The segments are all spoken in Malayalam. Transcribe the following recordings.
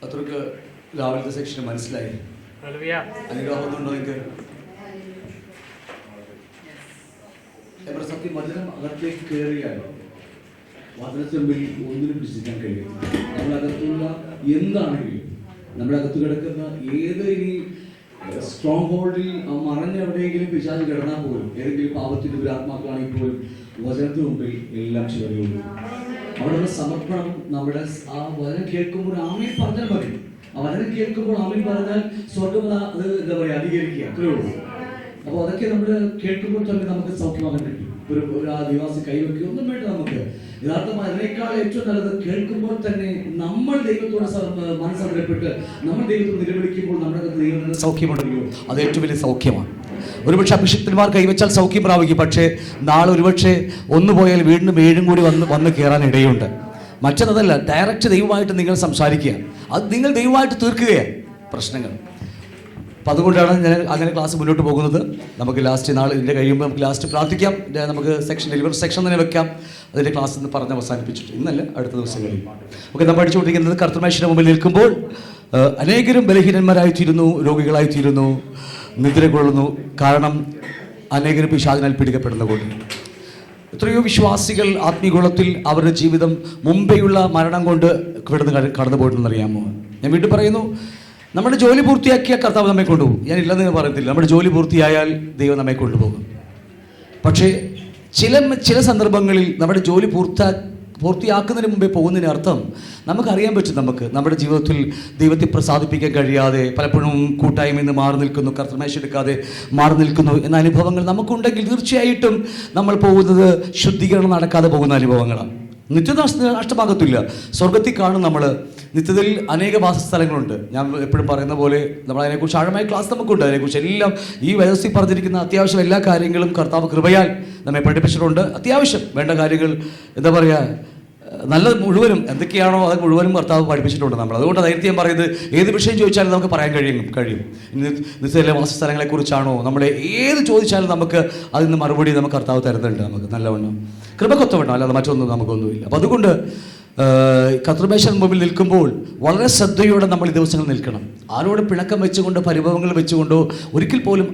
അത്രയ്ക്ക് രാവിലത്തെ സെക്ഷൻ മനസ്സിലായി. അനുഗ്രഹമൊന്നുണ്ടോ നിങ്ങൾക്ക്? എവിടെ സത്യം വചനം അകത്തേക്ക് കയറിയാലോ വാതിൽച്ചമ്പിൽ ഒന്നിനും വിശ്വസിക്കാൻ കഴിയും. നമ്മളകത്തുള്ള എന്താണെങ്കിലും നമ്മുടെ അകത്ത് കിടക്കുന്ന ഏത് ഇനി സ്ട്രോങ് ഹോൾഡിൽ മറഞ്ഞ എവിടെയെങ്കിലും പിശാച് കിടന്നാൽ പോലും ഏതെങ്കിലും പാപത്തിന്റെ ദുരാത്മാക്കളാണെങ്കിൽ പോലും വചനത്തിന് മുമ്പിൽ എല്ലാം ചെറിയുള്ളൂ. അവിടെയുള്ള സമർപ്പണം നമ്മുടെ ആ വചനം കേൾക്കുമ്പോൾ ആമേൻ പറഞ്ഞാൽ മതി. ആ വചനം കേൾക്കുമ്പോൾ ആമേൻ പറഞ്ഞാൽ സ്വർഗം അത് എന്താ പറയുക അധികരിക്കുക, അത്രേ ഉള്ളൂ. അപ്പോൾ അതൊക്കെ നമ്മൾ കേൾക്കുമ്പോൾ തന്നെ നമുക്ക് സൗഖ്യമാകാൻ പറ്റും. ഒരു ആദിവാസി കൈവയ്ക്കുക ഒന്നും വേണ്ട. നമുക്ക് യഥാർത്ഥമായി അതിനേക്കാൾ ഏറ്റവും നല്ലത് കേൾക്കുമ്പോൾ തന്നെ നമ്മൾ ദൈവത്തോട് മനസ്സറിയപ്പെട്ട് നമ്മൾ ദൈവത്തോട് നിലവിളിക്കുമ്പോൾ നമ്മുടെ ദൈവം സൗഖ്യമുണ്ടല്ലോ, അത് ഏറ്റവും വലിയ സൗഖ്യമാണ്. ഒരുപക്ഷെ അഭിഷിക്തന്മാർ കൈവച്ചാൽ സൗഖ്യം പ്രാപിക്കും. പക്ഷേ നാളെ ഒരുപക്ഷെ ഒന്ന് പോയാൽ വീണ്ടും ഏഴും കൂടി വന്ന് കയറാൻ ഇടയുണ്ട്. മറ്റതല്ല, ഡയറക്റ്റ് ദൈവമായിട്ട് നിങ്ങൾ സംസാരിക്കുക, അത് നിങ്ങൾ ദൈവമായിട്ട് തീർക്കുകയാണ് പ്രശ്നങ്ങൾ. അപ്പം അതുകൊണ്ടാണ് ഞാൻ അങ്ങനെ ക്ലാസ് മുന്നോട്ട് പോകുന്നത്. നമുക്ക് ലാസ്റ്റ് നാളെ ഇതിൻ്റെ കഴിയുമ്പോൾ നമുക്ക് ലാസ്റ്റ് പ്രാർത്ഥിക്കാം. നമുക്ക് സെക്ഷൻ ഡെലിവറി സെക്ഷൻ തന്നെ വെക്കാം. അതിൻ്റെ ക്ലാസ് എന്ന് പറഞ്ഞ് അവസാനിപ്പിച്ചിട്ട് ഇന്നല്ല അടുത്ത ദിവസങ്ങളിൽ. ഓക്കെ, നമ്മൾ പഠിച്ചുകൊണ്ടിരിക്കുന്നത് കർത്തൃമേശയുടെ മുമ്പിൽ നിൽക്കുമ്പോൾ അനേകരും ബലഹീനന്മാരായിത്തീരുന്നു, രോഗികളായിത്തീരുന്നു, നിദ്ര കൊള്ളുന്നു. കാരണം അനേകരും പിശാചിനാൽ പിടിക്കപ്പെടുന്ന കൊണ്ട് എത്രയോ വിശ്വാസികൾ ആത്മീയഗോളത്തിൽ അവരുടെ ജീവിതം മുമ്പെയുള്ള മരണം കൊണ്ട് കടന്നു പോയിട്ടുണ്ടെന്നറിയാമോ? ഞാൻ വീണ്ടും പറയുന്നു, നമ്മുടെ ജോലി പൂർത്തിയാക്കിയ കർത്താവ് നമ്മെ കൊണ്ടുപോകും. ഞാൻ ഇല്ലെന്ന് ഞാൻ പറയത്തില്ല. നമ്മുടെ ജോലി പൂർത്തിയായാൽ ദൈവം നമ്മെ കൊണ്ടുപോകും. പക്ഷേ ചില സന്ദർഭങ്ങളിൽ നമ്മുടെ ജോലി പൂർത്തിയാക്കുന്നതിന് മുമ്പേ പോകുന്നതിന് അർത്ഥം നമുക്കറിയാൻ പറ്റും, നമ്മുടെ ജീവിതത്തിൽ ദൈവത്തെ പ്രസാദിപ്പിക്കാൻ കഴിയാതെ പലപ്പോഴും കൂട്ടായ്മയിൽ നിന്ന് മാറി നിൽക്കുന്നു, കർത്തൃമേശ എടുക്കാതെ മാറി നിൽക്കുന്നു എന്ന അനുഭവങ്ങൾ നമുക്കുണ്ടെങ്കിൽ തീർച്ചയായിട്ടും നമ്മൾ പോകുന്നത് ശുദ്ധീകരണം നടക്കാതെ പോകുന്ന അനുഭവങ്ങളാണ്. നിത്യത നഷ്ടമാകത്തില്ല. സ്വർഗത്തിൽ കാണും നമ്മൾ. നിത്യതയിൽ അനേക വാസസ്ഥലങ്ങളുണ്ട്. ഞാൻ എപ്പോഴും പറയുന്ന പോലെ നമ്മൾ അതിനെക്കുറിച്ച് ആഴമായ ക്ലാസ് നമുക്കുണ്ട്. അതിനെക്കുറിച്ച് എല്ലാം ഈ വ്യവസ്ഥയിൽ പറഞ്ഞിരിക്കുന്ന അത്യാവശ്യം എല്ലാ കാര്യങ്ങളും കർത്താവ് കൃപയാൽ നമ്മെ പഠിപ്പിച്ചിട്ടുണ്ട്. അത്യാവശ്യം വേണ്ട കാര്യങ്ങൾ എന്താ പറയുക, നല്ലത് മുഴുവനും എന്തൊക്കെയാണോ അത് മുഴുവനും കർത്താവ് പഠിപ്പിച്ചിട്ടുണ്ട് നമ്മൾ. അതുകൊണ്ട് ധൈര്യം പറയുന്നത് ഏത് വിഷയം ചോദിച്ചാലും നമുക്ക് പറയാൻ കഴിയും. നിത്യത്തിലെ വാസസ്ഥലങ്ങളെക്കുറിച്ചാണോ നമ്മളെ ഏത് ചോദിച്ചാലും നമുക്ക് അതിന് മറുപടി നമുക്ക് കർത്താവ് തരുന്നുണ്ട്. നമുക്ക് നല്ലവണ്ണം കൃപക്കൊത്തവണ്ണം, അല്ലാതെ മറ്റൊന്നും നമുക്കൊന്നുമില്ല. അപ്പം അതുകൊണ്ട് കർത്തൃമേശയുടെ മുമ്പിൽ നിൽക്കുമ്പോൾ വളരെ ശ്രദ്ധയോടെ നമ്മൾ ഈ ദിവസങ്ങൾ നിൽക്കണം. ആരോടും പിണക്കം വെച്ചുകൊണ്ടോ പരിഭവങ്ങൾ വെച്ചുകൊണ്ടോ ഒരിക്കൽ പോലും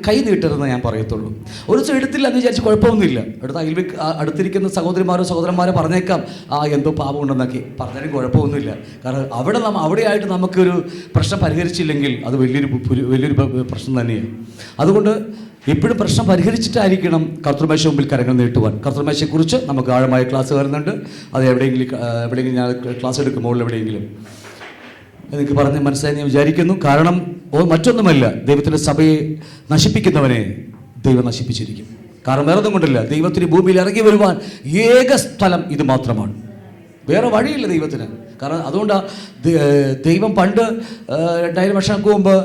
കൈ നീട്ടരുതെന്ന് ഞാൻ പറയത്തുള്ളൂ. ഒരു ദിവസം എടുത്തില്ല എന്ന് വിചാരിച്ച് കുഴപ്പമൊന്നുമില്ല. അടുത്തിരിക്കുന്ന സഹോദരന്മാരെ പറഞ്ഞേക്കാം, എന്തോ പാപമുണ്ടെന്നൊക്കെ പറഞ്ഞാലും കുഴപ്പമൊന്നുമില്ല. കാരണം അവിടെയായിട്ട് നമുക്കൊരു പ്രശ്നം പരിഹരിച്ചില്ലെങ്കിൽ അത് വലിയൊരു പ്രശ്നം തന്നെയാണ്. അതുകൊണ്ട് എപ്പോഴും പ്രശ്നം പരിഹരിച്ചിട്ടായിരിക്കണം കർത്തൃമേശ മുമ്പിൽ കരങ്ങൾ നീട്ടുവാൻ. കർത്തൃമേശയെക്കുറിച്ച് നമുക്ക് ആഴമായ ക്ലാസ് വരുന്നുണ്ട്. അത് എവിടെയെങ്കിലും ഞാൻ ക്ലാസ് എടുക്കുമ്പോൾ എവിടെയെങ്കിലും എനിക്ക് പറഞ്ഞ് മനസ്സിലായി ഞാൻ വിചാരിക്കുന്നു. കാരണം മറ്റൊന്നുമല്ല, ദൈവത്തിൻ്റെ സഭയെ നശിപ്പിക്കുന്നവനെ ദൈവം നശിപ്പിച്ചിരിക്കും. കാരണം വേറെ ഒന്നും കൊണ്ടില്ല. ദൈവത്തിന് ഭൂമിയിൽ ഇറങ്ങി വരുവാൻ ഏക സ്ഥലം ഇത് മാത്രമാണ്. വേറെ വഴിയില്ല ദൈവത്തിന്. കാരണം അതുകൊണ്ടാണ് ദൈവം പണ്ട് 2000 വർഷങ്ങൾക്ക് മുമ്പ്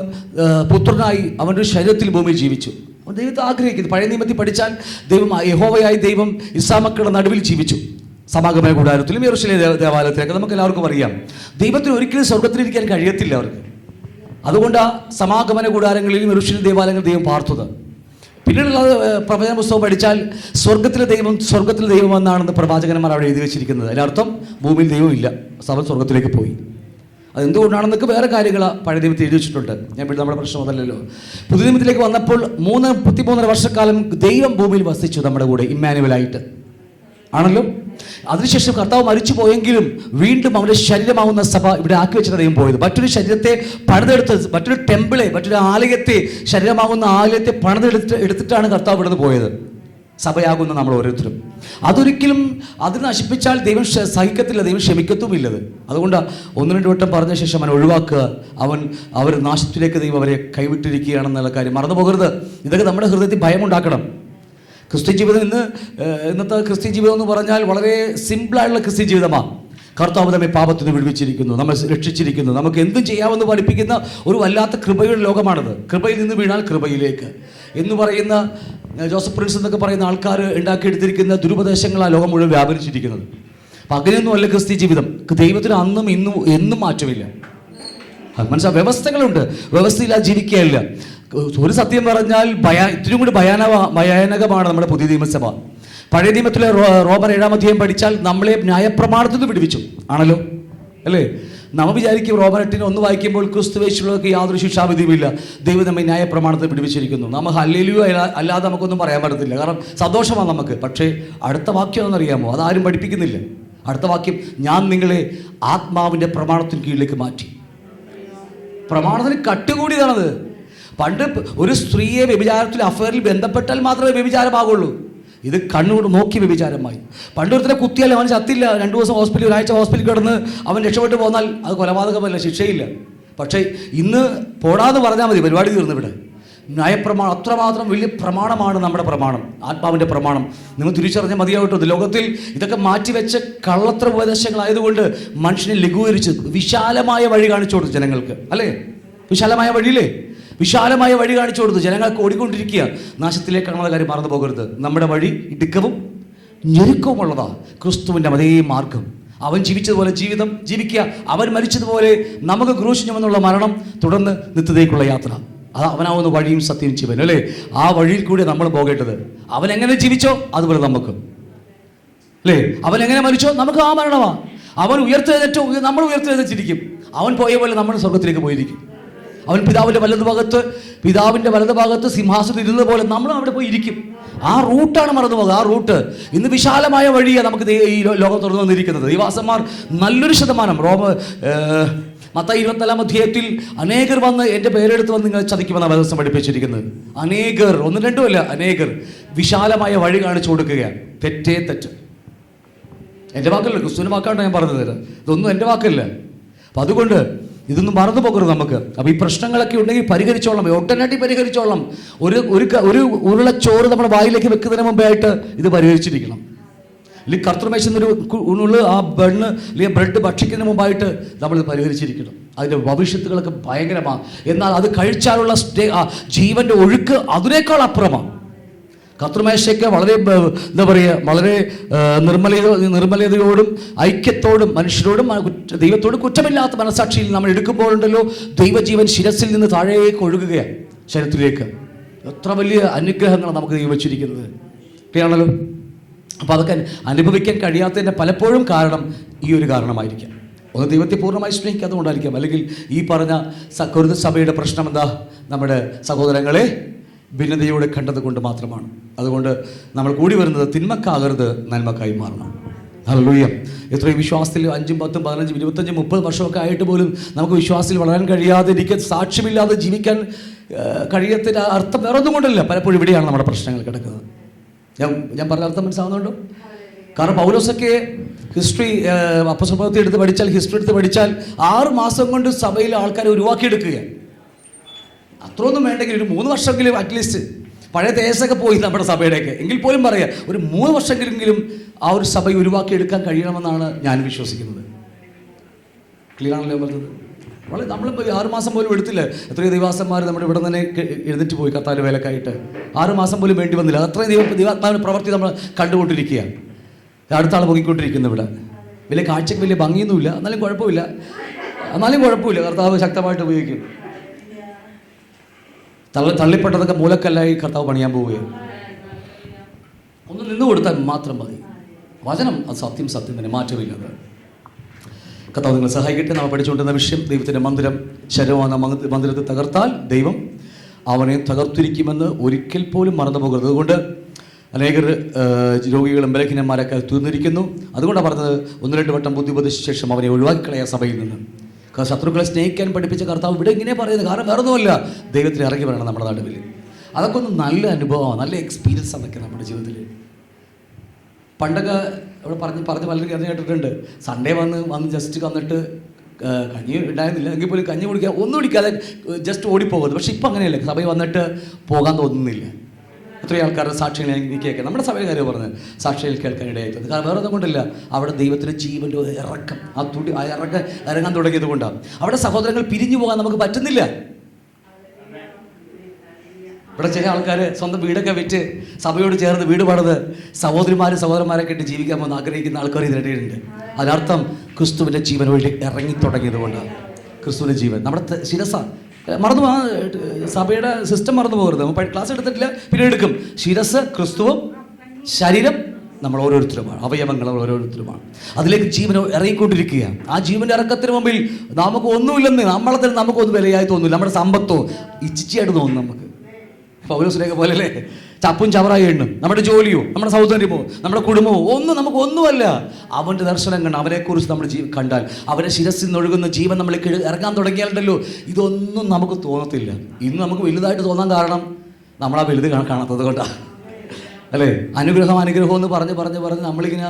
പുത്രനായി അവൻ്റെ ശരീരത്തിൽ ഭൂമിയിൽ ജീവിച്ചു. ദൈവത്തെ ആഗ്രഹിക്കുന്നു. പഴയ നിയമത്തിൽ പഠിച്ചാൽ യഹോവയായി ദൈവം ഇസ്രായേലിന്റെ നടുവിൽ ജീവിച്ചു. സമാഗമന കൂടാരത്തിലും യെരൂശലേം ദേവാലയത്തിലൊക്കെ നമുക്ക് എല്ലാവർക്കും അറിയാം. ദൈവത്തിന് ഒരിക്കലും സ്വർഗത്തിലിരിക്കാൻ കഴിയത്തില്ല അവർക്ക്. അതുകൊണ്ടാണ് സമാഗമന കൂടാരങ്ങളിലും യെരൂശലേം ദേവാലയങ്ങളിൽ ദൈവം പാർത്തത്. പിന്നീടുള്ള പ്രവചന പുസ്തകം പഠിച്ചാൽ സ്വർഗത്തിലെ ദൈവം എന്നാണെന്ന് പ്രവാചകന്മാർ അവിടെ എഴുതി വെച്ചിരിക്കുന്നത്. അതിനർത്ഥം ഭൂമിയിൽ ദൈവമില്ല, സഭ സ്വർഗത്തിലേക്ക് പോയി. അതെന്തുകൊണ്ടാണെന്നൊക്കെ വേറെ കാര്യങ്ങൾ പഴയ നിയമത്തിൽ എഴുതി വെച്ചിട്ടുണ്ട്. ഞാൻ പിന്നെ നമ്മുടെ പ്രശ്നം അതല്ലല്ലോ. പുതിയ നിയമത്തിലേക്ക് വന്നപ്പോൾ 33 വർഷക്കാലം ദൈവം ഭൂമിയിൽ വസിച്ചു നമ്മുടെ കൂടെ ഇമ്മാനുവലായിട്ട് ആണല്ലോ. അതിനുശേഷം കർത്താവ് മരിച്ചു പോയെങ്കിലും വീണ്ടും അവൻ്റെ ശരീരമാവുന്ന സഭ ഇവിടെ ആക്കി വെച്ചിട്ട് ദൈവം പോയത്. മറ്റൊരു ശരീരത്തെ പണിതെടുത്ത്, മറ്റൊരു ആലയത്തെ, ശരീരമാകുന്ന ആലയത്തെ എടുത്തിട്ടാണ് കർത്താവ് ഇവിടുന്ന് പോയത്. സഭയാകുന്ന നമ്മൾ ഓരോരുത്തരും അതൊരിക്കലും അത് നശിപ്പിച്ചാൽ ദൈവം സഹിക്കത്തില്ല, ദൈവം ക്ഷമിക്കത്തുമില്ലത്. അതുകൊണ്ട് 1-2 വട്ടം പറഞ്ഞ ശേഷം അവൻ ഒഴിവാക്കുക. അവർ നാശത്തിലേക്ക് ദൈവം അവരെ കൈവിട്ടിരിക്കുകയാണെന്നുള്ള കാര്യം മറന്നു പോകരുത്. ഇതൊക്കെ നമ്മുടെ ഹൃദയത്തിൽ ഭയമുണ്ടാക്കണം. ക്രിസ്ത്യൻ ജീവിതം ഇന്നത്തെ ക്രിസ്ത്യൻ ജീവിതം എന്ന് പറഞ്ഞാൽ വളരെ സിമ്പിളായിട്ടുള്ള ക്രിസ്ത്യൻ ജീവിതമാണ്. കർത്താവ് നമ്മെ പാപത്തിൽ നിന്ന് വിടുവിച്ചിരിക്കുന്നു, നമ്മെ രക്ഷിച്ചിരിക്കുന്നു, നമുക്ക് എന്തും ചെയ്യാമെന്ന് പഠിപ്പിക്കുന്ന ഒരു വല്ലാത്ത കൃപയുടെ ലോകമാണിത്. കൃപയിൽ നിന്ന് വീണാൽ കൃപയിലേക്ക് എന്ന് പറയുന്ന ജോസഫ് പ്രിൻസ് എന്നൊക്കെ പറയുന്ന ആൾക്കാർ ഉണ്ടാക്കിയെടുത്തിരിക്കുന്ന ദുരുപദേശങ്ങളാണ് ലോകം മുഴുവൻ വ്യാപരിച്ചിരിക്കുന്നത്. അപ്പം അങ്ങനെയൊന്നുമല്ല ക്രിസ്ത്യ ജീവിതം. ദൈവത്തിന് അന്നും ഇന്നും എന്നും മാറ്റമില്ല. മനസ്സിലാ, വ്യവസ്ഥകളുണ്ട്, വ്യവസ്ഥയില്ലാതെ ജീവിക്കുകയല്ല. ഒരു സത്യം പറഞ്ഞാൽ ഇത്തിരി കൂടി ഭയാനകമാണ് നമ്മുടെ പുതിയ നിയമസഭ. പഴയ നിയമത്തിലെ റോമർ 7-ാം അധ്യായം പഠിച്ചാൽ നമ്മളെ ന്യായപ്രമാണത്തിൽ നിന്ന് വിടുവിച്ചു ആണല്ലോ, അല്ലേ? നമ്മൾ വിചാരിക്കും റോമൻ 8:1 വായിക്കുമ്പോൾ ക്രിസ്തുവേശുള്ളവർക്ക് യാതൊരു ശിക്ഷാവിധിയുമില്ല, ദൈവം നമ്മെ ന്യായപ്രമാണത്തെ പിടിപ്പിച്ചിരിക്കുന്നു. നമ്മൾ ഹല്ലേലൂയ അല്ലാതെ നമുക്കൊന്നും പറയാൻ പറ്റത്തില്ല, കാരണം സന്തോഷമാണ് നമുക്ക്. പക്ഷേ അടുത്ത വാക്യം എന്നറിയാമോ? അതാരും പഠിപ്പിക്കുന്നില്ല. അടുത്ത വാക്യം, ഞാൻ നിങ്ങളെ ആത്മാവിൻ്റെ പ്രമാണത്തിന് കീഴിലേക്ക് മാറ്റി. പ്രമാണത്തിന് കട്ടുകൂടിയതാണത്. പണ്ട് ഒരു സ്ത്രീയെ വ്യഭിചാരത്തിൽ അഫയറിൽ ബന്ധപ്പെട്ടാൽ മാത്രമേ വ്യഭിചാരമാകുള്ളൂ. ഇത് കണ്ണുകൊണ്ട് നോക്കി വ്യഭിചാരമായി. പണ്ടൊരുത്തരെ കുത്തിയാൽ അവൻ ചത്തില്ല, 2 ദിവസം ഹോസ്പിറ്റലിൽ, ഒരാഴ്ച ഹോസ്പിറ്റലിൽ കിടന്ന് അവൻ രക്ഷപ്പെട്ട് പോന്നാൽ അത് കൊലപാതകമല്ല, ശിക്ഷയില്ല. പക്ഷേ ഇന്ന് പോടാന്ന് പറഞ്ഞാൽ മതി, പരിപാടി തീർന്നു. ഇവിടെ ന്യായപ്രമാണം അത്രമാത്രം വലിയ പ്രമാണമാണ് നമ്മുടെ പ്രമാണം, ആത്മാവിൻ്റെ പ്രമാണം. നിങ്ങൾ തിരിച്ചറിഞ്ഞാൽ മതിയാവട്ടെ. ലോകത്തിൽ ഇതൊക്കെ മാറ്റിവെച്ച കള്ളത്ര ഉപദേശങ്ങളായതുകൊണ്ട് മനുഷ്യനെ ലഘൂകരിച്ച് വിശാലമായ വഴി കാണിച്ചു കൊടുത്തു ജനങ്ങൾക്ക്, അല്ലേ? വിശാലമായ വഴിയില്ലേ? വിശാലമായ വഴി കാണിച്ചു കൊടുത്തു. ജനങ്ങൾക്ക് ഓടിക്കൊണ്ടിരിക്കുക, നാശത്തിലേക്കാണെന്ന കാര്യം മറന്നു പോകരുത്. നമ്മുടെ വഴി ഇടുക്കവും ഞെരുക്കവുമുള്ളതാണ്. ക്രിസ്തുവിൻ്റെ അതേ മാർഗം. അവൻ ജീവിച്ചതുപോലെ ജീവിതം ജീവിക്കുക, അവൻ മരിച്ചതുപോലെ നമുക്ക് ക്രൂശിച്ചുമെന്നുള്ള മരണം, തുടർന്ന് നിത്യതയ്ക്കുള്ള യാത്ര. അത് അവനാവുന്ന വഴിയും സത്യവും ജീവൻ, അല്ലേ? ആ വഴിയിൽ കൂടി നമ്മൾ പോകേണ്ടത്. അവൻ എങ്ങനെ ജീവിച്ചോ അതുപോലെ നമുക്ക്, അല്ലേ? അവൻ എങ്ങനെ മരിച്ചോ നമുക്ക് ആ മരണമാണ്. അവൻ ഉയർത്തെഴുന്നേറ്റോ നമ്മൾ ഉയർത്തെഴുന്നേറ്റിരിക്കും. അവൻ പോയ പോലെ നമ്മൾ സ്വർഗത്തിലേക്ക് പോയിരിക്കും. അവൻ പിതാവിൻ്റെ വലതുഭാഗത്ത് സിംഹാസനം ഇരുന്നത് പോലെ നമ്മൾ അവിടെ പോയി ഇരിക്കും. ആ റൂട്ടാണ് മറന്നു പോകുക. ആ റൂട്ട് ഇന്ന് വിശാലമായ വഴിയാണ് നമുക്ക് ഈ ലോകം തുറന്നു വന്നിരിക്കുന്നത്. ദൈവദാസന്മാർ നല്ലൊരു ശതമാനം മത്തായി 24-ാം അധ്യായത്തിൽ അനേകർ വന്ന് എൻ്റെ പേരെടുത്ത് വന്ന് നിങ്ങൾ ചതിക്കുമെന്നാണ് ദിവസം പഠിപ്പിച്ചിരിക്കുന്നത്. അനേകർ, 1-2 അല്ല, അനേകർ വിശാലമായ വഴി കാണിച്ചു കൊടുക്കുകയാണ്. തെറ്റേ തെറ്റ്. എൻ്റെ വാക്കല്ല, ക്രിസ്തുവിൻ്റെ വാക്കാണ് ഞാൻ പറഞ്ഞത്. ഇതൊന്നും എൻ്റെ വാക്കല്ല. അപ്പം അതുകൊണ്ട് ഇതൊന്നും മറന്നു പോകരുത് നമുക്ക്. അപ്പോൾ ഈ പ്രശ്നങ്ങളൊക്കെ ഉണ്ടെങ്കിൽ പരിഹരിച്ചോളാം, ഒട്ടനടി പരിഹരിച്ചോളാം. ഒരു ഉരുളച്ചോറ് നമ്മുടെ വായിലേക്ക് വെക്കുന്നതിന് മുമ്പായിട്ട് ഇത് പരിഹരിച്ചിരിക്കണം. അല്ലെങ്കിൽ കർത്തൃമേശ ആ ബണ്ണ് അല്ലെങ്കിൽ ബ്രെഡ് ഭക്ഷിക്കുന്നതിന് മുമ്പായിട്ട് നമ്മളിത് പരിഹരിച്ചിരിക്കണം. അതിൻ്റെ ഭവിഷ്യത്തുകളൊക്കെ ഭയങ്കരമാണ്. എന്നാൽ അത് കഴിച്ചാലുള്ള ജീവൻ്റെ ഒഴുക്ക് അതിനേക്കാൾ അപ്പുറമാണ്. കർത്തൃമേശയ്ക്ക് വളരെ എന്താ പറയുക, വളരെ നിർമ്മലതയോടും ഐക്യത്തോടും മനുഷ്യരോടും ദൈവത്തോടും കുറ്റമില്ലാത്ത മനസാക്ഷിയിൽ നമ്മൾ എടുക്കുമ്പോഴുണ്ടല്ലോ ദൈവജീവൻ ശിരസിൽ നിന്ന് താഴേക്ക് ഒഴുകുകയാണ് ശരീരത്തിലേക്ക്. എത്ര വലിയ അനുഗ്രഹങ്ങളാണ് നമുക്ക് ദൈവം വെച്ചിരിക്കുന്നത്, ഒക്കെയാണല്ലോ. അപ്പോൾ അതൊക്കെ അനുഭവിക്കാൻ കഴിയാത്തതിൻ്റെ പലപ്പോഴും കാരണം ഈ ഒരു കാരണമായിരിക്കാം. ഒന്ന്, ദൈവത്തെ പൂർണ്ണമായി സ്നേഹിക്കാത്തതുകൊണ്ടായിരിക്കാം. അല്ലെങ്കിൽ ഈ പറഞ്ഞ കൊരിന്ത് സഭയുടെ പ്രശ്നം എന്താ? നമ്മുടെ സഹോദരങ്ങളെ ഭിന്നതയോടെ കണ്ടത് കൊണ്ട് മാത്രമാണ്. അതുകൊണ്ട് നമ്മൾ കൂടി വരുന്നത് തിന്മക്കാകരുത്, നന്മക്കായി മാറണം. ഹല്ലേലൂയ. എത്രയും വിശ്വാസത്തിൽ 5, 10, 15, 25, 30 വർഷമൊക്കെ ആയിട്ട് പോലും നമുക്ക് വിശ്വാസത്തിൽ വളരാൻ കഴിയാതെ ഇരിക്കാൻ, സാക്ഷ്യമില്ലാതെ ജീവിക്കാൻ കഴിയാത്തതിൻ്റെ അർത്ഥം വേറെ ഒന്നും കൊണ്ടല്ല. പലപ്പോഴും ഇവിടെയാണ് നമ്മുടെ പ്രശ്നങ്ങൾ കിടക്കുന്നത്. ഞാൻ പറഞ്ഞ അർത്ഥം മനസ്സിലാവുന്നുണ്ടോ? കാരണം പൗലോസൊക്കെ ഹിസ്റ്ററി അപ്പോസ്തലപ്രവൃത്തി എടുത്ത് പഠിച്ചാൽ, ഹിസ്റ്ററി എടുത്ത് പഠിച്ചാൽ 6 മാസം കൊണ്ട് സഭയിലെ ആൾക്കാരെ ഉരുവാക്കിയെടുക്കുകയാണ്. അത്രയൊന്നും വേണ്ടെങ്കിൽ ഒരു 3 വർഷമെങ്കിലും അറ്റ്ലീസ്റ്റ്, പഴയ തേജസ്സൊക്കെ പോയി നമ്മുടെ സഭയുടെയൊക്കെ, എങ്കിൽ പോലും പറയാം ഒരു 3 വർഷമെങ്കിലും ആ ഒരു സഭയെ ഉരുവാക്കിയെടുക്കാൻ കഴിയണമെന്നാണ് ഞാൻ വിശ്വസിക്കുന്നത്. ക്ലിയർ ആണല്ലോ പറഞ്ഞത്? വളരെ നമ്മളിപ്പോൾ 6 മാസം പോലും എടുത്തില്ല. എത്രയോ ദൈവാസന്മാർ നമ്മുടെ ഇവിടെ തന്നെ എഴുന്നേറ്റ് പോയി കർത്താവിൻ്റെ വേലക്കായിട്ട്. 6 മാസം പോലും വേണ്ടി വന്നില്ല. അത്രയും ദൈവാത്മാവിൻ്റെ പ്രവൃത്തി നമ്മൾ കണ്ടുകൊണ്ടിരിക്കുകയാണ്. അടുത്ത ആൾ പൊങ്ങിക്കൊണ്ടിരിക്കുന്നു. ഇവിടെ വലിയ കാഴ്ചക്ക് വലിയ ഭംഗിയൊന്നുമില്ല, എന്നാലും കുഴപ്പമില്ല. കർത്താവ് ശക്തമായിട്ട് ഉപയോഗിക്കും. തള്ളിപ്പെട്ടതൊക്കെ മൂലക്കല്ലായി കർത്താവ് പണിയാൻ പോവുകയാണ്. ഒന്ന് നിന്ന് കൊടുത്താൽ മാത്രം മതി. വചനം അത് സത്യം തന്നെ, മാറ്റമില്ലത്. കർത്താവ് നിങ്ങളെ സഹായിക്കട്ടെ. നമ്മൾ പഠിച്ചുകൊണ്ടിരുന്ന വിഷയം, ദൈവത്തിൻ്റെ മന്ദിരം, ശരീരമാണ്. മന്ദിരത്തെ തകർത്താൽ ദൈവം അവനെ തകർത്തിരിക്കുമെന്ന് ഒരിക്കൽ പോലും മറന്നു പോകരുത്. അതുകൊണ്ട് അനേകർ രോഗികളും ബലഹീനന്മാരൊക്കെ തീർന്നിരിക്കുന്നു. അതുകൊണ്ടാണ് പറഞ്ഞത്, 1-2 വട്ടം ബുദ്ധി ഉപദേശിച്ച ശേഷം അവനെ ഒഴിവാക്കിക്കളയാ സഭയിൽ നിന്ന്. ശത്രുക്കളെ സ്നേഹിക്കാൻ പഠിപ്പിച്ച കർത്താവ് ഇവിടെ ഇങ്ങനെ പറയുന്നത്. കാരണം വേറെ ഒന്നുമല്ല, ദൈവത്തിൽ ഇറങ്ങി വരണം നമ്മുടെ നടുവിൽ. അതൊക്കെ ഒന്ന് നല്ല അനുഭവമാണ്, നല്ല എക്സ്പീരിയൻസ് അതൊക്കെ നമ്മുടെ ജീവിതത്തിൽ. പണ്ടൊക്കെ ഇവിടെ പറഞ്ഞ് പലരും അറിഞ്ഞു കേട്ടിട്ടുണ്ട്, സൺഡേ വന്ന് ജസ്റ്റ് വന്നിട്ട് കഞ്ഞി ഉണ്ടായിരുന്നില്ല എങ്കിൽ പോലും കഞ്ഞി കുടിക്കുക, ഒന്നും കുടിക്കാതെ ജസ്റ്റ് ഓടിപ്പോകുന്നത്. പക്ഷെ ഇപ്പം അങ്ങനെയല്ല, സഭയിൽ വന്നിട്ട് പോകാൻ തോന്നുന്നില്ല. എത്രയും ആൾക്കാരുടെ സാക്ഷികൾ എനിക്ക് കേൾക്കാം. നമ്മുടെ സഭയിൽ കാര്യം പറഞ്ഞത് സാക്ഷികൾ കേൾക്കാൻ ഇടയായിട്ടുണ്ട്. കാരണം വേറെ ഒന്നും കൊണ്ടില്ല, അവിടെ ദൈവത്തിൻ്റെ ജീവൻ്റെ ഇറക്കം, ആ ഇറങ്ങാൻ തുടങ്ങിയത് കൊണ്ടാണ്. അവിടെ സഹോദരങ്ങൾ പിരിഞ്ഞു പോകാൻ നമുക്ക് പറ്റുന്നില്ല. ഇവിടെ ചില ആൾക്കാർ സ്വന്തം വീടൊക്കെ വിറ്റ് സഭയോട് ചേർന്ന് വീട് പണിത് സഹോദരന്മാരൊക്കെ ഇട്ട് ജീവിക്കാൻ പോകുന്ന ആഗ്രഹിക്കുന്ന ആൾക്കാർ ഇതിനിടയിലുണ്ട്. അതിനർത്ഥം ക്രിസ്തുവിൻ്റെ ജീവൻ വഴി ഇറങ്ങി തുടങ്ങിയത് കൊണ്ടാണ്. ക്രിസ്തുവിൻ്റെ ജീവൻ നമ്മുടെ ശിരസ മറന്നു സഭയുടെ സിസ്റ്റം മറന്നു പോകരുത്. ക്ലാസ് എടുത്തിട്ടില്ല, പിന്നെ എടുക്കും. ശിരസ് ക്രിസ്തുവും ശരീരം നമ്മൾ ഓരോരുത്തരുമാണ്, അവയവങ്ങൾ ഓരോരുത്തരുമാണ്. അതിലേക്ക് ജീവൻ ഇറങ്ങിക്കൊണ്ടിരിക്കുകയാണ്. ആ ജീവൻ്റെ ഇറക്കത്തിന് മുമ്പിൽ നമുക്ക് ഒന്നുമില്ലെന്ന് നമ്മളെ തന്നെ നമുക്കൊന്നും വിലയായി തോന്നില്ല. നമ്മുടെ സമ്പത്തോ ഇച്ചിച്ചിയായിട്ട് തോന്നും നമുക്ക്. പൗലോസിനെയൊക്കെ പോലെ അല്ലേ, ചപ്പും ചവറായി എണ്ണും. നമ്മുടെ ജോലിയോ നമ്മുടെ സൗന്ദര്യമോ നമ്മുടെ കുടുംബമോ ഒന്നും നമുക്കൊന്നുമല്ല. അവൻ്റെ ദർശനം കണ്ട് അവനെക്കുറിച്ച് നമ്മൾ കണ്ടാൽ അവൻ്റെ ശിരസ്സിൽ നിന്നൊഴുകുന്ന ജീവൻ നമ്മളിലേക്ക് ഇറങ്ങാൻ തുടങ്ങിയാലുണ്ടല്ലോ, ഇതൊന്നും നമുക്ക് തോന്നത്തില്ല. ഇന്ന് നമുക്ക് വലുതായിട്ട് തോന്നാൻ കാരണം നമ്മളാ വലുത് കാണാത്തത് കൊണ്ടാണ് അല്ലേ. അനുഗ്രഹം അനുഗ്രഹം എന്ന് പറഞ്ഞ് പറഞ്ഞ് പറഞ്ഞ് നമ്മളിങ്ങനെ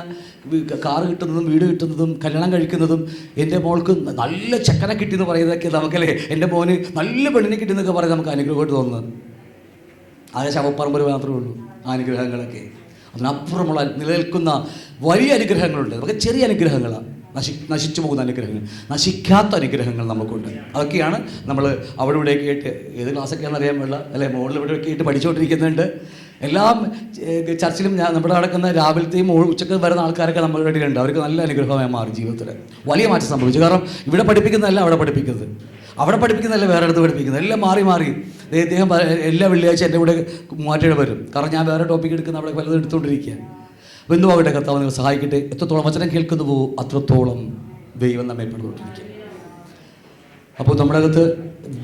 കാറ് കിട്ടുന്നതും വീട് കിട്ടുന്നതും കല്യാണം കഴിക്കുന്നതും എൻ്റെ മോൾക്ക് നല്ല ചെക്കനെ കിട്ടിയെന്ന് പറയുന്നതൊക്കെ നമുക്കല്ലേ, എൻ്റെ മോന് നല്ല പെണ്ണിനെ കിട്ടിയെന്നൊക്കെ പറഞ്ഞ് നമുക്ക് അനുഗ്രഹമായിട്ട് തോന്നുന്നത്. ആകെ ശവപ്പറമ്പ് മാത്രമേ ഉള്ളൂ ആ അനുഗ്രഹങ്ങളൊക്കെ. അതിനപ്പുറമുള്ള നിലനിൽക്കുന്ന വലിയ അനുഗ്രഹങ്ങളുണ്ട്. നമുക്ക് ചെറിയ അനുഗ്രഹങ്ങളാണ്, നശിച്ചു പോകുന്ന അനുഗ്രഹങ്ങൾ, നശിക്കാത്ത അനുഗ്രഹങ്ങൾ നമുക്കുണ്ട്. അതൊക്കെയാണ് നമ്മൾ അവിടെ ഇവിടെയൊക്കെ ആയിട്ട്, ഏത് ക്ലാസ്സൊക്കെയാണെന്ന് അറിയാൻ പാടില്ല അല്ലേ, മുകളിൽ ഇവിടെയൊക്കെ ആയിട്ട് പഠിച്ചുകൊണ്ടിരിക്കുന്നുണ്ട്. എല്ലാം ചർച്ചിലും നമ്മുടെ നടക്കുന്ന രാവിലത്തെയും ഉച്ചക്ക് വരുന്ന ആൾക്കാരൊക്കെ നമ്മുടെ ഇടയിലുണ്ട്. അവർക്ക് നല്ല അനുഗ്രഹമായി മാറി, ജീവിതത്തിൽ വലിയ മാറ്റം സംഭവിച്ചു. കാരണം ഇവിടെ പഠിപ്പിക്കുന്നതല്ല അവിടെ പഠിപ്പിക്കുന്നത്, അവിടെ പഠിപ്പിക്കുന്നതല്ല വേറെ അടുത്ത് പഠിപ്പിക്കുന്നത്, എല്ലാം മാറി മാറി. അദ്ദേഹം എല്ലാ വെള്ളിയാഴ്ച എൻ്റെ കൂടെ മാറ്റിയുടെ വരും. കാരണം ഞാൻ വേറെ ടോപ്പിക് എടുക്കുന്ന അവിടെ പലതും എടുത്തുകൊണ്ടിരിക്കുക. അപ്പോൾ എന്തുവാകട്ടെ, കർത്താവ് നിങ്ങൾ സഹായിക്കട്ടെ. എത്രത്തോളം വചനം കേൾക്കുന്നു പോകും അത്രത്തോളം ദൈവം നമ്മെ പെടുകൊണ്ടിരിക്കും. അപ്പോൾ നമ്മുടെ അകത്ത്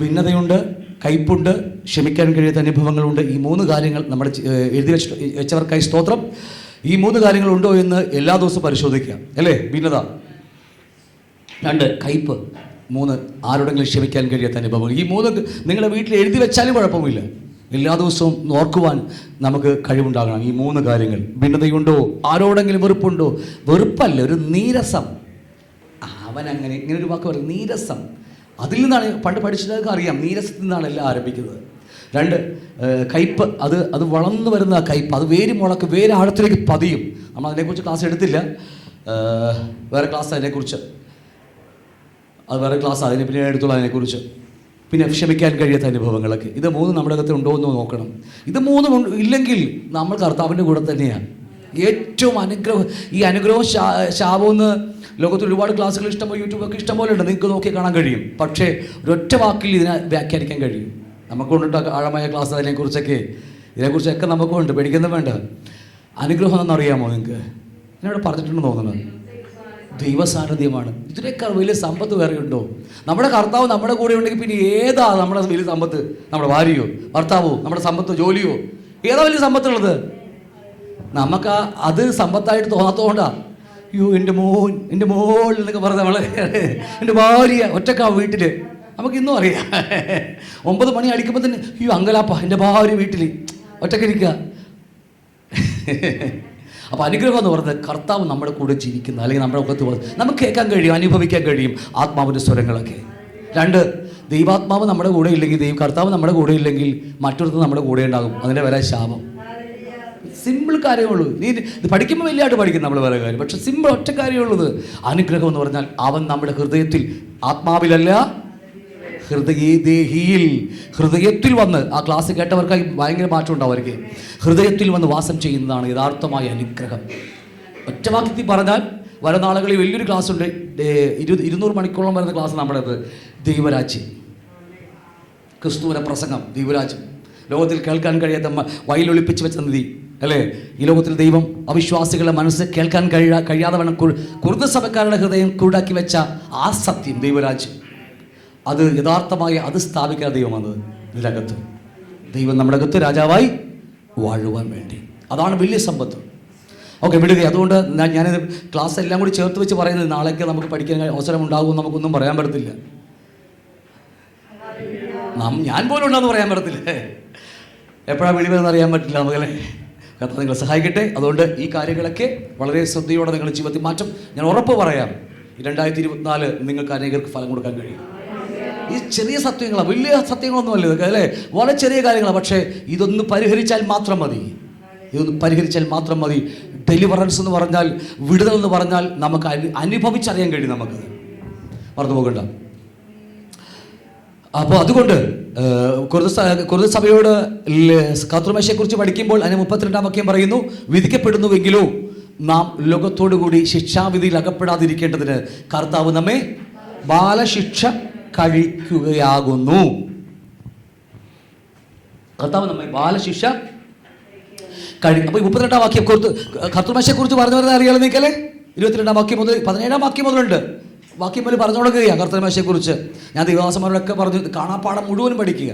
ഭിന്നതയുണ്ട്, കയ്പുണ്ട്, ക്ഷമിക്കാൻ കഴിയാത്ത അനുഭവങ്ങളുണ്ട്. ഈ 3 കാര്യങ്ങൾ നമ്മുടെ എഴുതി വെച്ചവർക്കായി സ്തോത്രം. ഈ 3 കാര്യങ്ങളുണ്ടോ എന്ന് എല്ലാ ദിവസവും പരിശോധിക്കുക അല്ലേ. ഭിന്നത 2, കയ്പ് 3, ആരോടെങ്കിലും ക്ഷമിക്കാൻ കഴിയാത്ത അനുഭവങ്ങൾ. ഈ 3 നിങ്ങളുടെ വീട്ടിൽ എഴുതി വെച്ചാലും കുഴപ്പമില്ല. എല്ലാ ദിവസവും ഓർക്കുവാൻ നമുക്ക് കഴിവുണ്ടാകണം. ഈ 3 കാര്യങ്ങൾ. ഭിന്നതയുണ്ടോ, ആരോടെങ്കിലും വെറുപ്പുണ്ടോ. വെറുപ്പല്ല, ഒരു നീരസം. അവനങ്ങനെ ഇങ്ങനെ ഒരു വാക്ക് പറയും, നീരസം. അതിൽ നിന്നാണ് പണ്ട് പഠിച്ചതൊക്കെ അറിയാം, നീരസത്തിൽ നിന്നാണ് എല്ലാം ആരംഭിക്കുന്നത്. 2, കയ്പ്. അത് വളർന്നു വരുന്ന കയ്പ്, അത് വേര് ആഴത്തിലേക്ക് പതിയും. നമ്മൾ അതിനെക്കുറിച്ച് ക്ലാസ് എടുത്തില്ല, വേറെ ക്ലാസ് അതിനെക്കുറിച്ച്, അത് വേറെ ക്ലാസ് അതിനെ പിന്നെ എടുത്തുള്ള അതിനെക്കുറിച്ച്. പിന്നെ ക്ഷമിക്കാൻ കഴിയാത്ത അനുഭവങ്ങളൊക്കെ. ഇത് 3 നമ്മുടെ അകത്ത് ഉണ്ടോ എന്ന് നോക്കണം. ഇത് 3 ഇല്ലെങ്കിൽ നമ്മൾ കർത്താവിൻ്റെ കൂടെ തന്നെയാണ്. ഏറ്റവും ഈ അനുഗ്രഹവും ശാപമെന്ന് ലോകത്തിൽ ഒരുപാട് ക്ലാസ്സുകൾ ഇഷ്ടംപോലെ യൂട്യൂബൊക്കെ ഇഷ്ടംപോലെ ഉണ്ട്, നിങ്ങൾക്ക് നോക്കി കാണാൻ കഴിയും. പക്ഷേ ഒരൊറ്റ വാക്കിൽ ഇതിനെ വ്യാഖ്യാനിക്കാൻ കഴിയും. നമുക്ക് കൊണ്ടിട്ട് ആഴമായ ക്ലാസ് ഇതിനെക്കുറിച്ചൊക്കെ നമുക്കുണ്ട്, പേടിക്കൊന്നും വേണ്ട. അനുഗ്രഹം എന്നറിയാമോ നിങ്ങൾക്ക്? എന്നോട് പറഞ്ഞിട്ടുണ്ടെന്ന് തോന്നുന്നത് ദൈവസാന്നിധ്യമാണ്. ഇതിനേക്കാൾ വലിയ സമ്പത്ത് വേറെ ഉണ്ടോ? നമ്മുടെ കർത്താവ് നമ്മുടെ കൂടെ ഉണ്ടെങ്കിൽ പിന്നെ ഏതാ നമ്മുടെ വലിയ സമ്പത്ത്? നമ്മുടെ ഭാര്യയോ ഭർത്താവോ നമ്മുടെ സമ്പത്തോ ജോലിയോ? ഏതാ വലിയ സമ്പത്തുള്ളത്? നമുക്ക് അത് സമ്പത്തായിട്ട് തോന്നാത്തതുകൊണ്ടാണ്. അയ്യോ എൻ്റെ മോൻ, എൻ്റെ മോൾ എന്നൊക്കെ പറഞ്ഞ നമ്മളെ, എൻ്റെ ഭാര്യ ഒറ്റക്കാ വീട്ടിൽ. നമുക്കിന്നും അറിയാം 9 മണി അടിക്കുമ്പോൾ തന്നെ അയ്യോ അങ്കലാപ്പ, എൻ്റെ ഭാര്യ വീട്ടിൽ ഒറ്റക്കിരിക്കുക. അപ്പോൾ അനുഗ്രഹം എന്ന് പറയുന്നത് കർത്താവ് നമ്മുടെ കൂടെ ജീവിക്കുന്ന, അല്ലെങ്കിൽ നമ്മുടെ ഒക്കത്ത് നമുക്ക് കേൾക്കാൻ കഴിയും, അനുഭവിക്കാൻ കഴിയും ആത്മാവിൻ്റെ സ്വരങ്ങളൊക്കെ. 2, ദൈവാത്മാവ് നമ്മുടെ കൂടെ ഇല്ലെങ്കിൽ, കർത്താവ് നമ്മുടെ കൂടെ ഇല്ലെങ്കിൽ മറ്റൊരുത്ത് നമ്മുടെ കൂടെ ഉണ്ടാകും. അതിൻ്റെ വരെ ശാപം. സിമ്പിൾ കാര്യമുള്ളൂ. ഇത് പഠിക്കുമ്പോൾ വലിയതായിട്ട് പഠിക്കും നമ്മൾ വേറെ കാര്യം, പക്ഷെ സിമ്പിൾ ഒറ്റ കാര്യമുള്ളത്. അനുഗ്രഹം എന്ന് പറഞ്ഞാൽ അവൻ നമ്മുടെ ഹൃദയത്തിൽ, ആത്മാവിലല്ല ഹൃദയത്തിൽ വന്ന്, ആ ക്ലാസ് കേട്ടവർക്കായി ഭയങ്കര മാറ്റം ഉണ്ടാവും. അവർക്ക് ഹൃദയത്തിൽ വന്ന് വാസം ചെയ്യുന്നതാണ് യഥാർത്ഥമായ അനുഗ്രഹം. ഒറ്റവാക്യത്തിൽ പറഞ്ഞാൽ വരുന്ന നാളുകളിൽ വലിയൊരു ക്ലാസ് ഉണ്ട്, 200 മണിക്കൂറോളം വരുന്ന ക്ലാസ് നമ്മുടേത്. ദൈവരാജ്യം, ക്രിസ്തുവിൻ്റെ പ്രസംഗം, ദൈവരാജ്യം. ലോകത്തിൽ കേൾക്കാൻ കഴിയാത്ത വയലൊളിപ്പിച്ച് വെച്ച നിധി അല്ലേ. ഈ ലോകത്തിൽ ദൈവം അവിശ്വാസികളുടെ മനസ്സ് കേൾക്കാൻ കഴിയാതെ വേണം കുറുത സഭക്കാരുടെ ഹൃദയം കുരുടാക്കി വെച്ച ആ സത്യം, ദൈവരാജ്യം. അത് യഥാർത്ഥമായി അത് സ്ഥാപിക്കുന്ന ദൈവമാണ് ഇതിനകത്ത്. ദൈവം നമ്മുടെ അകത്ത് രാജാവായി വാഴുവാൻ വേണ്ടി. അതാണ് വലിയ സമ്പത്ത്. ഓക്കെ, വിടുക. അതുകൊണ്ട് ഞാനിത് ക്ലാസ് എല്ലാം കൂടി ചേർത്ത് വെച്ച് പറയുന്നത്, നാളേക്ക് നമുക്ക് പഠിക്കാൻ അവസരം ഉണ്ടാകുമെന്ന് നമുക്കൊന്നും പറയാൻ പറ്റത്തില്ല. ഞാൻ പോലും ഉണ്ടെന്ന് പറയാൻ പറ്റത്തില്ല. എപ്പോഴാണ് വിളി വരുന്നത് അറിയാൻ പറ്റില്ല നമുക്കല്ലേ. കർത്താവ് നിങ്ങളെ സഹായിക്കട്ടെ. അതുകൊണ്ട് ഈ കാര്യങ്ങളൊക്കെ വളരെ ശ്രദ്ധയോടെ നിങ്ങളുടെ ജീവിതത്തിൽ മാറ്റം ഞാൻ ഉറപ്പ് പറയാം. 2024 നിങ്ങൾക്ക് അനേകർക്ക് ഫലം കൊടുക്കാൻ കഴിയും. ഈ ചെറിയ സത്യങ്ങളാണ്, വലിയ സത്യങ്ങളൊന്നുമല്ല ഇതൊക്കെ അല്ലേ, വളരെ ചെറിയ കാര്യങ്ങളാണ്. പക്ഷേ ഇതൊന്ന് പരിഹരിച്ചാൽ മാത്രം മതി. ഡെലിവറൻസ് എന്ന് പറഞ്ഞാൽ, വിടുതൽ എന്ന് പറഞ്ഞാൽ നമുക്ക് അനുഭവിച്ചറിയാൻ കഴിയും. നമുക്ക് മറന്നു പോകണ്ട. അപ്പോൾ അതുകൊണ്ട് കുറുത സഭയോട് കർത്തൃമേശയെക്കുറിച്ച് പഠിക്കുമ്പോൾ അതിന് 32-ാം വാക്യം പറയുന്നു, വിധിക്കപ്പെടുന്നുവെങ്കിലോ നാം ലോകത്തോടു കൂടി ശിക്ഷാവിധിയിൽ അകപ്പെടാതിരിക്കേണ്ടതിന് കർത്താവ് നമ്മെ ബാലശിക്ഷ കഴിക്കുകയാകുന്നു. കർത്താവ് നമ്മെ ബാലശിക്ഷ അപ്പോൾ 32-ാം വാക്യം കർത്തൃമേശയെക്കുറിച്ച് പറഞ്ഞു വരുന്നത് അറിയാലോ നിൽക്കല്ലേ. 22-ാം വാക്യം മുതൽ 17-ാം വാക്യം മുതലുണ്ട്. വാക്യം മുതൽ പറഞ്ഞു കൊടുക്കുകയാണ് കർത്തൃമേശയെക്കുറിച്ച്. ഞാൻ ദൈവദാസന്മാരോടൊക്കെ പറഞ്ഞു കാണാപ്പാടം മുഴുവനും പഠിക്കുക.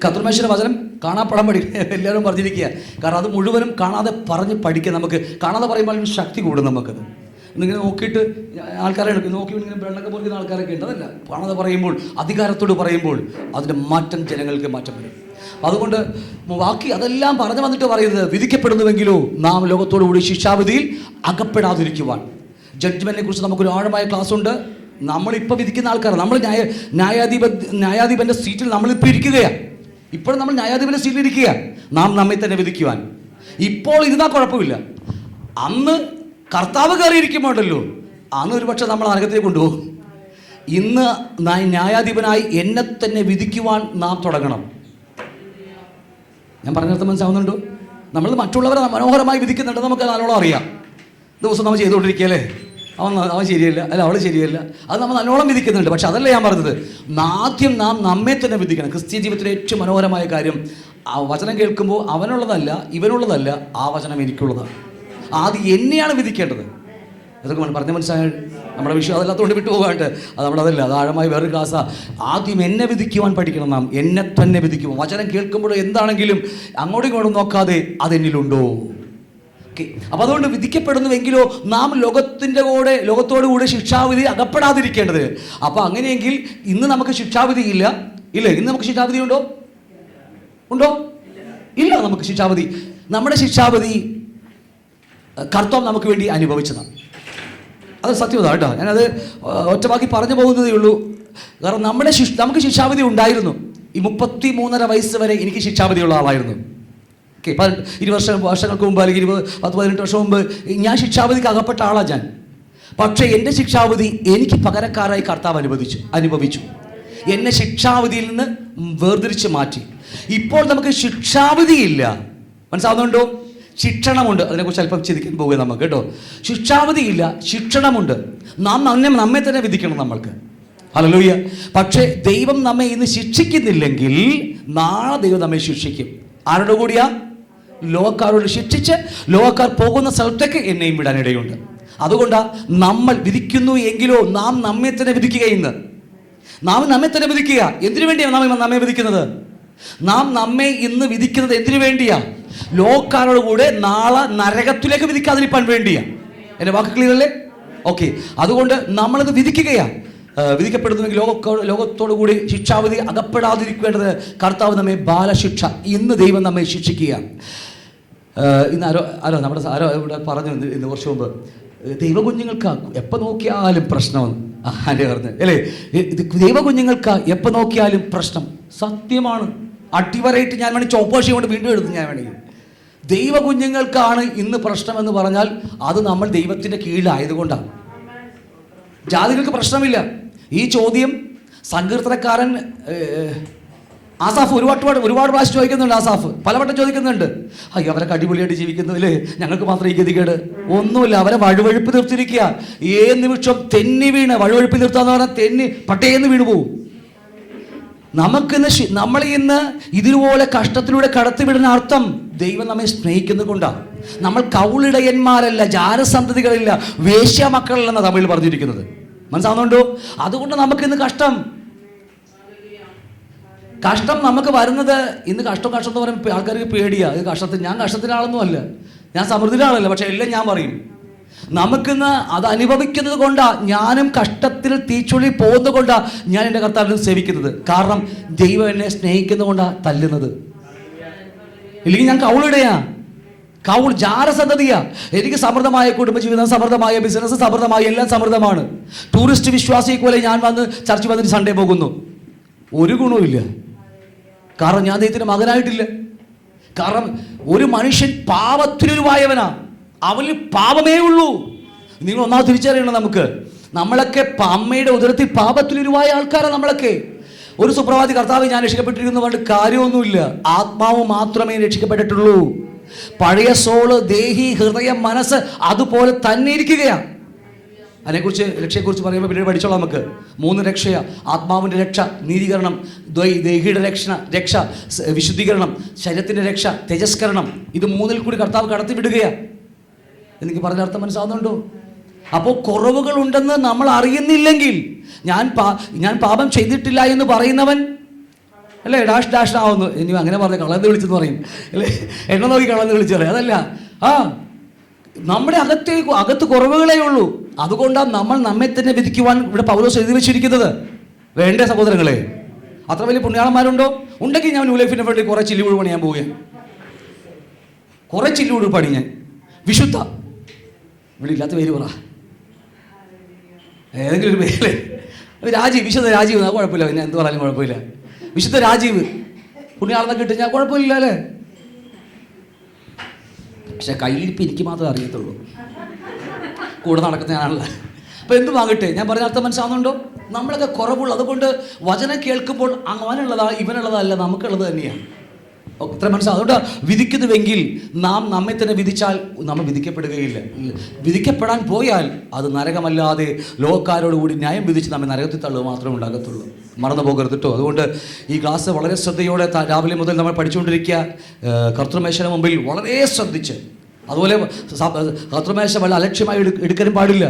കർത്തൃമേശയുടെ വചനം കാണാപ്പാടം പഠിക്കുക എല്ലാവരും പറഞ്ഞിരിക്കുക. കാരണം അത് മുഴുവനും കാണാതെ പറഞ്ഞ് പഠിക്കുക. നമുക്ക് കാണാതെ പറയുമ്പോൾ ശക്തി കൂടും നമുക്കത്. ഇന്നിങ്ങനെ നോക്കിയിട്ട് ആൾക്കാരെ നോക്കിയിട്ട് ഇങ്ങനെ വെള്ളമൊക്കെ പോലിക്കുന്ന ആൾക്കാരൊക്കെ ഉണ്ട്. അതല്ല, കാണാതെ പറയുമ്പോൾ അധികാരത്തോട് പറയുമ്പോൾ അതിൻ്റെ മാറ്റം ജനങ്ങൾക്ക് മാറ്റം വരും. അതുകൊണ്ട് ബാക്കി അതെല്ലാം പറഞ്ഞു വന്നിട്ട് പറയുന്നത് വിധിക്കപ്പെടുന്നുവെങ്കിലോ നാം ലോകത്തോടുകൂടി ശിക്ഷാവിധിയിൽ അകപ്പെടാതിരിക്കുവാൻ. ജഡ്ജ്മെന്റിനെ കുറിച്ച് നമുക്കൊരു ആഴമായ ക്ലാസ് ഉണ്ട്. നമ്മളിപ്പോൾ വിധിക്കുന്ന ആൾക്കാർ, നമ്മൾ ന്യായാധിപൻ്റെ സീറ്റിൽ നമ്മളിപ്പോൾ ഇരിക്കുകയാണ്. ഇപ്പോഴും നമ്മൾ ന്യായാധിപൻ്റെ സീറ്റിൽ ഇരിക്കുക, നാം നമ്മെ തന്നെ വിധിക്കുവാൻ. ഇപ്പോൾ ഇരുന്നാൽ കുഴപ്പമില്ല. അന്ന് കർത്താവ് കയറിയിരിക്കുമ്പോണ്ടല്ലോ, അന്ന് ഒരുപക്ഷെ നമ്മൾ നരകത്തിലേക്ക് കൊണ്ടുപോകും. ഇന്ന് ന്യായാധിപനായി എന്നെ തന്നെ വിധിക്കുവാൻ നാം തുടങ്ങണം. ഞാൻ പറഞ്ഞിടത്ത് മനസ്സിലാവുന്നുണ്ടോ? നമ്മൾ മറ്റുള്ളവരെ മനോഹരമായി വിധിക്കുന്നുണ്ട്, നമുക്ക് നല്ലോണം അറിയാം. ദിവസം നമ്മൾ ചെയ്തുകൊണ്ടിരിക്കുകയല്ലേ, അവൻ ശരിയല്ല, അല്ല അവൾ ശരിയല്ല, അത് നമ്മൾ നല്ലോണം വിധിക്കുന്നുണ്ട്. പക്ഷെ അതല്ല ഞാൻ പറഞ്ഞത്. ആദ്യം നാം നമ്മെ തന്നെ വിധിക്കണം. ക്രിസ്ത്യ ജീവിതത്തിലെ ഏറ്റവും മനോഹരമായ കാര്യം, ആ വചനം കേൾക്കുമ്പോൾ അവനുള്ളതല്ല ഇവനുള്ളതല്ല, ആ വചനം എനിക്കുള്ളതാണ്. ആദ്യം എന്നെയാണ് വിധിക്കേണ്ടത്. അതൊക്കെ പറഞ്ഞ മനസ്സിലായ നമ്മുടെ വിഷയം അതല്ലാത്തതുകൊണ്ട് വിട്ടുപോകാണ്ട്, അത് നമ്മളതല്ല, അത് ആഴമായി വേറൊരു ക്ലാസ്സാണ്. ആദ്യം എന്നെ വിധിക്കുവാൻ പഠിക്കണം. നാം എന്നെ തന്നെ വിധിക്കുമ്പോൾ വചനം കേൾക്കുമ്പോൾ എന്താണെങ്കിലും അങ്ങോട്ടും ഇങ്ങോട്ടും നോക്കാതെ അതെന്നിലുണ്ടോ. ഓക്കെ, അപ്പോൾ അതുകൊണ്ട് വിധിക്കപ്പെടുന്നുവെങ്കിലോ നാം ലോകത്തോടു കൂടെ ശിക്ഷാവിധി അകപ്പെടാതിരിക്കേണ്ടത്. അപ്പോൾ അങ്ങനെയെങ്കിൽ ഇന്ന് നമുക്ക് ശിക്ഷാവിധി ഇല്ല. ഇന്ന് നമുക്ക് ശിക്ഷാവിധി ഉണ്ടോ? ഇല്ല. നമുക്ക് ശിക്ഷാവിധി, നമ്മുടെ ശിക്ഷാവിധി കർത്താവ് നമുക്ക് വേണ്ടി അനുഭവിച്ചതാണ്. അത് സത്യമാണ് കേട്ടോ. ഞാനത് ഒറ്റവാക്കി പറഞ്ഞു പോകുന്നതേ ഉള്ളൂ. കാരണം നമുക്ക് ശിക്ഷാവിധി ഉണ്ടായിരുന്നു. ഈ 33.5 വയസ്സ് വരെ എനിക്ക് ശിക്ഷാവിധിയുള്ള ആളായിരുന്നു. ഓക്കെ, 20 വർഷങ്ങൾക്ക് മുമ്പ് അല്ലെങ്കിൽ 10-18 വർഷം മുമ്പ് ഞാൻ ശിക്ഷാവിധിക്ക് അകപ്പെട്ട ആളാണ് ഞാൻ. പക്ഷേ എൻ്റെ ശിക്ഷാവിധി എനിക്ക് പകരക്കാരായി കർത്താവ് അനുഭവിച്ചു. എന്നെ ശിക്ഷാവിധിയിൽ നിന്ന് വേർതിരിച്ച് മാറ്റി. ഇപ്പോൾ നമുക്ക് ശിക്ഷാവിധിയില്ല. മനസ്സിലാവുന്നുണ്ടോ? ശിക്ഷണമുണ്ട്. അതിനെക്കുറിച്ച് അല്പം ചിന്തിക്കാൻ പോകുക നമുക്ക് കേട്ടോ. ശിക്ഷാവിധിയില്ല, ശിക്ഷണമുണ്ട്. നാം നമ്മെ തന്നെ വിധിക്കണം നമ്മൾക്ക്. ഹല്ലേലൂയ. പക്ഷേ ദൈവം നമ്മെ ഇന്ന് ശിക്ഷിക്കുന്നില്ലെങ്കിൽ നാളെ ദൈവം നമ്മെ ശിക്ഷിക്കും. ആരുടെ കൂടിയാ? ലോകക്കാരോട് ശിക്ഷിച്ച് ലോകക്കാർ പോകുന്ന സ്ഥലത്തേക്ക് എന്നെയും വിടാനിടയുണ്ട്. അതുകൊണ്ടാണ് നമ്മൾ വിധിക്കുന്നു എങ്കിലോ നാം നമ്മെ തന്നെ വിധിക്കുക. നാം നമ്മെ തന്നെ വിധിക്കുക. എന്തിനു വേണ്ടിയാണ് നാം നമ്മെ വിധിക്കുന്നത്? നാം നമ്മെ ഇന്ന് വിധിക്കുന്നത് എന്തിനു വേണ്ടിയാ? ലോകക്കാരോട് കൂടെ നാളെ നരകത്തിലേക്ക് വിധിക്കാതിരിക്കാൻ വേണ്ടിയാ. എൻ്റെ വാക്ക് ക്ലിയർ അല്ലേ? ഓക്കെ, അതുകൊണ്ട് നമ്മളിത് വിധിക്കുകയാണ്. വിധിക്കപ്പെടുന്നുവെങ്കിൽ ലോകത്തോടു കൂടി ശിക്ഷാവിധി അകപ്പെടാതിരിക്കേണ്ടത് കർത്താവ് നമ്മെ ബാലശിക്ഷ, ഇന്ന് ദൈവം നമ്മെ ശിക്ഷിക്കുകയാണ്. ഇന്ന് ആരോ ഇവിടെ പറഞ്ഞു ഇന്ന് കുറച്ച് മുമ്പ്, ദൈവകുഞ്ഞുങ്ങൾക്ക് എപ്പോൾ നോക്കിയാലും പ്രശ്നമെന്ന് ആൻ്റെ പറഞ്ഞു അല്ലേ? ദൈവകുഞ്ഞുങ്ങൾക്ക് എപ്പോൾ നോക്കിയാലും പ്രശ്നം. സത്യമാണ്. അടിവരായിട്ട് ഞാൻ വേണമെങ്കിൽ ചോപ്പോഷി കൊണ്ട് വീണ്ടും എഴുതും. ഞാൻ വേണമെങ്കിൽ ദൈവകുഞ്ഞുങ്ങൾക്കാണ് ഇന്ന് പ്രശ്നമെന്ന് പറഞ്ഞാൽ അത് നമ്മൾ ദൈവത്തിൻ്റെ കീഴിലായതുകൊണ്ടാണ്. ജാതികൾക്ക് പ്രശ്നമില്ല. ഈ ചോദ്യം സങ്കീർത്തനക്കാരൻ ആസാഫ് ഒരുപാട് പ്രാവശ്യം ചോദിക്കുന്നുണ്ട്. ആസാഫ് പലവട്ടം ചോദിക്കുന്നുണ്ട്. അയ്യോ, അവരൊക്കെ അടിപൊളിയായിട്ട് ജീവിക്കുന്നു അല്ലേ, ഞങ്ങൾക്ക് മാത്രം ഈ ഗതികേട്. ഒന്നുമില്ല, അവരെ വഴുവഴുപ്പ് നിർത്തിയിരിക്കുക. ഏത് നിമിഷം തെന്നി വീണ് വഴുവഴുപ്പ് നിർത്താന്ന് പറഞ്ഞാൽ പട്ടേന്ന് വീണു പോവും. നമ്മളിന്ന് ഇതുപോലെ കഷ്ടത്തിലൂടെ കടത്തിവിടുന്ന അർത്ഥം ദൈവം നമ്മെ സ്നേഹിക്കുന്നത് കൊണ്ടാണ്. നമ്മൾ കൗളിടയന്മാരല്ല, ജാരസന്തതികളില്ല, വേശ്യ മക്കളല്ലെന്ന തമിഴിൽ പറഞ്ഞിരിക്കുന്നത്. മനസ്സിലാവുന്നുണ്ടോ? അതുകൊണ്ട് നമുക്കിന്ന് കഷ്ടം നമുക്ക് വരുന്നത്. ഇന്ന് കഷ്ടം എന്ന് പറയുമ്പോൾ ആൾക്കാർക്ക് പേടിയാ. ഇത് ഞാൻ കഷ്ടത്തിനാളൊന്നും അല്ല, ഞാൻ സമൃദ്ധിയിലാളല്ല. പക്ഷെ എല്ലാം ഞാൻ പറയും. നമുക്കിന്ന് അത് അനുഭവിക്കുന്നത് കൊണ്ടാണ്, ഞാനും കഷ്ടത്തിൽ തീച്ചുള്ളി പോകുന്നത് കൊണ്ടാണ് ഞാൻ എൻ്റെ കർത്താവിനെ സേവിക്കുന്നത്. കാരണം ദൈവം എന്നെ സ്നേഹിക്കുന്നത് കൊണ്ടാണ് തല്ലുന്നത്. ഇല്ലെങ്കിൽ ഞാൻ കൗളിടയാ, ജാരസന്തതിയാ. എനിക്ക് സമൃദ്ധമായ കുടുംബജീവിതം, സമൃദ്ധമായ ബിസിനസ്, സമൃദ്ധമായ എല്ലാം സമൃദ്ധമാണ്. ടൂറിസ്റ്റ് വിശ്വാസിയെ പോലെ ഞാൻ ചർച്ചിൽ വന്നിട്ട് സൺഡേ പോകുന്നു. ഒരു ഗുണവുമില്ല. കാരണം ഞാൻ ദൈവത്തിൻ്റെ മകനായിട്ടില്ല. കാരണം ഒരു മനുഷ്യൻ പാപത്തിനുരുവായവനാ, അവന് പാപമേ ഉള്ളൂ. നിങ്ങൾ ഒന്നാമത് തിരിച്ചറിയണം. നമ്മളൊക്കെ അമ്മയുടെ ഉദരത്തിൽ പാപത്തിനുരുവായ ആൾക്കാരാണ് നമ്മളൊക്കെ. ഒരു സുപ്രഭാതി കർത്താവ് ഞാൻ രക്ഷിക്കപ്പെട്ടിരിക്കുന്നു പറഞ്ഞിട്ട് കാര്യമൊന്നുമില്ല. ആത്മാവ് മാത്രമേ രക്ഷിക്കപ്പെട്ടിട്ടുള്ളൂ. പഴയ സോള്, ദേഹി, ഹൃദയം, മനസ്സ് അതുപോലെ തന്നെ ഇരിക്കുകയാണ്. അതിനെക്കുറിച്ച് രക്ഷയെക്കുറിച്ച് പറയുമ്പോൾ പിന്നീട് പഠിച്ചോളാം നമുക്ക്. 3 രക്ഷയാണ്: ആത്മാവിൻ്റെ രക്ഷ, നീതീകരണം, ദേഹിയുടെ രക്ഷ, വിശുദ്ധീകരണം, ശരീരത്തിൻ്റെ രക്ഷ, തേജസ്കരണം. ഇത് 3-ൽ കൂടി കർത്താവ് കടത്തി വിടുകയാണ്. എനിക്ക് പറഞ്ഞ അർത്ഥം മനസ്സിലാവുന്നുണ്ടോ? അപ്പോൾ കുറവുകളുണ്ടെന്ന് നമ്മൾ അറിയുന്നില്ലെങ്കിൽ, ഞാൻ പാപം ചെയ്തിട്ടില്ല എന്ന് പറയുന്നവൻ അല്ലേ ഡാഷ് ആവുന്നു. ഇനി അങ്ങനെ പറഞ്ഞ കളന്ന് വിളിച്ചെന്ന് പറയും അല്ലേ, എണ്ണ നോക്കി കളന്ന് വിളിച്ചു പറയും. അതല്ല, നമ്മുടെ അകത്ത് കുറവുകളേ ഉള്ളൂ. അതുകൊണ്ടാണ് നമ്മൾ നമ്മെ തന്നെ വിധിക്കുവാൻ ഇവിടെ പൗലോസ് എഴുതി വെച്ചിരിക്കുന്നത്. വേണ്ടേ സഹോദരങ്ങളെ? അത്ര വലിയ പുണ്യാളന്മാരുണ്ടോ? ഉണ്ടെങ്കിൽ ഞാൻ ന്യൂ ലൈഫിനെ വേണ്ടി കുറേ ചില്ലുകൂട് പണിയാൻ പോവുകയാണ്. കുറേ ചില്ലുകൂട് പണി ഞാൻ വിശുദ്ധ, ഇവിടെ ഇല്ലാത്ത പേര് പറ, ഏതെങ്കിലും ഒരു പേര്. വിശുദ്ധ രാജീവ്, അത് കുഴപ്പമില്ല, പിന്നെ എന്ത് പറഞ്ഞാലും കുഴപ്പമില്ല. വിശുദ്ധ രാജീവ് പുണ്യാളെന്നൊക്കെ കിട്ടും, ഞാൻ കുഴപ്പമില്ല അല്ലേ. പക്ഷെ കയ്യിരിപ്പ് എനിക്ക് മാത്രമേ അറിയത്തുള്ളൂ, കൂടെ നടക്കുന്ന ഞാനാണല്ലോ. അപ്പോൾ എന്ത് വാങ്ങട്ടെ? ഞാൻ പറഞ്ഞ അർത്ഥം മനസ്സിലാവുന്നുണ്ടോ? നമ്മളൊക്കെ കുറവുള്ള, അതുകൊണ്ട് വചനം കേൾക്കുമ്പോൾ അവനുള്ളതാ ഇവനുള്ളതല്ല, നമുക്കുള്ളത് തന്നെയാണ്. ഇത്ര മനസ്സിലാവും. അതുകൊണ്ട് വിധിക്കുന്നുവെങ്കിൽ നാം നമ്മെ തന്നെ വിധിച്ചാൽ നമ്മൾ വിധിക്കപ്പെടുകയില്ല. വിധിക്കപ്പെടാൻ പോയാൽ അത് നരകമല്ലാതെ ലോകക്കാരോടുകൂടി ന്യായം വിധിച്ച് നമ്മെ നരകത്തിൽ തള്ളുക മാത്രമേ ഉണ്ടാകത്തുള്ളൂ. മറന്നു പോകരുത് കേട്ടോ. അതുകൊണ്ട് ഈ ക്ലാസ് വളരെ ശ്രദ്ധയോടെ രാവിലെ മുതൽ നമ്മൾ പഠിച്ചുകൊണ്ടിരിക്കുക. കർത്തൃമേശയുടെ മുമ്പിൽ വളരെ ശ്രദ്ധിച്ച്, അതുപോലെ കർത്തൃമേശ വളരെ അലക്ഷ്യമായി എടുക്കാനും പാടില്ല.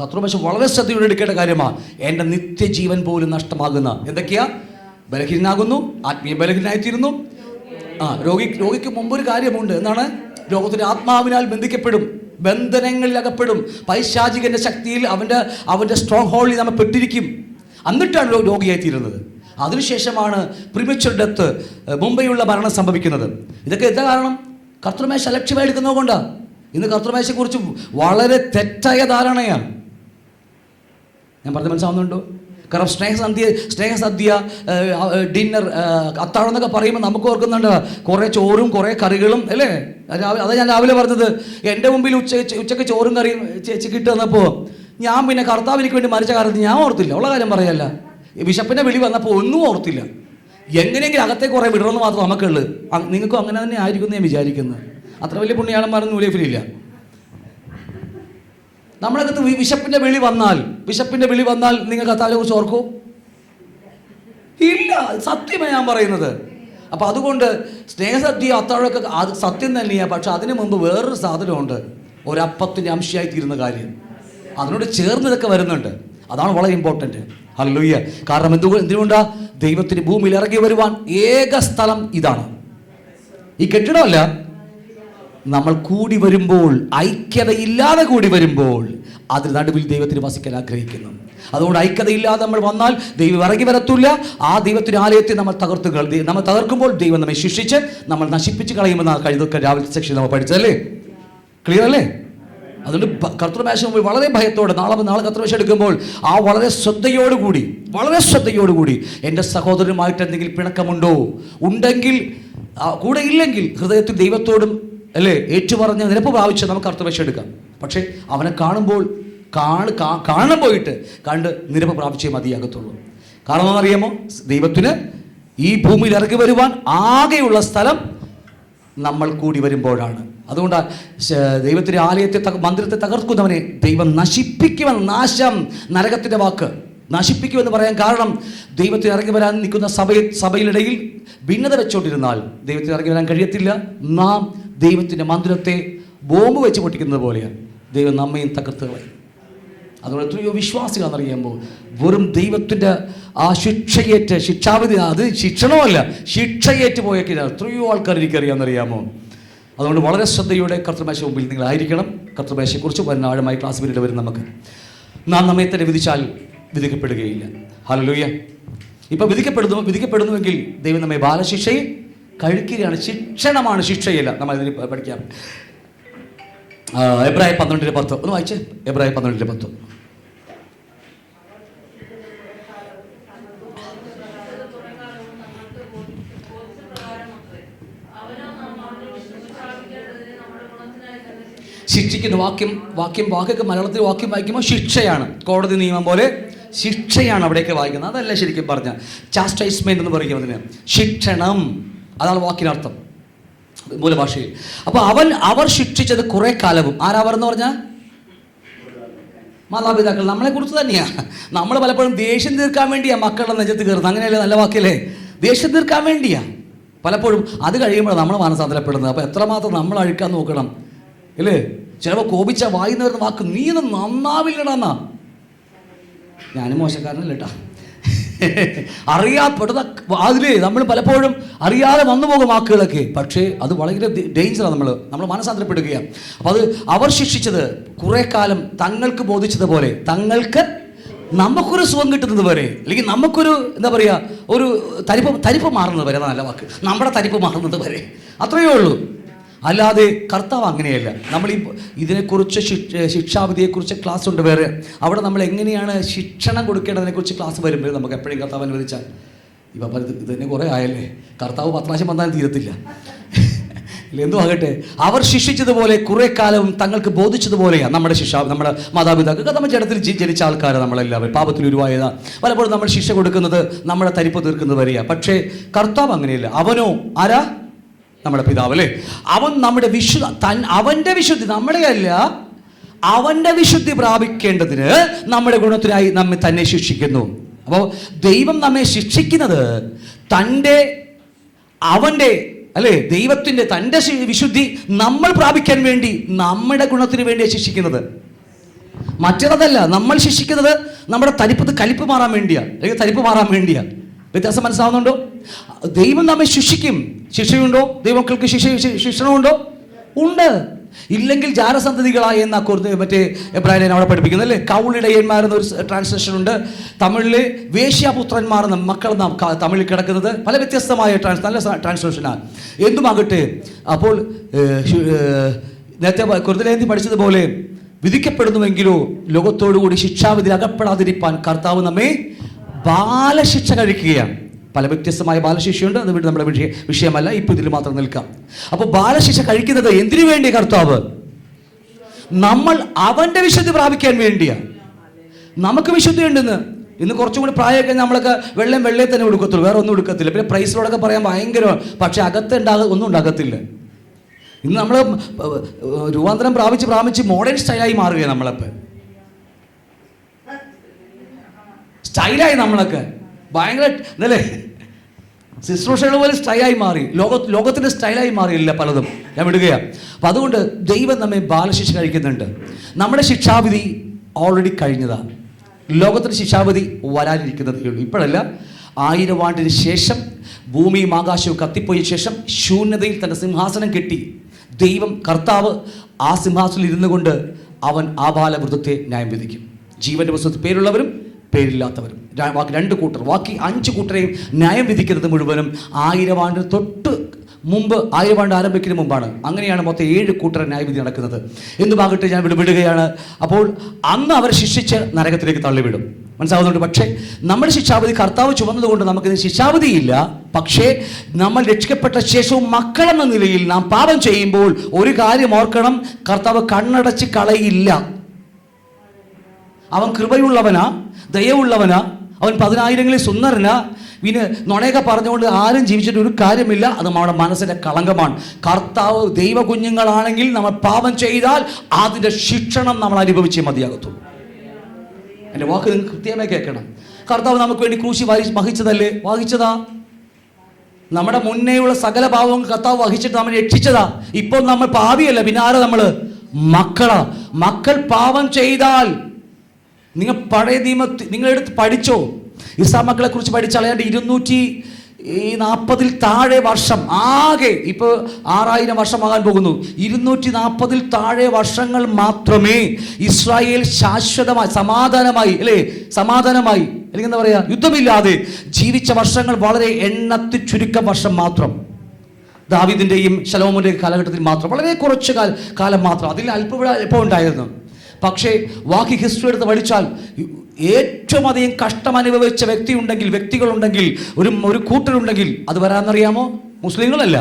കർത്തൃമേശ വളരെ ശ്രദ്ധയോടെ എടുക്കേണ്ട കാര്യമാണ്. എൻ്റെ നിത്യജീവൻ പോലും നഷ്ടമാകുന്ന എന്തൊക്കെയാ? ബലഹീനാകുന്നു, ആത്മീയ ബലഹീനായിത്തീരുന്നു. രോഗിക്ക് മുമ്പൊരു കാര്യമുണ്ട്. എന്താണ്? രോഗത്തിൻ്റെ ആത്മാവിനാൽ ബന്ധിക്കപ്പെടും, ബന്ധനങ്ങളിൽ അകപ്പെടും, പൈശാചികന്റെ ശക്തിയിൽ അവൻ്റെ സ്ട്രോങ് ഹോളിൽ നമ്മൾ പെട്ടിരിക്കും. എന്നിട്ടാണ് രോഗിയായിത്തീരുന്നത്. അതിനുശേഷമാണ് പ്രിമച്വർ ഡെത്ത്, മുമ്പെയുള്ള മരണം സംഭവിക്കുന്നത്. ഇതൊക്കെ എന്താ കാരണം? കർത്തൃമേശ അലക്ഷ്യമായി എടുക്കുന്നത് കൊണ്ടാണ്. ഇന്ന് കർത്തൃമേശയെക്കുറിച്ച് വളരെ തെറ്റായ ധാരണയാണ്. ഞാൻ പറഞ്ഞത് മനസ്സിലാവുന്നുണ്ടോ? കാരണം സ്നേഹസദ്യ, ഡിന്നർ, അത്താഴം എന്നൊക്കെ പറയുമ്പോൾ നമുക്ക് ഓർക്കുന്നുണ്ട് കുറേ ചോറും കുറേ കറികളും അല്ലേ. അതാ ഞാൻ രാവിലെ പറഞ്ഞത്. എൻ്റെ മുമ്പിൽ ഉച്ചയ്ക്ക് ചോറും കറിയും ചേച്ചി കിട്ടി വന്നപ്പോൾ ഞാൻ പിന്നെ കർത്താവ് എനിക്ക് വേണ്ടി മരിച്ച കാര്യത്തിൽ ഞാൻ ഓർത്തില്ല. ഉള്ള കാര്യം പറയല്ല, വിശപ്പിൻ്റെ വിളി വന്നപ്പോൾ ഒന്നും ഓർത്തില്ല. എങ്ങനെയെങ്കിലും അകത്തേക്ക് കുറേ വിടണമെന്ന് മാത്രം നമുക്കുള്ളു. നിങ്ങൾക്കും അങ്ങനെ തന്നെ ആയിരിക്കും ഞാൻ വിചാരിക്കുന്നത്. അത്ര വലിയ പുണ്യാളന്മാരൊന്നും ന്യൂ ലൈഫിലില്ല. നമ്മളകത്ത് വിശപ്പിൻ്റെ വിളി വന്നാൽ നിങ്ങൾ കർത്താവിനെ കുറിച്ച് ഓർക്കൂ? ഇല്ല. സത്യമാണ് ഞാൻ പറയുന്നത്. അപ്പം അതുകൊണ്ട് സ്നേഹസദ്യ, അത്താഴമൊക്കെ അത് സത്യം തന്നെയാണ്. പക്ഷെ അതിനു മുമ്പ് വേറൊരു സാധനമുണ്ട്, ഒരപ്പത്തിൻ്റെ അംശമായി തീരുന്ന കാര്യം. അതിനോട് ചേർന്ന് ഇതൊക്കെ വരുന്നുണ്ട്. അതാണ് വളരെ ഇമ്പോർട്ടൻറ്റ്. ഹല്ലേലൂയ. കാരണം എന്തുകൊണ്ടാ? ദൈവത്തിന് ഭൂമിയിൽ ഇറങ്ങി വരുവാൻ ഏക സ്ഥലം ഇതാണ്. ഈ കെട്ടിടമല്ല. നമ്മൾ കൂടി വരുമ്പോൾ, ഐക്യതയില്ലാതെ കൂടി വരുമ്പോൾ അതിന് നടുവിൽ ദൈവത്തിന് വസിക്കാൻ ആഗ്രഹിക്കുന്നു. അതുകൊണ്ട് ഐക്യതയില്ലാതെ നമ്മൾ വന്നാൽ ദൈവം ഇറങ്ങി വരത്തില്ല. ആ ദൈവത്തിൻ്റെ ആലയത്തെ നമ്മൾ തകർക്കുമ്പോൾ ദൈവം നമ്മെ ശിക്ഷിച്ച് നമ്മൾ നശിപ്പിച്ച് കളയുമെന്നാണ് കഴിഞ്ഞ രാവിലത്തെ സെക്ഷൻ നമ്മൾ പഠിച്ചതല്ലേ? ക്ലിയർ അല്ലേ? അതുകൊണ്ട് കർത്തൃമേശ മുമ്പിൽ വളരെ ഭയത്തോടെ നാളെ കർത്തൃമേശ എടുക്കുമ്പോൾ വളരെ ശ്രദ്ധയോടുകൂടി എൻ്റെ സഹോദരനുമായിട്ട് എന്തെങ്കിലും പിണക്കമുണ്ടോ? ഉണ്ടെങ്കിൽ, കൂടെ ഇല്ലെങ്കിൽ ഹൃദയത്തിൽ ദൈവത്തോടും അല്ലേ ഏറ്റുപറഞ്ഞ് നിരപ്പ് പ്രാപിച്ച് നമുക്ക് കർത്തൃമേശ എടുക്കാം. പക്ഷേ അവനെ കാണുമ്പോൾ കാണാൻ പോയിട്ട് കണ്ട് നിരപ്പ് പ്രാപിച്ചേ മതിയാകത്തുള്ളൂ. കാരണം എന്നറിയാമോ? ദൈവത്തിന് ഈ ഭൂമിയിൽ ഇറങ്ങി വരുവാൻ ആകെയുള്ള സ്ഥലം നമ്മൾ കൂടി വരുമ്പോഴാണ്. അതുകൊണ്ട് ദൈവത്തിൻ്റെ ആലയത്തെ മന്ദിരത്തെ തകർക്കുന്നവനെ ദൈവം നശിപ്പിക്കുവാൻ, നാശം നരകത്തിൻ്റെ വാക്ക്, നശിപ്പിക്കുമെന്ന് പറയാൻ കാരണം ദൈവത്തിന് ഇറങ്ങി വരാൻ നിൽക്കുന്ന സഭയിലിടയിൽ ഭിന്നത വെച്ചോണ്ടിരുന്നാൽ ദൈവത്തിന് ഇറങ്ങി വരാൻ കഴിയത്തില്ല. നാം ദൈവത്തിൻ്റെ മന്ദിരത്തെ ബോംബ് വെച്ച് പൊട്ടിക്കുന്നത് പോലെയാണ് ദൈവം നമ്മയും തകർത്ത് കളയും. അതുകൊണ്ട് എത്രയോ വിശ്വാസികളെന്നറിയുമ്പോൾ വെറും ദൈവത്തിൻ്റെ ആ ശിക്ഷാവിധി, അത് ശിക്ഷണമല്ല, ശിക്ഷയേറ്റ് പോയേക്കില്ല എത്രയോ ആൾക്കാർ എനിക്കറിയാമെന്നറിയാമോ. അതുകൊണ്ട് വളരെ ശ്രദ്ധയോടെ കർത്തൃമേശ മുമ്പിൽ നിങ്ങളായിരിക്കണം. കർത്തൃമേശയെക്കുറിച്ച് വരുന്ന ആഴമായി ക്ലാസ് പിന്നീട് വരും. നാം നമ്മെ തന്നെ വിധിച്ചാൽ വിധിക്കപ്പെടുകയില്ല. ഹല്ലേലൂയ. ഇപ്പം വിധിക്കപ്പെടുന്നുവെങ്കിൽ ദൈവം നമ്മെ ബാലശിക്ഷയിൽ കഴിക്കുകയാണ്. ശിക്ഷണമാണ്, ശിക്ഷയല്ല. നമ്മൾ ഇതിന് പഠിക്കാം. എബ്രായ 12:10 ഒന്ന് വായിച്ചേ. എബ്രായ 12:10. ശിക്ഷിക്കുന്ന വാക്കൊക്കെ മലയാളത്തിൽ വാക്യം വായിക്കുമ്പോൾ ശിക്ഷയാണ്. കോടതി നിയമം പോലെ ശിക്ഷയാണ് അവിടെയൊക്കെ വായിക്കുന്നത്. അതല്ല ശരിക്കും പറഞ്ഞാൽ ചാസ്റ്റൈസ്മെന്റ് എന്ന് പറയും അതിന്. ശിക്ഷണം, അതാണ് വാക്കിനർത്ഥം മൂലഭാഷയിൽ. അപ്പോൾ അവർ ശിക്ഷിച്ചത് കുറെ കാലവും. ആരാവർ എന്ന് പറഞ്ഞാൽ മാതാപിതാക്കൾ നമ്മളെക്കുറിച്ച് തന്നെയാണ്. നമ്മൾ പലപ്പോഴും ദേഷ്യം തീർക്കാൻ വേണ്ടിയാണ് മക്കളുടെ നെഞ്ചത്ത് കയറുന്നത്. അങ്ങനെയല്ലേ നല്ല വാക്കല്ലേ? ദേഷ്യം തീർക്കാൻ വേണ്ടിയാണ് പലപ്പോഴും. അത് കഴിയുമ്പോഴാണ് നമ്മൾ മാനസാന്തരപ്പെടുന്നത്. അപ്പോൾ എത്രമാത്രം നമ്മൾ അഴിക്കാൻ നോക്കണം അല്ലേ? ചിലപ്പോൾ കോപിച്ച വായി നേർന്ന വാക്ക് നീ ഒന്നും നന്നാവില്ലടാന്നാ. ഞാനും മോശക്കാരനല്ല കേട്ടാ. അറിയാപ്പെടുന്ന അതിലേ നമ്മൾ പലപ്പോഴും അറിയാതെ വന്നു പോകും വാക്കുകളൊക്കെ. പക്ഷേ അത് വളരെ ഡേഞ്ചറാണ്. നമ്മൾ മാനസാന്തരപ്പെടുകയാണ്. അപ്പോൾ അത് അവർ ശിക്ഷിച്ചത് കുറേ കാലം തങ്ങൾക്ക് ബോധിച്ചതുപോലെ, നമുക്കൊരു സുഖം കിട്ടുന്നത് വരെ, അല്ലെങ്കിൽ നമുക്കൊരു എന്താ പറയുക, ഒരു തരിപ്പ് മാറുന്നത് വരെ, നല്ല വാക്ക്, നമ്മുടെ തരിപ്പ് മാറുന്നത് വരെ, അത്രയേ ഉള്ളൂ. അല്ലാതെ കർത്താവ് അങ്ങനെയല്ല. നമ്മൾ ഇതിനെക്കുറിച്ച് ശിക്ഷാവിധിയെക്കുറിച്ച് ക്ലാസ് ഉണ്ട് വേറെ. അവിടെ നമ്മൾ എങ്ങനെയാണ് ശിക്ഷണം കൊടുക്കേണ്ടതിനെക്കുറിച്ച് ക്ലാസ് വരുമ്പോൾ നമുക്ക് എപ്പോഴും കർത്താവ് അനുവദിച്ചാൽ. ഇപ്പം ഇത് തന്നെ കുറേ ആയല്ലേ, കർത്താവ് 10 പ്രാവശ്യം വന്നാലും തീരത്തില്ല. എന്തു ആകട്ടെ, അവർ ശിക്ഷിച്ചതുപോലെ കുറേ കാലവും തങ്ങൾക്ക് ബോധിച്ചതുപോലെയാണ് നമ്മുടെ നമ്മുടെ മാതാപിതാക്കൾക്ക്. നമ്മുടെ ജഡത്തിൽ ജനിച്ച ആൾക്കാരെ നമ്മളെല്ലാവരും പാപത്തിൽ ഉരുവായതാണ്. പലപ്പോഴും നമ്മൾ ശിക്ഷ കൊടുക്കുന്നത് നമ്മുടെ തരിപ്പ് തീർക്കുന്നത് വരെയാണ്. പക്ഷേ കർത്താവ് അങ്ങനെയല്ല. അവനോ ആരാ? നമ്മുടെ പിതാവ് അല്ലേ? അവൻ നമ്മുടെ അവൻ്റെ വിശുദ്ധി, നമ്മളെയല്ല, അവൻ്റെ വിശുദ്ധി പ്രാപിക്കേണ്ടതിന് നമ്മുടെ ഗുണത്തിനായി നമ്മെ തന്നെ ശിക്ഷിക്കുന്നു. അപ്പോൾ ദൈവം നമ്മെ ശിക്ഷിക്കുന്നത് അവൻ്റെ അല്ലേ, ദൈവത്തിൻ്റെ തൻ്റെ വിശുദ്ധി നമ്മൾ പ്രാപിക്കാൻ വേണ്ടി, നമ്മുടെ ഗുണത്തിന് വേണ്ടിയാണ് ശിക്ഷിക്കുന്നത്. മറ്റേതല്ല. നമ്മൾ ശിക്ഷിക്കുന്നത് നമ്മുടെ കലിപ്പ് മാറാൻ വേണ്ടിയാണ്, അല്ലെങ്കിൽ തരിപ്പ് മാറാൻ വേണ്ടിയാണ്. വ്യത്യാസം മനസ്സിലാവുന്നുണ്ടോ? ദൈവം നമ്മെ ശിക്ഷിക്കും. ശിക്ഷയുണ്ടോ? ദൈവമക്കൾക്ക് ശിക്ഷണമുണ്ടോ? ഉണ്ട്. ഇല്ലെങ്കിൽ ജാരസന്തതികളായി എന്ന മറ്റേ എബ്രായനെ അവിടെ പഠിപ്പിക്കുന്നത് അല്ലേ? കൗളിടയന്മാരെന്നൊരു ട്രാൻസ്ലേഷൻ ഉണ്ട്. തമിഴില് വേശ്യാപുത്രന്മാർ എന്ന മക്കൾ തമിഴിൽ കിടക്കുന്നത്. പല വ്യത്യസ്തമായ നല്ല ട്രാൻസ്ലേഷനാണ്. എന്തുമാകട്ടെ, അപ്പോൾ നേരത്തെ കുറുതലേന്തി പഠിച്ചതുപോലെ വിധിക്കപ്പെടുന്നുവെങ്കിലോ ലോകത്തോടുകൂടി ശിക്ഷാവിധി അകപ്പെടാതിരിക്കാൻ കർത്താവ് നമ്മെ ബാലശിക്ഷ കഴിക്കുകയാണ്. പല വ്യത്യസ്തമായ ബാലശിക്ഷയുണ്ട്. അത് വീണ്ടും നമ്മുടെ വിഷയമല്ല, ഇപ്പം ഇതിൽ മാത്രം നിൽക്കാം. അപ്പോൾ ബാലശിക്ഷ കഴിക്കുന്നത് എന്തിനു വേണ്ടി? കർത്താവ് നമ്മൾ അവൻ്റെ വിശുദ്ധി പ്രാപിക്കാൻ വേണ്ടിയാണ്. നമുക്ക് വിശുദ്ധി ഉണ്ടെന്ന്. ഇന്ന് കുറച്ചും കൂടി പ്രായമൊക്കെ നമ്മളൊക്കെ വെള്ളയെ തന്നെ കൊടുക്കത്തുള്ളൂ, വേറെ ഒന്നും എടുക്കത്തില്ല. പിന്നെ പ്രൈസിലോടൊക്കെ പറയാൻ ഭയങ്കരമാണ്, പക്ഷെ ഒന്നും ഉണ്ടാകത്തില്ല. ഇന്ന് നമ്മൾ രൂപാന്തരം പ്രാപിച്ച് മോഡേൺ സ്റ്റൈലായി മാറുകയാണ്. നമ്മളപ്പോൾ സ്റ്റൈലായി, നമ്മളൊക്കെ ഭയങ്കര ഇതല്ലേ, ശുശ്രൂഷകൾ പോലെ സ്റ്റൈലായി മാറി. ലോകത്തിൻ്റെ സ്റ്റൈലായി മാറിയില്ല പലതും. ഞാൻ വിടുകയാണ്. അപ്പം അതുകൊണ്ട് ദൈവം നമ്മെ ബാലശിക്ഷ കഴിക്കുന്നുണ്ട്. നമ്മുടെ ശിക്ഷാവിധി ഓൾറെഡി കഴിഞ്ഞതാണ്. ലോകത്തിൻ്റെ ശിക്ഷാവിധി വരാനിരിക്കുന്നതേ ഉള്ളൂ. ഇപ്പോഴല്ല, 1000 ആണ്ടിന് ശേഷം ഭൂമിയും ആകാശവും കത്തിപ്പോയ ശേഷം ശൂന്യതയിൽ തൻ്റെ സിംഹാസനം കെട്ടി ദൈവം കർത്താവ് ആ സിംഹാസനത്തിൽ ഇരുന്നു കൊണ്ട് അവൻ ആബാലവൃദ്ധത്തെ ന്യായം വിധിക്കും. ജീവൻ്റെ പുസ്തകത്തിൽ പേരുള്ളവരും പേരില്ലാത്തവരും. ബാക്കി 2 കൂട്ടർ, ബാക്കി 5 കൂട്ടരെയും ന്യായം വിധിക്കുന്നത് മുഴുവനും 1000 ആണ്ട് തൊട്ട് മുമ്പ്, 1000 ആണ്ട് ആരംഭിക്കുന്ന മുമ്പാണ്. അങ്ങനെയാണ് മൊത്തം 7 കൂട്ടർ ന്യായവിധി നടക്കുന്നത്. എന്തുമാകട്ടെ, ഞാൻ വിടുകയാണ്. അപ്പോൾ അന്ന് അവർ ശിക്ഷിച്ച് നരകത്തിലേക്ക് തള്ളിവിടും. മനസ്സിലാവുന്നുണ്ട്? പക്ഷേ നമ്മുടെ ശിക്ഷാവിധി കർത്താവ് ചുമന്നതുകൊണ്ട് നമുക്കിത് ശിക്ഷാവിധിയില്ല. പക്ഷേ നമ്മൾ രക്ഷിക്കപ്പെട്ട ശേഷവും മക്കളെന്ന നിലയിൽ നാം പാപം ചെയ്യുമ്പോൾ ഒരു കാര്യം ഓർക്കണം, കർത്താവ് കണ്ണടച്ച് കളയില്ല. അവൻ കൃപയുള്ളവനാ, ദയവുള്ളവനാ, അവൻ 10,000ങ്ങളിൽ സുന്ദരനാ. പിന്നെ നുണയൊക്കെ പറഞ്ഞുകൊണ്ട് ആരും ജീവിച്ചിട്ട് ഒരു കാര്യമില്ല. അത് നമ്മുടെ മനസ്സിൻ്റെ കളങ്കമാണ്. കർത്താവ് ദൈവ കുഞ്ഞുങ്ങളാണെങ്കിൽ നമ്മൾ പാപം ചെയ്താൽ അതിൻ്റെ ശിക്ഷണം നമ്മൾ അനുഭവിച്ചേ മതിയാകത്തുള്ളൂ. എൻ്റെ വാക്ക് നിങ്ങൾ കൃത്യമായി കേൾക്കണം. കർത്താവ് നമുക്ക് വേണ്ടി ക്രൂശി വഹിച്ചതല്ലേ? വഹിച്ചതാ. നമ്മുടെ മുന്നേയുള്ള സകല പാപവും കർത്താവ് വഹിച്ചിട്ട് നമ്മൾ രക്ഷിച്ചതാ. ഇപ്പോൾ നമ്മൾ പാപിയല്ല, പിന്നെ ആരാ? നമ്മൾ മക്കളാ. മക്കൾ പാപം ചെയ്താൽ നിങ്ങൾ പഴയ നിയമത്തിൽ നിങ്ങളെടുത്ത് പഠിച്ചോ? ഇസ്രായേൽ മക്കളെ കുറിച്ച് പഠിച്ചളയാണ്ട് 240 താഴെ വർഷം ആകെ, ഇപ്പോൾ 6000 വർഷമാകാൻ പോകുന്നു. 240 താഴെ വർഷങ്ങൾ മാത്രമേ ഇസ്രായേൽ ശാശ്വതമായി സമാധാനമായി അല്ലെങ്കിൽ എന്താ പറയുക, യുദ്ധമില്ലാതെ ജീവിച്ച വർഷങ്ങൾ വളരെ എണ്ണത്തിൽ ചുരുക്കം വർഷം മാത്രം. ദാവീദിൻ്റെയും ശലോമോൻ്റെയും കാലഘട്ടത്തിൽ മാത്രം വളരെ കുറച്ച് കാലം മാത്രം. അതിൽ അല്പം ഉണ്ടായിരുന്നു. പക്ഷേ ബാക്കി ഹിസ്റ്ററി എടുത്ത് പഠിച്ചാൽ ഏറ്റവും അധികം കഷ്ടം അനുഭവിച്ച വ്യക്തികളുണ്ടെങ്കിൽ ഒരു കൂട്ടരുണ്ടെങ്കിൽ അത് വരാമെന്നറിയാമോ? മുസ്ലിങ്ങളല്ല,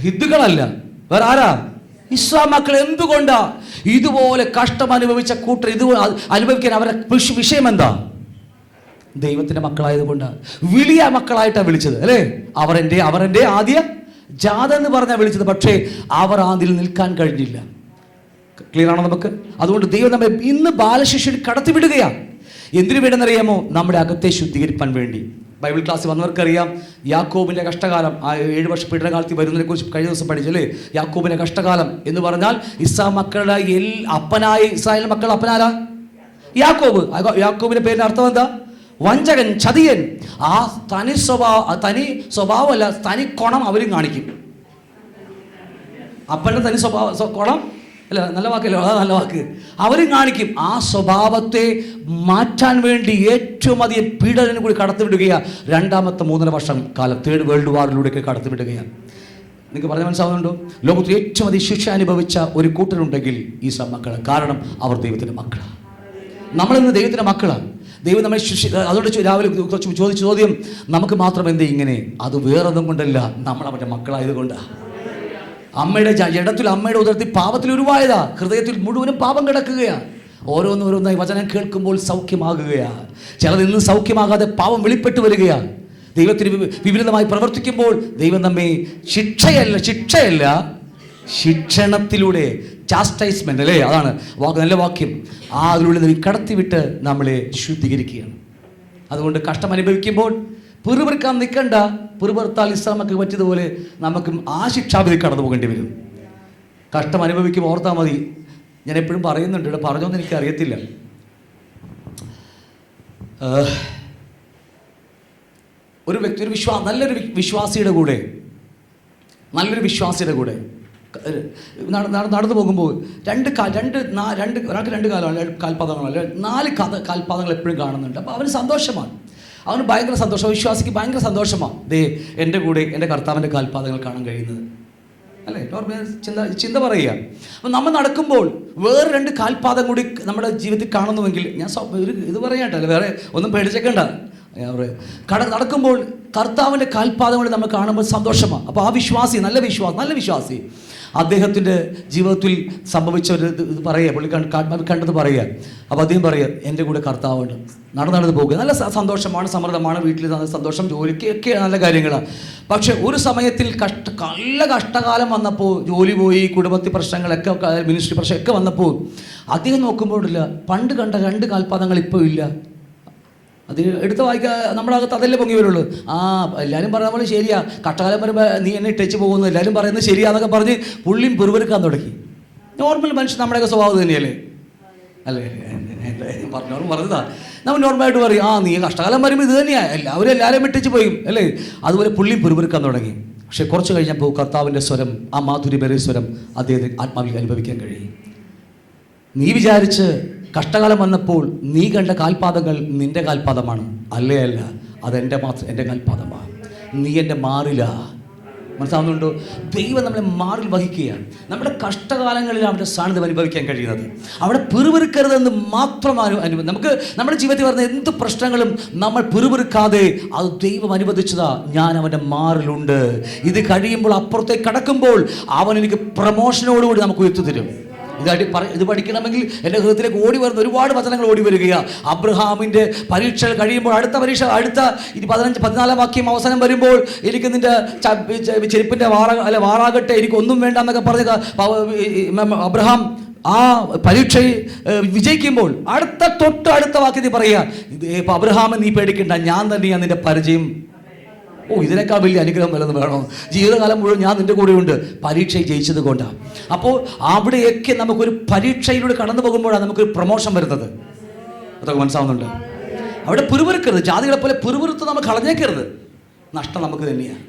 ഹിന്ദുക്കളല്ല, വേറെ ആരാ? ഇസ്ലാം മക്കൾ. എന്തുകൊണ്ടാ ഇതുപോലെ കഷ്ടം അനുഭവിച്ച കൂട്ടർ ഇത് അനുഭവിക്കാൻ അവരുടെ വിഷയം എന്താ? ദൈവത്തിൻ്റെ മക്കളായതുകൊണ്ടാണ്. വലിയ മക്കളായിട്ടാണ് വിളിച്ചത് അല്ലേ? അവരെൻ്റെ ആദ്യ ജാത എന്ന് പറഞ്ഞാൽ വിളിച്ചത്. പക്ഷേ അവർ അതിൽ നിൽക്കാൻ കഴിഞ്ഞില്ല. ക്ലിയർ ആണോ നമുക്ക്? അതുകൊണ്ട് ദൈവം നമ്മെ ഇന്ന് ബാലശിക്ഷയിൽ കടത്തിവിടുകയാണ്. എന്തിനു വേണമെന്നറിയാമോ? നമ്മുടെ അകത്തെ ശുദ്ധീകരിപ്പാൻ വേണ്ടി. ബൈബിൾ ക്ലാസ്സിൽ വന്നവർക്കറിയാം യാക്കോബിൻ്റെ കഷ്ടകാലം, ആ 7 വർഷ പീഡനകാലത്തിൽ വരുന്നതിനെ കുറിച്ച് കഴിഞ്ഞ ദിവസം പഠിച്ചല്ലേ. യാക്കോബിൻ്റെ കഷ്ടകാലം എന്ന് പറഞ്ഞാൽ മക്കളുടെ അപ്പനായ ഇസ്രായേൽ മക്കൾ അപ്പനാരാ? യാക്കോബ്. യാക്കോബിന്റെ പേരിന്റെ അർത്ഥം എന്താ? വഞ്ചകൻ, ചതിയൻ. ആ തനി സ്വഭാവമല്ല, തനി കൊണം അവരും കാണിക്കും. അപ്പൻ്റെ തനി കൊണം അല്ല, നല്ല വാക്കല്ലോ, അതാ നല്ല വാക്ക്. അവരും കാണിക്കും. ആ സ്വഭാവത്തെ മാറ്റാൻ വേണ്ടി ഏറ്റവും അധികം പീഡനം കൂടി കടത്തിവിടുകയാണ്. 2ാമത്തെ 3.5 വർഷം കാലം 3rd വേൾഡ് വാറിലൂടെയൊക്കെ കടത്തിവിടുകയാണ്. നിങ്ങൾക്ക് പറഞ്ഞ മനസ്സിലാവുന്നുണ്ടോ? ലോകത്തിൽ ഏറ്റവും അധികം ശിക്ഷ അനുഭവിച്ച ഒരു കൂട്ടരുണ്ടെങ്കിൽ ഈ മക്കൾ. കാരണം അവർ ദൈവത്തിൻ്റെ മക്കളാണ്. നമ്മളിന്ന് ദൈവത്തിൻ്റെ മക്കളാണ്. ദൈവം നമ്മളെ അതുകൊണ്ട് രാവിലെ കുറച്ച് ചോദിച്ച ചോദ്യം, നമുക്ക് മാത്രം എന്തേ ഇങ്ങനെ? അത് വേറൊന്നും കൊണ്ടല്ല, നമ്മൾ അവൻ്റെ മക്കളായതുകൊണ്ടാണ്. അമ്മയുടെ ജഡത്തിൽ, അമ്മയുടെ ഉദരത്തിൽ പാപത്തിൽ ഉരുവായതാ. ഹൃദയത്തിൽ മുഴുവനും പാപം കിടക്കുകയാണ്. ഓരോന്നോരോന്നായി വചനം കേൾക്കുമ്പോൾ സൗഖ്യമാകുകയാണ്. ചിലത് ഇന്ന് സൗഖ്യമാകാതെ പാപം വെളിപ്പെട്ട് വരികയാണ്. ദൈവത്തിന് വിപരീതമായി പ്രവർത്തിക്കുമ്പോൾ ദൈവം നമ്മെ ശിക്ഷയല്ല ശിക്ഷണത്തിലൂടെ, ചാസ്റ്റൈസ്മെന്റ് അല്ലേ, അതാണ് നല്ല വാക്യം. അതിലൂടെ കടത്തിവിട്ട് നമ്മളെ ശുദ്ധീകരിക്കുകയാണ്. അതുകൊണ്ട് കഷ്ടം അനുഭവിക്കുമ്പോൾ പിറുപിറുക്കാൻ നിൽക്കണ്ട. പിറുപിറുത്താൽ ഇസ്ലാമൊക്കെ പറ്റിയതുപോലെ നമുക്കും ആ ശിക്ഷാവിധി കടന്നു പോകേണ്ടി വരും. കഷ്ടം അനുഭവിക്കുമ്പോൾ ഓർത്താൽ മതി. ഞാൻ എപ്പോഴും പറയുന്നുണ്ട്, ഇവിടെ പറഞ്ഞോന്ന് എനിക്കറിയത്തില്ല. ഒരു വ്യക്തി, നല്ലൊരു വിശ്വാസിയുടെ കൂടെ നടന്നു പോകുമ്പോൾ ഒരാൾക്ക് 2 കാൽപാദങ്ങളല്ല 4 കാൽപാദങ്ങൾ എപ്പോഴും കാണുന്നുണ്ട്. അപ്പോൾ അവന് സന്തോഷമാണ്, അവന് ഭയങ്കര സന്തോഷം. വിശ്വാസിക്ക് ഭയങ്കര സന്തോഷമാണ്. എൻ്റെ കൂടെ എൻ്റെ കർത്താവിൻ്റെ കാൽപാദങ്ങൾ കാണാൻ കഴിയുന്നത് അല്ലേ? ചിന്ത പറയുക. അപ്പം നമ്മൾ നടക്കുമ്പോൾ വേറെ 2 കാൽപാദം കൂടി നമ്മുടെ ജീവിതത്തിൽ കാണുന്നുവെങ്കിൽ, ഞാൻ ഇത് പറയാട്ടല്ലേ, വേറെ ഒന്നും പേടിച്ചേക്കണ്ട. നടക്കുമ്പോൾ കർത്താവിൻ്റെ കാൽപാദങ്ങൾ നമ്മൾ കാണുമ്പോൾ സന്തോഷമാണ്. അപ്പോൾ ആ വിശ്വാസി, നല്ല വിശ്വാസി അദ്ദേഹത്തിൻ്റെ ജീവിതത്തിൽ സംഭവിച്ച ഒരു ഇത് പറയുക, പുള്ളി കണ്ടത് പറയുക. അപ്പോൾ അദ്ദേഹം പറയുക, എൻ്റെ കൂടെ കർത്താവുണ്ട്, നടന്നു പോകുക. നല്ല സന്തോഷമാണ്, സമൃദ്ധമാണ്, വീട്ടിൽ സന്തോഷം, ജോലിക്ക് ഒക്കെ നല്ല കാര്യങ്ങളാണ്. പക്ഷെ ഒരു സമയത്തിൽ നല്ല കഷ്ടകാലം വന്നപ്പോൾ, ജോലി പോയി, കുടുംബത്തിൽ പ്രശ്നങ്ങളൊക്കെ, മിനിസ്ട്രി പ്രശ്നമൊക്കെ വന്നപ്പോൾ അദ്ദേഹം നോക്കുമ്പോഴില്ല, പണ്ട് കണ്ട 2 കാൽപാദങ്ങൾ ഇപ്പോൾ ഇല്ല. അത് എടുത്ത് വായിക്കുക, നമ്മുടെ അകത്ത് അതല്ലേ പൊങ്ങി വരുള്ളൂ. എല്ലാവരും പറഞ്ഞ പോലെ ശരിയാ, കഷ്ടകാലം വരുമ്പോൾ നീ എന്നെ ടച്ച് പോകുന്നു, എല്ലാവരും പറയുന്നത് ശരിയാന്നൊക്കെ പറഞ്ഞ് പുള്ളിയും പിറുപിറുക്കാൻ തുടങ്ങി. നോർമൽ മനുഷ്യൻ നമ്മുടെയൊക്കെ സ്വഭാവം തന്നെയല്ലേ അല്ലേ? പറഞ്ഞതാ, നമ്മൾ നോർമലായിട്ട് പറയും, നീ കഷ്ടകാലം വരുമ്പോൾ ഇത് തന്നെയാണ്, എല്ലാവരും വിട്ടിച്ച് പോയി അല്ലേ? അതുപോലെ പുള്ളിയും പിറുപിറുക്കാൻ തുടങ്ങി. പക്ഷെ കുറച്ച് കഴിഞ്ഞപ്പോൾ കർത്താവിൻ്റെ സ്വരം, ആ മാധുര്യമേറിയ സ്വരം അദ്ദേഹത്തിന് ആത്മാവിൽ അനുഭവിക്കാൻ കഴിയും. നീ വിചാരിച്ച് കഷ്ടകാലം വന്നപ്പോൾ നീ കണ്ട കാൽപാദങ്ങൾ നിന്റെ കാൽപാദമാണ്, അല്ല, അതെൻ്റെ എൻ്റെ കാൽപാദമാണ്. നീ എൻ്റെ മാറില്ല. മനസ്സിലാവുന്നുണ്ടോ? ദൈവം നമ്മളെ മാറിൽ വഹിക്കുകയാണ്. നമ്മുടെ കഷ്ടകാലങ്ങളിൽ അവൻ്റെ സാന്നിധ്യം അനുഭവിക്കാൻ കഴിയുന്നത്. അവിടെ പിറുപിറുക്കരുതെന്ന് മാത്രം നമുക്ക് നമ്മുടെ ജീവിതത്തിൽ വരുന്ന എന്ത് പ്രശ്നങ്ങളും നമ്മൾ പിറുപിറുക്കാതെ, അത് ദൈവം അനുവദിച്ചതാ, ഞാൻ അവൻ്റെ മാറിലുണ്ട്. ഇത് കഴിയുമ്പോൾ, അപ്പുറത്തേക്ക് കടക്കുമ്പോൾ അവൻ എനിക്ക് പ്രമോഷനോടുകൂടി നമുക്ക് ഉയർത്തി തരും. ഇത് പഠിക്കണമെങ്കിൽ എൻ്റെ ഹൃദയത്തിലേക്ക് ഓടി വരുന്ന ഒരുപാട് വചനങ്ങൾ ഓടി വരികയാണ്. അബ്രഹാമിൻ്റെ പരീക്ഷകൾ കഴിയുമ്പോൾ അടുത്ത 14 വാക്യം അവസാനം വരുമ്പോൾ, എനിക്ക് നിൻ്റെ ചെരുപ്പിൻ്റെ വാറാകട്ടെ, എനിക്കൊന്നും വേണ്ട എന്നൊക്കെ പറഞ്ഞ അബ്രഹാം ആ പരീക്ഷയിൽ വിജയിക്കുമ്പോൾ തൊട്ടടുത്ത വാക്യത്തിൽ പറയുക, അബ്രഹാമെ നീ പേടിക്കണ്ട, ഞാൻ തന്നെയാണ് നിൻ്റെ പരിചയം. ഇതിനേക്കാൾ വലിയ അനുഗ്രഹം വല്ലതും വേണോ? ജീവിതകാലം മുഴുവൻ ഞാൻ നിൻ്റെ കൂടെയുണ്ട്, പരീക്ഷയിൽ ജയിച്ചത് കൊണ്ടാണ്. അപ്പോൾ അവിടെയൊക്കെ നമുക്കൊരു പരീക്ഷയിലൂടെ കടന്നു പോകുമ്പോഴാണ് നമുക്കൊരു പ്രമോഷൻ വരുന്നത്. അതൊക്കെ മനസ്സിലാവുന്നുണ്ട്? അവിടെ പിറുപിറുക്കരുത്, ജാതികളെ പോലെ പിറുപിറുത്ത് നമ്മൾ കളഞ്ഞേക്കരുത്. നഷ്ടം നമുക്ക് തന്നെയാണ്.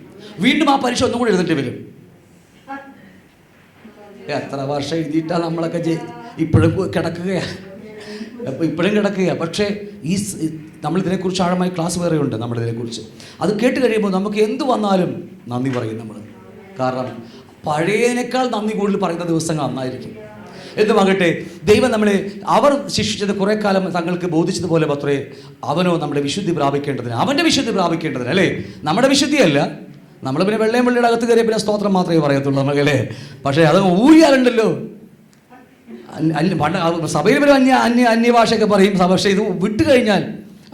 വീണ്ടും ആ പരീക്ഷ ഒന്നും കൂടി എഴുതേണ്ടി വരും. എത്ര വർഷം എഴുതിയിട്ടാണ് നമ്മളൊക്കെ ഇപ്പോഴും കിടക്കുകയാണ്. പക്ഷേ നമ്മളിതിനെക്കുറിച്ച് ആഴമായി ക്ലാസ് വേറെയുണ്ട്. നമ്മളിതിനെക്കുറിച്ച് അത് കേട്ട് കഴിയുമ്പോൾ നമുക്ക് എന്ത് വന്നാലും നന്ദി പറയും നമ്മൾ. കാരണം പഴയതിനേക്കാൾ നന്ദി കൂടുതൽ പറയുന്ന ദിവസങ്ങൾ നന്നായിരിക്കും. എന്തുമാകട്ടെ, ദൈവം നമ്മളെ അവർ ശിക്ഷിച്ചത് കുറേ കാലം തങ്ങൾക്ക് ബോധിച്ചതുപോലെ പത്രേ അവനോ നമ്മുടെ വിശുദ്ധി പ്രാപിക്കേണ്ടതിന്, അവൻ്റെ വിശുദ്ധി പ്രാപിക്കേണ്ടതിന് അല്ലേ? നമ്മുടെ വിശുദ്ധിയല്ല. നമ്മൾ പിന്നെ വെള്ളയും വെള്ളിയുടെ അകത്ത് കയറിയ പിന്നെ സ്തോത്രം മാത്രമേ പറയത്തുള്ളൂ നമുക്കല്ലേ. പക്ഷേ അത് ഊരിയാലുണ്ടല്ലോ, സഭയിൽ വരും അന്യഭാഷയൊക്കെ പറയും. പക്ഷേ ഇത് വിട്ടു കഴിഞ്ഞാൽ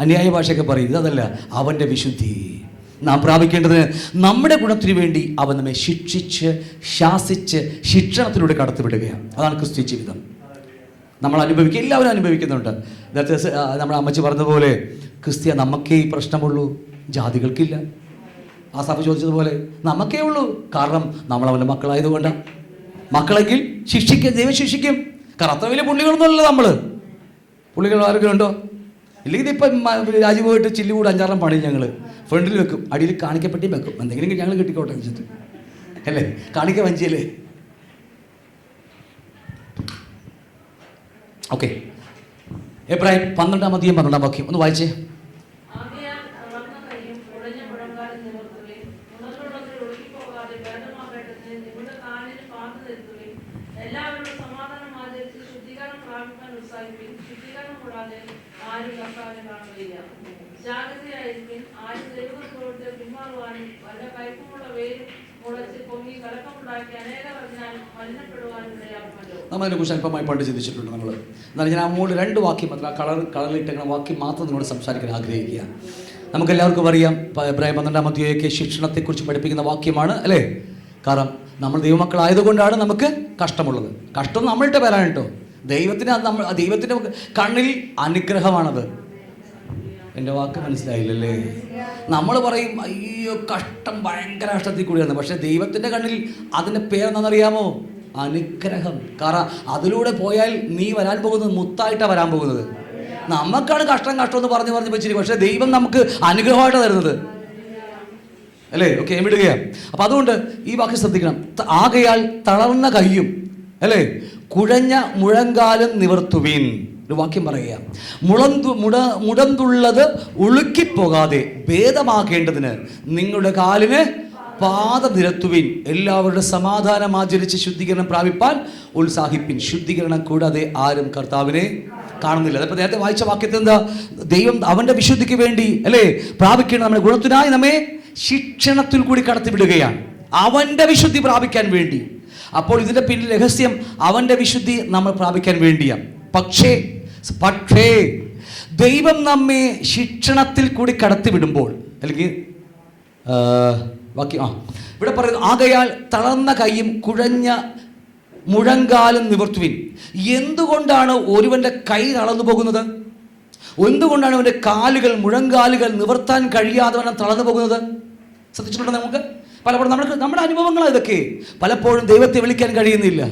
അന്യായ ഭാഷയൊക്കെ പറയും. ഇതല്ല, അവൻ്റെ വിശുദ്ധി നാം പ്രാപിക്കേണ്ടതിന് നമ്മുടെ ഗുണത്തിനു വേണ്ടി അവൻ നമ്മെ ശിക്ഷിച്ച് ശാസിച്ച് ശിക്ഷണത്തിലൂടെ കടത്തിവിടുകയാണ്. അതാണ് ക്രിസ്ത്യ ജീവിതം. നമ്മൾ അനുഭവിക്കുക, എല്ലാവരും അനുഭവിക്കുന്നുണ്ട്. നേരത്തെ നമ്മുടെ അമ്മച്ചി പറഞ്ഞതുപോലെ ക്രിസ്ത്യ നമുക്കേ ഈ പ്രശ്നമുള്ളൂ, ജാതികൾക്കില്ല. ആ സഭ ചോദിച്ചതുപോലെ നമുക്കേ ഉള്ളൂ, കാരണം നമ്മൾ അവൻ്റെ മക്കളായതുകൊണ്ടാണ്. മക്കളെങ്കിൽ ശിക്ഷിക്കും, ദൈവം ശിക്ഷിക്കും. കാരണം അത്ര വലിയ പുള്ളികളൊന്നുമല്ല നമ്മൾ. പുള്ളികൾ ആരെങ്കിലും ഉണ്ടോ? ഇല്ലെങ്കിൽ ഇപ്പം രാജു പോയിട്ട് ചില്ലി കൂടെ 5-6 പണി ഞങ്ങൾ ഫ്രണ്ടിൽ വെക്കും, അടിയിൽ കാണിക്കപ്പെട്ടിയും വെക്കും. എന്തെങ്കിലും ഞങ്ങൾ കിട്ടിക്കോട്ടെ വെച്ചിട്ട് അല്ലേ, കാണിക്ക വഞ്ചിയല്ലേ. ഓക്കെ, എബ്രാഹിം 12-12 വാക്യം ഒന്ന് വായിച്ചേ. നമ്മളതിനെ കുറിച്ച് അല്പമായി പണ്ട് ചിന്തിച്ചിട്ടുണ്ട് നമ്മൾ. എന്നാലും ഞാൻ അങ്ങോട്ട് 2 വാക്യം മാത്രം, കളറിലിട്ട വാക്യം മാത്രം നിങ്ങളോട് സംസാരിക്കാൻ ആഗ്രഹിക്കുക. നമുക്കെല്ലാവർക്കും അറിയാം, എബ്രാഹിം 12 ശിക്ഷണത്തെക്കുറിച്ച് പഠിപ്പിക്കുന്ന വാക്യമാണ് അല്ലേ. കാരണം നമ്മൾ ദൈവമക്കളായതുകൊണ്ടാണ് നമുക്ക് കഷ്ടമുള്ളത്. കഷ്ടം നമ്മളുടെ പേരാണ് കേട്ടോ. ദൈവത്തിൻ്റെ കണ്ണിൽ അനുഗ്രഹമാണത്. എൻ്റെ വാക്ക് മനസ്സിലായില്ലല്ലേ? നമ്മൾ പറയും അയ്യോ കഷ്ടം, ഭയങ്കര കഷ്ടത്തിൽ കൂടിയാണ്. പക്ഷേ ദൈവത്തിൻ്റെ കണ്ണിൽ അതിൻ്റെ പേരെന്താണെന്നറിയാമോ? അനുഗ്രഹം. കാരണം അതിലൂടെ പോയാൽ നീ വരാൻ പോകുന്നത് മുത്തായിട്ടാണ് വരാൻ പോകുന്നത്. നമുക്കാണ് കഷ്ടം എന്ന് പറഞ്ഞ് വെച്ചിരിക്കും, പക്ഷേ ദൈവം നമുക്ക് അനുഗ്രഹമായിട്ടാണ് തരുന്നത് അല്ലേ. ഓക്കെ, വിടുകയാണ്. അപ്പം അതുകൊണ്ട് ഈ വാക്യം ശ്രദ്ധിക്കണം. ആകയാൽ തളർന്ന കയ്യും അല്ലേ കുഴഞ്ഞ മുഴങ്കാലും നിവർത്തുവീൻ. ഒരു വാക്യം പറയുക, മുടന്തുള്ളത് ഒഴുക്കിപ്പോകാതെ ഭേദമാക്കേണ്ടതിന് നിങ്ങളുടെ കാലിന് പാത നിരത്തുവിൻ. എല്ലാവരുടെ സമാധാനം ആചരിച്ച് ശുദ്ധീകരണം പ്രാപിപ്പാൻ ഉത്സാഹിപ്പിൻ. ശുദ്ധീകരണം കൂടാതെ ആരും കർത്താവിനെ കാണുന്നില്ല. അതിപ്പോൾ നേരത്തെ വായിച്ച വാക്യത്തിൽ എന്താ? ദൈവം അവൻ്റെ വിശുദ്ധിക്ക് വേണ്ടി അല്ലേ പ്രാപിക്കണം, നമ്മുടെ ഗുണത്തിനായി നമ്മെ ശിക്ഷണത്തിൽ കൂടി കടത്തിവിടുകയാണ്, അവൻ്റെ വിശുദ്ധി പ്രാപിക്കാൻ വേണ്ടി. അപ്പോൾ ഇതിൻ്റെ പിന്നിൽ രഹസ്യം അവൻ്റെ വിശുദ്ധി നമ്മൾ പ്രാപിക്കാൻ വേണ്ടിയാണ്. പക്ഷേ ദൈവം നമ്മെ ശിക്ഷണത്തിൽ കൂടി കടത്തിവിടുമ്പോൾ, അല്ലെങ്കിൽ ഇവിടെ പറയുന്നു ആകയാൽ തളർന്ന കൈയും കുഴഞ്ഞ മുഴങ്കാലും നിവർത്തുവിൻ. എന്തുകൊണ്ടാണ് ഒരുവന്റെ കൈ തളർന്നു പോകുന്നത്? എന്തുകൊണ്ടാണ് അവൻ്റെ മുഴങ്കാലുകൾ നിവർത്താൻ കഴിയാതെ തളർന്നു പോകുന്നത്? ശ്രദ്ധിച്ചിട്ടുണ്ടോ? നമുക്ക് പലപ്പോഴും നമ്മുടെ അനുഭവങ്ങളാണ് ഇതൊക്കെ. പലപ്പോഴും ദൈവത്തെ വിളിക്കാൻ കഴിയുന്നില്ല,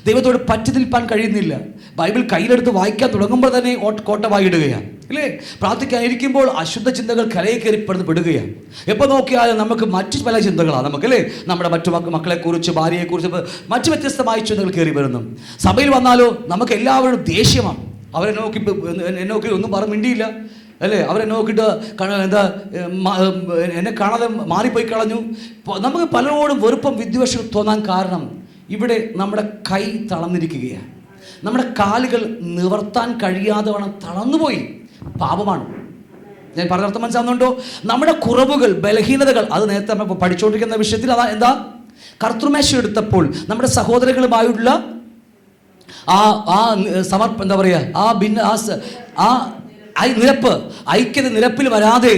ദൈവത്തോട് പറ്റി നിൽപ്പാൻ കഴിയുന്നില്ല. ബൈബിൾ കയ്യിലെടുത്ത് വായിക്കാൻ തുടങ്ങുമ്പോൾ തന്നെ കോട്ടവായിടുകയാണ് അല്ലേ. പ്രാർത്ഥിക്കാനിരിക്കുമ്പോൾ അശുദ്ധ ചിന്തകൾ കരയെ കയറിപ്പെടുന്ന് പെടുകയാണ്. എപ്പോൾ നോക്കിയാലും നമുക്ക് മറ്റു പല ചിന്തകളാണ് നമുക്കല്ലേ. നമ്മുടെ മറ്റു മക്കളെക്കുറിച്ച്, ഭാര്യയെക്കുറിച്ച് മറ്റു വ്യത്യസ്തമായ ചിന്തകൾ കയറി വരുന്നു. സഭയിൽ വന്നാലോ നമുക്ക് എല്ലാവരും ദേഷ്യമാണ്. അവരെ നോക്കി ഒന്നും മിണ്ടിയില്ല അല്ലേ. അവരെ നോക്കിയിട്ട് എന്നെ കാണാതെ മാറിപ്പോയി കളഞ്ഞു. നമുക്ക് പലരോടും വെറുപ്പം, വിദ്വേഷം തോന്നാൻ കാരണം ഇവിടെ നമ്മുടെ കൈ തളർന്നിരിക്കുകയാണ്. നമ്മുടെ കാലുകൾ നിവർത്താൻ കഴിയാതെ തളർന്നുപോയി. പാപമാണ്. ഞാൻ പറഞ്ഞർത്ഥം മനസ്സിലാവുന്നുണ്ടോ? നമ്മുടെ കുറവുകൾ, ബലഹീനതകൾ, അത് നേരത്തെ നമ്മൾ പഠിച്ചുകൊണ്ടിരിക്കുന്ന വിഷയത്തിൽ എന്താ? കർത്തൃമേശ എടുത്തപ്പോൾ നമ്മുടെ സഹോദരങ്ങളുമായുള്ള എന്താ പറയുക, ഐക്യത നിരപ്പിൽ വരാതെ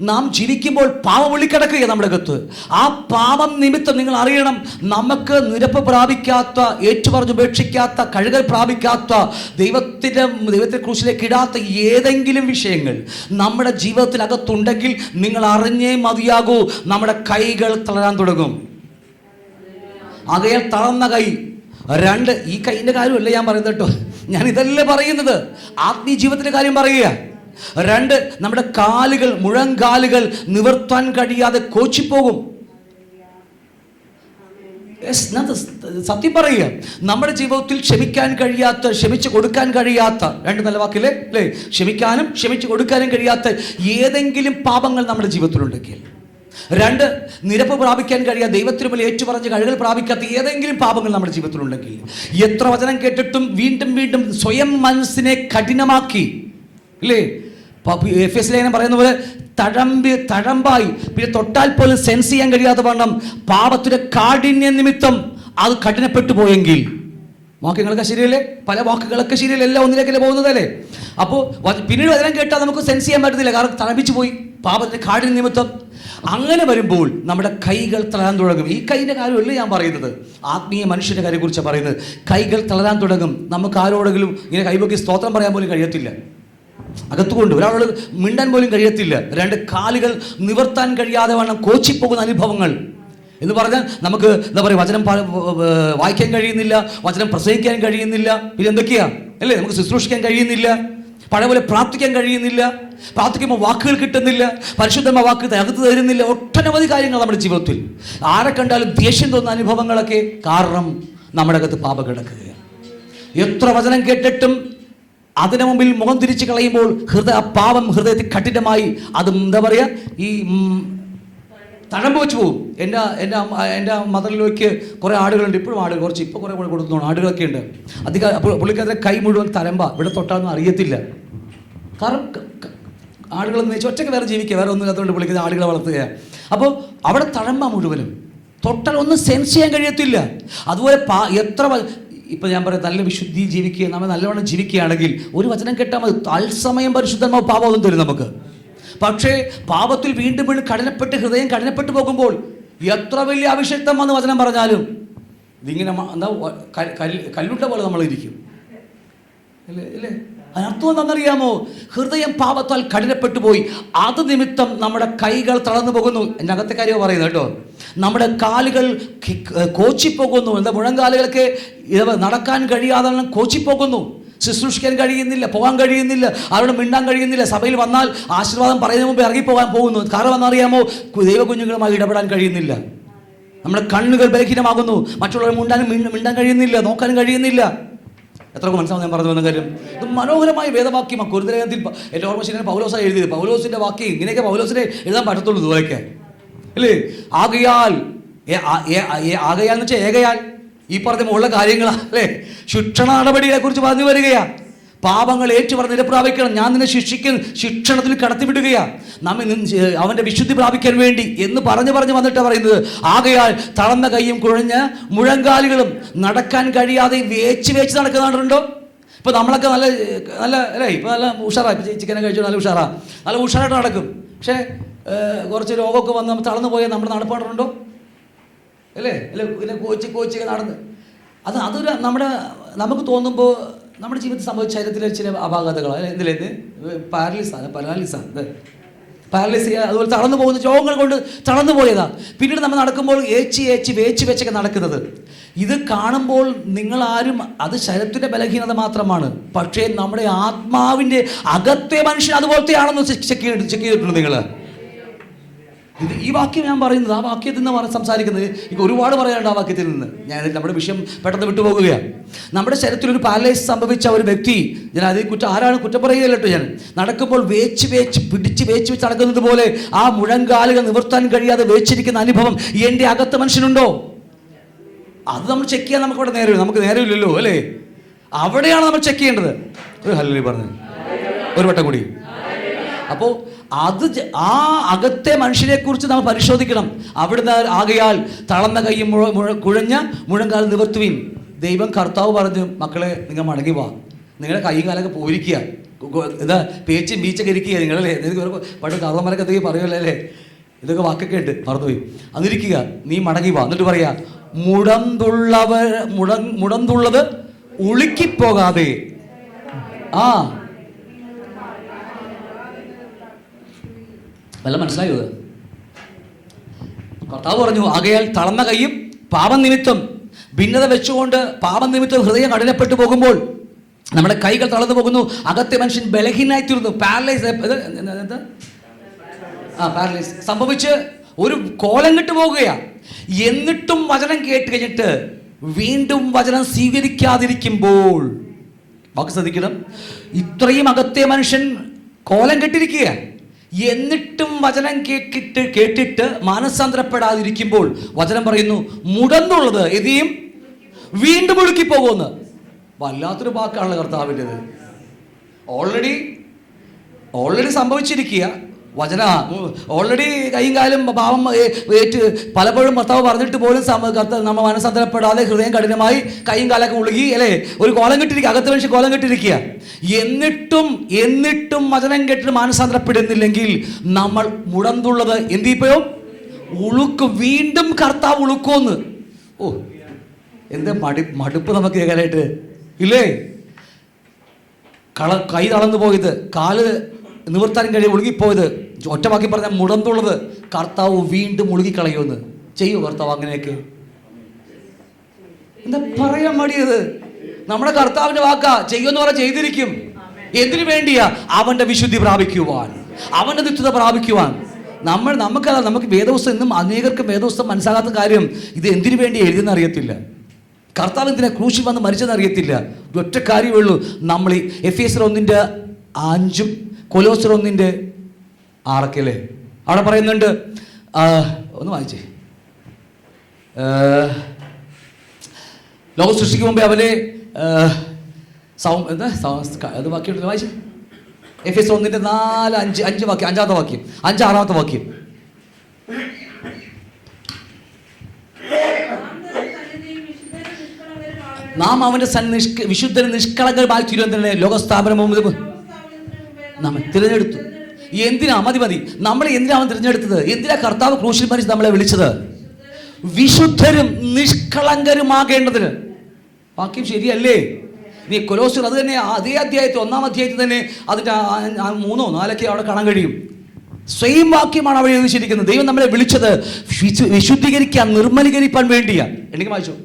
നാം ജീവിക്കുമ്പോൾ പാപം ഒളിക്കിടക്കുക നമ്മുടെ അകത്ത്. ആ പാപം നിമിത്തം നിങ്ങൾ അറിയണം, നമുക്ക് നിരപ്പ് പ്രാപിക്കാത്ത, ഏറ്റുപറഞ്ഞുപേക്ഷിക്കാത്ത, കഴുകൽ പ്രാപിക്കാത്ത, ദൈവത്തെ ക്രൂശിലേക്ക് ഇടാത്ത ഏതെങ്കിലും വിഷയങ്ങൾ നമ്മുടെ ജീവിതത്തിനകത്തുണ്ടെങ്കിൽ നിങ്ങൾ അറിഞ്ഞേ മതിയാകൂ, നമ്മുടെ കൈകൾ തളരാൻ തുടങ്ങും. ആകയാൽ തളർന്ന കൈ. 2, ഈ കൈയിൻ്റെ കാര്യമല്ല ഞാൻ പറയുന്നത് കേട്ടോ, ഞാൻ ഇതല്ലേ പറയുന്നത്, ആത്മീയ ജീവിതത്തിൻ്റെ കാര്യം പറയുക. 2, നമ്മുടെ മുഴങ്കാലുകൾ നിവർത്താൻ കഴിയാതെ കോച്ചിപ്പോകും. സത്യം പറയുക, നമ്മുടെ ജീവിതത്തിൽ ക്ഷമിക്കാൻ കഴിയാത്ത, ക്ഷമിച്ചു കൊടുക്കാൻ കഴിയാത്ത, 2 നല്ല വാക്കില്ലേ അല്ലേ, ക്ഷമിക്കാനും ക്ഷമിച്ചു കൊടുക്കാനും കഴിയാത്ത ഏതെങ്കിലും പാപങ്ങൾ നമ്മുടെ ജീവിതത്തിലുണ്ടെങ്കിൽ, 2 നിരപ്പ് പ്രാപിക്കാൻ കഴിയാതെ, ദൈവത്തിന് മുന്നിൽ ഏറ്റുപറഞ്ഞ് കഴുകൽ പ്രാപിക്കാത്ത ഏതെങ്കിലും പാപങ്ങൾ നമ്മുടെ ജീവിതത്തിലുണ്ടെങ്കിൽ, എത്ര വചനം കേട്ടിട്ടും വീണ്ടും വീണ്ടും സ്വയം മനസ്സിനെ കഠിനമാക്കി ഇല്ലേ. എഫെസ്യ ലേഖനം പറയുന്ന പോലെ തഴമ്പായി, പിന്നെ തൊട്ടാൽ പോലും സെൻസ് ചെയ്യാൻ കഴിയാത്ത വണ്ണം പാപത്തിന്റെ കാഠിന്യ നിമിത്തം അത് കഠിനപ്പെട്ടു പോയെങ്കിൽ, വാക്യങ്ങളൊക്കെ ശരിയല്ലേ, പല വാക്കുകളൊക്കെ ശരിയല്ലേ, എല്ലാം ഒന്നിലേക്കല്ലേ പോകുന്നതല്ലേ. അപ്പോൾ പിന്നീട് വചനം കേട്ടാൽ നമുക്ക് സെൻസ് ചെയ്യാൻ പറ്റത്തില്ല, കാരണം തണുപ്പിച്ചു പോയി. പാപത്തിൻ്റെ കാഠിന്യ നിമിത്തം. അങ്ങനെ വരുമ്പോൾ നമ്മുടെ കൈകൾ തളരാൻ തുടങ്ങും. ഈ കൈൻ്റെ കാര്യമല്ല ഞാൻ പറയുന്നത്, ആത്മീയ മനുഷ്യൻ്റെ കാര്യത്തെക്കുറിച്ചാണ് പറയുന്നത്. കൈകൾ തളരാൻ തുടങ്ങും. നമുക്ക് ആരോടെങ്കിലും ഇങ്ങനെ കൈപൊക്കി സ്തോത്രം പറയാൻ പോലും കഴിയത്തില്ല. അകത്തുകൊണ്ട് ഒരാളോട് മിണ്ടാൻ പോലും കഴിയത്തില്ല. 2 കാലുകൾ നിവർത്താൻ കഴിയാതെ വണ്ണം കോച്ചിപ്പോകുന്ന അനുഭവങ്ങൾ എന്ന് പറഞ്ഞാൽ നമുക്ക് എന്താ പറയുക, വചനം വായിക്കാൻ കഴിയുന്നില്ല, വചനം പ്രസംഗിക്കാൻ കഴിയുന്നില്ല, പിന്നെ എന്തൊക്കെയാ അല്ലേ, നമുക്ക് ശുശ്രൂഷിക്കാൻ കഴിയുന്നില്ല, പഴയ പോലെ പ്രാർത്ഥിക്കാൻ കഴിയുന്നില്ല, പ്രാർത്ഥിക്കുമ്പോൾ വാക്കുകൾ കിട്ടുന്നില്ല, പരിശുദ്ധമായ വാക്ക് അകത്ത് തരുന്നില്ല. ഒട്ടനവധി കാര്യങ്ങൾ നമ്മുടെ ജീവിതത്തിൽ ആരെ കണ്ടാലും ദേഷ്യം തോന്നുന്ന അനുഭവങ്ങളൊക്കെ കാരണം നമ്മുടെ അകത്ത് പാപം കിടക്കുകയാണ്. എത്ര വചനം കേട്ടിട്ടും അതിനു മുമ്പിൽ മുഖം തിരിച്ച് കളയുമ്പോൾ പാപം ഹൃദയത്തിൽ കഠിനമായി അത് എന്താ പറയുക, ഈ തഴമ്പ് വെച്ച് പോകും. എൻ്റെ മദറിലേക്ക് കുറേ ആടുകളുണ്ട്, ഇപ്പോഴും ആടുകൾ കുറച്ച് ഇപ്പോൾ കുറേ കൊടുത്തോണം ആടുകളൊക്കെ ഉണ്ട്. അധികം അപ്പോൾ പുള്ളിക്കാരുടെ കൈ മുഴുവൻ തരമ്പ, ഇവിടെ തൊട്ടാന്നും അറിയത്തില്ല. കാരണം ആടുകളെന്ന് വെച്ചാൽ ഒറ്റയ്ക്ക് വേറെ ജീവിക്കുക, വേറെ ഒന്നും ഇല്ലാത്തതുകൊണ്ട് പുള്ളിക്കുന്ന ആടുകളെ വളർത്തുകയാണ്. അപ്പോൾ അവിടെ തഴമ്പ മുഴുവനും, തൊട്ടാൽ ഒന്നും സെൻസ് ചെയ്യാൻ കഴിയത്തില്ല. അതുപോലെ എത്ര ഇപ്പം ഞാൻ പറയാം, നല്ല വിശുദ്ധി ജീവിക്കുക, നമ്മൾ നല്ലവണ്ണം ജീവിക്കുകയാണെങ്കിൽ ഒരു വചനം കേട്ടാൽ മതി, തത്സമയം പരിശുദ്ധമായ പാപമൊന്നും തരും നമുക്ക്. പക്ഷേ പാപത്തിൽ വീണ്ടും വീണ്ടും കഠിനപ്പെട്ട് ഹൃദയം കഠിനപ്പെട്ടു പോകുമ്പോൾ എത്ര വലിയ അഭിഷേക്തം വന്ന് വചനം പറഞ്ഞാലും ഇതിങ്ങനെ എന്താ കല്ലുണ്ട പോലെ നമ്മളിരിക്കും അല്ലേ. അതിനർത്ഥം എന്താണെന്നറിയാമോ? ഹൃദയം പാപത്താൽ കഠിനപ്പെട്ടു പോയി, അത് നിമിത്തം നമ്മുടെ കൈകൾ തളർന്നു പോകുന്നു. എൻ്റെ അകത്തെ കാര്യമാണ് പറയുന്നത് കേട്ടോ. നമ്മുടെ കാലുകൾ കോച്ചിപ്പോകുന്നു. എന്താ, മുഴങ്കാലുകളൊക്കെ നടക്കാൻ കഴിയാതെ കോച്ചിപ്പോകുന്നു. ശുശ്രൂഷിക്കാൻ കഴിയുന്നില്ല, പോകാൻ കഴിയുന്നില്ല, അവരോട് മിണ്ടാൻ കഴിയുന്നില്ല. സഭയിൽ വന്നാൽ ആശീർവാദം പറയുന്നതിന് മുമ്പ് ഇറങ്ങിപ്പോകാൻ പോകുന്നു. കാരണം എന്നറിയാമോ? ദൈവകുഞ്ഞുങ്ങളുമായി ഇടപെടാൻ കഴിയുന്നില്ല. നമ്മുടെ കണ്ണുകൾ ബലഹീനമാകുന്നു. മറ്റുള്ളവർ മിണ്ടാൻ കഴിയുന്നില്ല, നോക്കാനും കഴിയുന്നില്ല. എത്ര മനസ്സിലാവും ഞാൻ പറഞ്ഞു വന്ന കാര്യം? ഇത് മനോഹരമായ വേദവാക്യമാണ്. കുരുതലേഖനത്തിൽ എൻ്റെ ഓർമ്മ ശരിയാണ് പൗലോസാണ് എഴുതിയത്. പൗലോസിൻ്റെ വാക്യം ഇങ്ങനെയൊക്കെ പൗലോസിനെ എഴുതാൻ പറ്റത്തുള്ളൂ ഇതുപോലെയൊക്കെ അല്ലേ. ആകയാൽ എന്ന് വെച്ചാൽ ഏകയാൽ ഈ പറഞ്ഞ മുകളിലെ കാര്യങ്ങളാണ് അല്ലേ. ശിക്ഷണ നടപടിയെ കുറിച്ച് പറഞ്ഞു വരികയാ. പാപങ്ങൾ ഏറ്റുപറഞ്ഞ് നിരപ്രാപിക്കണം, ഞാൻ നിന്നെ ശിക്ഷണത്തിൽ കടത്തിവിടുകയാ, അവൻ്റെ വിശുദ്ധി പ്രാപിക്കാൻ വേണ്ടി എന്ന് പറഞ്ഞു വന്നിട്ടാണ് പറയുന്നത്. ആകയാൽ തളർന്ന കൈയും കുഴഞ്ഞ മുഴങ്കാലുകളും നടക്കാൻ കഴിയാതെ വേച്ച് നടക്കുന്നുണ്ടോ? ഇപ്പൊ നമ്മളൊക്കെ നല്ല അല്ലേ, ഇപ്പൊ നല്ല ഉഷാറാ, ഇപ്പൊ ചിക്കനെ കഴിച്ചു നല്ല ഉഷാറായിട്ട് നടക്കും. പക്ഷേ കുറച്ച് രോഗമൊക്കെ വന്ന് നമ്മൾ തളർന്നു പോയാൽ നമ്മുടെ നടപ്പാടുണ്ടോ അല്ലേ? പിന്നെ കോച്ചൊക്കെ നടന്ന് അതൊരു നമുക്ക് തോന്നുമ്പോൾ നമ്മുടെ ജീവിതത്തിൽ സംഭവിച്ച ശരീരത്തിലെ ചില അപാകതകൾ എന്തിലേത് പാരലൈസ് അതുപോലെ തളർന്നു പോകുന്ന രോഗങ്ങൾ കൊണ്ട് തളർന്നു പോയതാ. പിന്നീട് നമ്മൾ നടക്കുമ്പോൾ വേച്ച് വെച്ചൊക്കെ നടക്കുന്നത്. ഇത് കാണുമ്പോൾ നിങ്ങളാരും അത് ശരീരത്തിൻ്റെ ബലഹീനത മാത്രമാണ്. പക്ഷേ നമ്മുടെ ആത്മാവിൻ്റെ അകത്തെ മനുഷ്യൻ അതുപോലത്തെയാണെന്ന് ചെക്ക് ചെയ്തിട്ടുണ്ട് നിങ്ങൾ. ഈ വാക്യം ഞാൻ പറയുന്നത്, ആ വാക്യത്തിൽ നിന്ന് സംസാരിക്കുന്നത് എനിക്ക് ഒരുപാട് പറയാനുണ്ട് ആ വാക്യത്തിൽ നിന്ന്. ഞാൻ നമ്മുടെ വിഷയം പെട്ടെന്ന് വിട്ടുപോകുകയാണ്. നമ്മുടെ ശരീരത്തിൽ ഒരു പാരലൈസ് സംഭവിച്ച ഒരു വ്യക്തി, ഞാൻ അതിൽ ആരാണ് കുറ്റം പറയുകയല്ലോ, ഞാൻ നടക്കുമ്പോൾ പിടിച്ച് വെച്ച് നടക്കുന്നത് പോലെ ആ മുഴങ്കാലുകൾ നിവർത്താൻ കഴിയാതെ വേച്ചിരിക്കുന്ന അനുഭവം എൻ്റെ അകത്ത് മനുഷ്യനുണ്ടോ? അത് നമ്മൾ ചെക്ക് ചെയ്യാൻ നമുക്ക് ഇവിടെ നമുക്ക് നേരമില്ലല്ലോ അല്ലേ. അവിടെയാണ് നമ്മൾ ചെക്ക് ചെയ്യേണ്ടത്. ഒരു ഹല്ലേലൂയ പറഞ്ഞു ഒരു വട്ടം കൂടി. അപ്പോൾ ആ അകത്തെ മനുഷ്യനെക്കുറിച്ച് നമ്മൾ പരിശോധിക്കണം. അവിടുന്ന് ആകയാൽ തളർന്ന കൈയും കുഴഞ്ഞ മുഴങ്കാൽ നിവർത്തുവിൻ. ദൈവം കർത്താവ് പറഞ്ഞു, മക്കളെ നിങ്ങൾ മടങ്ങി വാ, നിങ്ങളുടെ കൈയും കാലൊക്കെ പോയിരിക്കുക, ഇതാ പേച്ചും ബീച്ചൊക്കെ ഇരിക്കുക നിങ്ങളല്ലേ. പണ്ട് കർമ്മന്മാരൊക്കെ എന്തെങ്കിലും പറയുമല്ലോ അല്ലേ, ഇതൊക്കെ വാക്കൊക്കെ ഉണ്ട് മറന്നുപോയി. അതിരിക്കുക, നീ മടങ്ങി വാ. എന്നിട്ട് പറയാ, മുടന്തുള്ളത് ഉളുക്കിപ്പോകാതെ. വല്ല മനസ്സിലായോ? കർത്താവ് പറഞ്ഞു, ആകയാൽ തളർന്ന കൈയും പാപം നിമിത്തം ഭിന്നത വെച്ചുകൊണ്ട് പാപം നിമിത്തം ഹൃദയം കഠിനപ്പെട്ടു പോകുമ്പോൾ നമ്മുടെ കൈകൾ തളർന്നു പോകുന്നു, അകത്തെ മനുഷ്യൻ ബലഹീനായിത്തീരുന്നു. പാരലൈസ് സംഭവിച്ച് ഒരു കോലം കെട്ട് പോകുകയാണ്. എന്നിട്ടും വചനം കേട്ട് കഴിഞ്ഞിട്ട് വീണ്ടും വചനം സ്വീകരിക്കാതിരിക്കുമ്പോൾ വാക്ക് ശ്രദ്ധിക്കണം, ഇത്രയും അകത്തെ മനുഷ്യൻ കോലം കെട്ടിരിക്കുക, എന്നിട്ടും വചനം കേട്ടിട്ട് മാനസാന്തരപ്പെടാതിരിക്കുമ്പോൾ വചനം പറയുന്നു, മുടന്നുള്ളത് എതിയും വീണ്ടും ഒഴുക്കിപ്പോകുമെന്ന്. വല്ലാത്തൊരു വാക്കാണല്ലോ കർത്താവിൻ്റെത്. ഓൾറെഡി സംഭവിച്ചിരിക്കുക, വചന ഓൾറെഡി കൈയും കാലും പാവം ഏറ്റ് പലപ്പോഴും ഭർത്താവ് പറഞ്ഞിട്ട് പോലും നമ്മൾ മനസ്സന്തരപ്പെടാതെ ഹൃദയം കഠിനമായി കൈയും കാലൊക്കെ ഉളുകി അല്ലേ, ഒരു കോലം കെട്ടിരിക്കുക, അകത്ത് മനുഷ്യ കോലം കെട്ടിരിക്കുക. എന്നിട്ടും വചനം കേട്ടിട്ട് മാനസാന്തരപ്പെടുന്നില്ലെങ്കിൽ നമ്മൾ മുടന്തുള്ളത് എന്തിപ്പോഴും ഉളുക്കും. വീണ്ടും കർത്താവ് ഉളുക്കുമെന്ന്. ഓ, എന്താ മടുപ്പ് നമുക്ക് കേൾക്കാനായിട്ട് ഇല്ലേ. കൈ തളർന്നു പോയത്, കാല് നിവർത്താനും കഴിയും ഒഴുകിപ്പോയത്, ഒറ്റവാക്കി പറഞ്ഞാൽ മുടന്തുള്ളത് കർത്താവ് വീണ്ടും ഒഴുകിക്കളയുമെന്ന്. ചെയ്യൂ കർത്താവ് അങ്ങനെയൊക്കെ? എന്താ പറയാൻ മടിയത്? നമ്മുടെ കർത്താവിന്റെ വാക്കാ. ചെയ്യുമെന്ന് പറഞ്ഞാൽ ചെയ്തിരിക്കും. എന്തിനു വേണ്ടിയാ? അവന്റെ വിശുദ്ധി പ്രാപിക്കുവാൻ, അവന്റെ നിത്യത പ്രാപിക്കുവാൻ. നമുക്ക് വേദപുസ്തകം ഇന്നും അനേകർക്കും വേദപുസ്തകം മനസ്സിലാകാത്ത കാര്യം ഇത് എന്തിനു വേണ്ടി എഴുതുന്ന അറിയത്തില്ല. കർത്താവ് എന്തിനാ ക്രൂശിൽ വന്ന് മരിച്ചെന്ന് അറിയത്തില്ല. ഒറ്റ കാര്യമേ ഉള്ളൂ. നമ്മൾ ഈ എഫേസ്യർ 1:5 കൊലോസ്യർ 1:6 അല്ലേ, അവിടെ പറയുന്നുണ്ട്. ഒന്ന് വായിച്ചേ. ലോകം സൃഷ്ടിക്ക് മുമ്പേ അവനെ അത് വാക്യം വായിച്ചു. എഫേസ്യർ 1:4-5 വാക്യം, 5-ാമത്തെ വാക്യം, 5-6-ാമത്തെ വാക്യം. നാം അവന്റെ വിശുദ്ധനും നിഷ്കളങ്കരുമായി തീരുന്നതിനെ ലോകസ്ഥാപനം നമ്മൾ തിരഞ്ഞെടുത്തു. എന്തിനാ? മതി. നമ്മളെ എന്തിനാ അവൻ തിരഞ്ഞെടുത്തത്? എന്തിനാ കർത്താവ് ക്രൂശിൽ മരിച്ച് നമ്മളെ വിളിച്ചത്? വിശുദ്ധരും നിഷ്കളങ്കരുമാകേണ്ടതിന്. വാക്യം ശരിയല്ലേ? നീ കൊലോസ്യർ അത് തന്നെ, അതേ അധ്യായത്തിൽ 1-ാം അധ്യായത്തിൽ തന്നെ അതിൻ്റെ 3-4 അവിടെ കാണാൻ കഴിയും. സ്വയം വാക്യമാണ് അവിടെ എഴുതിച്ചിരിക്കുന്നത്. ദൈവം നമ്മളെ വിളിച്ചത് വിശുദ്ധീകരിക്കാൻ, നിർമ്മലീകരിക്കാൻ വേണ്ടിയാ. എനിക്ക് വായിച്ചോ.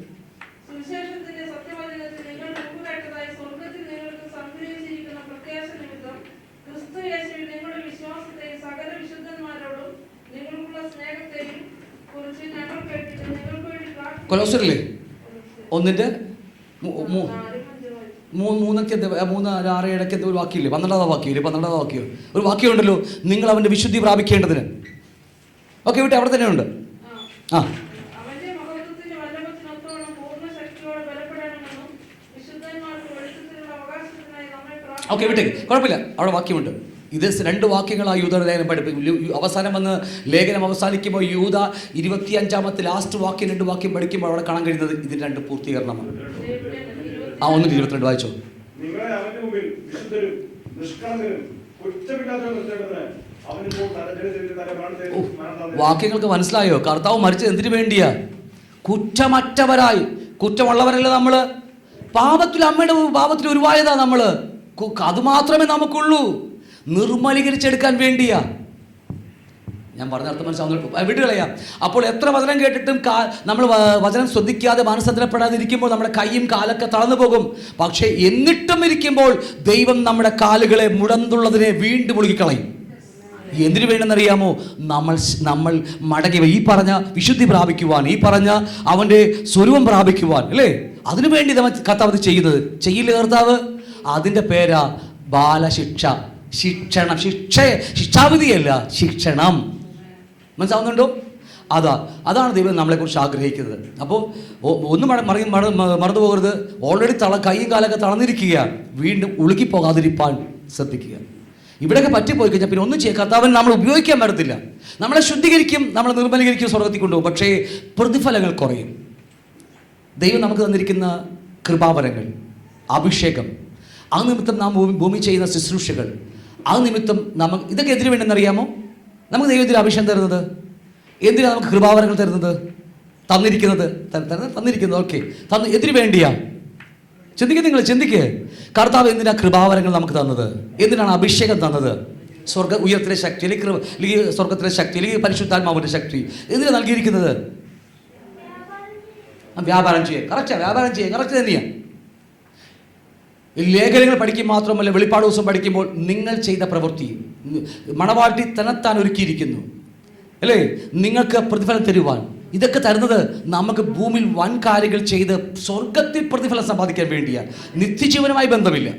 കൊലോസ്യരില്ലേ 1:3-6 ഒരു വാക്യമില്ലേ, 12-ാം വാക്യം ഒരു വാക്യമുണ്ടല്ലോ, നിങ്ങൾ അവന്റെ വിശുദ്ധി പ്രാപിക്കേണ്ടതിന്. ഓക്കെ, വിട്ടെ, അവിടെ തന്നെ ഉണ്ട്. ഓക്കെ, വിട്ടേ, കുഴപ്പമില്ല, അവിടെ വാക്യമുണ്ട്. ഇത് 2 വാക്യങ്ങളാണ് യൂദ ലേഖനം പഠിപ്പിക്കും. അവസാനം വന്ന് ലേഖനം അവസാനിക്കുമ്പോൾ യൂദ 25-ാമത്തെ ലാസ്റ്റ് വാക്യം 2 വാക്യം പഠിക്കുമ്പോൾ അവിടെ കാണാൻ കഴിയുന്നത് ഇതിന് 2 പൂർത്തീകരണമാണ്. 1:22 വായിച്ചോ. വാക്യങ്ങൾക്ക് മനസ്സിലായോ? കർത്താവ് മരിച്ചത് എന്തിനു വേണ്ടിയാ? കുറ്റമറ്റവരായി. കുറ്റമുള്ളവരല്ല നമ്മള്. അമ്മയുടെ പാപത്തിൽ ഉരുവായതാ നമ്മള്. അത് മാത്രമേ നമുക്കുള്ളൂ. നിർമ്മലീകരിച്ചെടുക്കാൻ വേണ്ടിയാ. ഞാൻ പറഞ്ഞ അർത്ഥം മനസ്സിലാവുന്ന വിട്ടുകളയാം. അപ്പോൾ എത്ര വചനം കേട്ടിട്ടും നമ്മൾ വചനം ശ്രദ്ധിക്കാതെ മാനസാന്തരപ്പെടാതിരിക്കുമ്പോൾ നമ്മുടെ കൈയും കാലൊക്കെ തളർന്നു പോകും. പക്ഷേ എന്നിട്ടും ഇരിക്കുമ്പോൾ ദൈവം നമ്മുടെ കാലുകളെ മുടന്തുള്ളതിനെ വീണ്ടും ഒഴുകിക്കളയും. എന്തിനു വേണമെന്നറിയാമോ? നമ്മൾ മടങ്ങി ഈ പറഞ്ഞ വിശുദ്ധി പ്രാപിക്കുവാൻ, ഈ പറഞ്ഞ അവൻ്റെ സ്വരൂപം പ്രാപിക്കുവാൻ അല്ലേ, അതിനുവേണ്ടി കർത്താവ് ചെയ്യുന്നത്. ചെയ്യില്ല കർത്താവ്? അതിൻ്റെ പേരാ ബാലശിക്ഷ. ശിക്ഷണം. ശിക്ഷാവിധിയല്ല, ശിക്ഷണം. മനസ്സിലാവുന്നുണ്ടോ? അതാണ് ദൈവം നമ്മളെക്കുറിച്ച് ആഗ്രഹിക്കുന്നത്. അപ്പോൾ ഒന്നും മറന്നു പോകരുത്. ഓൾറെഡി കൈയും കാലൊക്കെ തളർന്നിരിക്കുക, വീണ്ടും ഉളുക്കിപ്പോകാതിരിപ്പാൻ ശ്രദ്ധിക്കുക. ഇവിടെയൊക്കെ പറ്റിപ്പോയി കഴിഞ്ഞാൽ പിന്നെ ഒന്നും ചെയ്യാൻ കർത്താവിന് നമ്മൾ ഉപയോഗിക്കാൻ പറ്റത്തില്ല. നമ്മളെ ശുദ്ധീകരിക്കും, നമ്മളെ നിർമ്മലീകരിക്കും, സ്വർഗത്തിൽ കൊണ്ടുപോകും. പക്ഷേ പ്രതിഫലങ്ങൾ കുറയും. ദൈവം നമുക്ക് തന്നിരിക്കുന്ന കൃപാവരങ്ങൾ, അഭിഷേകം, ആ നിമിത്തം നാം ഭൂമി ചെയ്യുന്ന ശുശ്രൂഷകൾ, ആ നിമിത്തം ഇതൊക്കെ എന്തിനു വേണ്ടെന്നറിയാമോ? നമുക്ക് ദൈവത്തിന് അഭിഷേകം തരുന്നത് എന്തിനാണ്? നമുക്ക് കൃപാവരങ്ങൾ തരുന്നത്, തന്നിരിക്കുന്നത് ഓക്കെ, എന്തിനു വേണ്ടിയാ? ചിന്തിക്കുക. കർത്താവ് എന്തിനാ കൃപാവരങ്ങൾ നമുക്ക് തന്നത്? എന്തിനാണ് അഭിഷേകം തന്നത്? ഉയർത്തിലെ ശക്തി, അല്ലെങ്കിൽ സ്വർഗത്തിലെ ശക്തി, അല്ലെങ്കിൽ പരിശുദ്ധാത്മാവിന്റെ ശക്തി എന്തിനാ നൽകിയിരിക്കുന്നത്? വ്യാപാരം ചെയ്യാൻ. കറക്റ്റ് തന്നെയാ. ലേഖനങ്ങൾ പഠിക്കും മാത്രമല്ല, വെളിപ്പാട് ദിവസം പഠിക്കുമ്പോൾ നിങ്ങൾ ചെയ്ത പ്രവൃത്തി മണവാട്ടി തന്നെത്താൻ ഒരുക്കിയിരിക്കുന്നു അല്ലേ, നിങ്ങൾക്ക് പ്രതിഫലം തരുവാൻ. ഇതൊക്കെ തരുന്നത് നമുക്ക് ഭൂമിയിൽ വൻ കാര്യങ്ങൾ ചെയ്ത് സ്വർഗത്തിൽ പ്രതിഫലം സമ്പാദിക്കാൻ വേണ്ടിയാണ്. നിത്യജീവനുമായി ബന്ധമില്ല.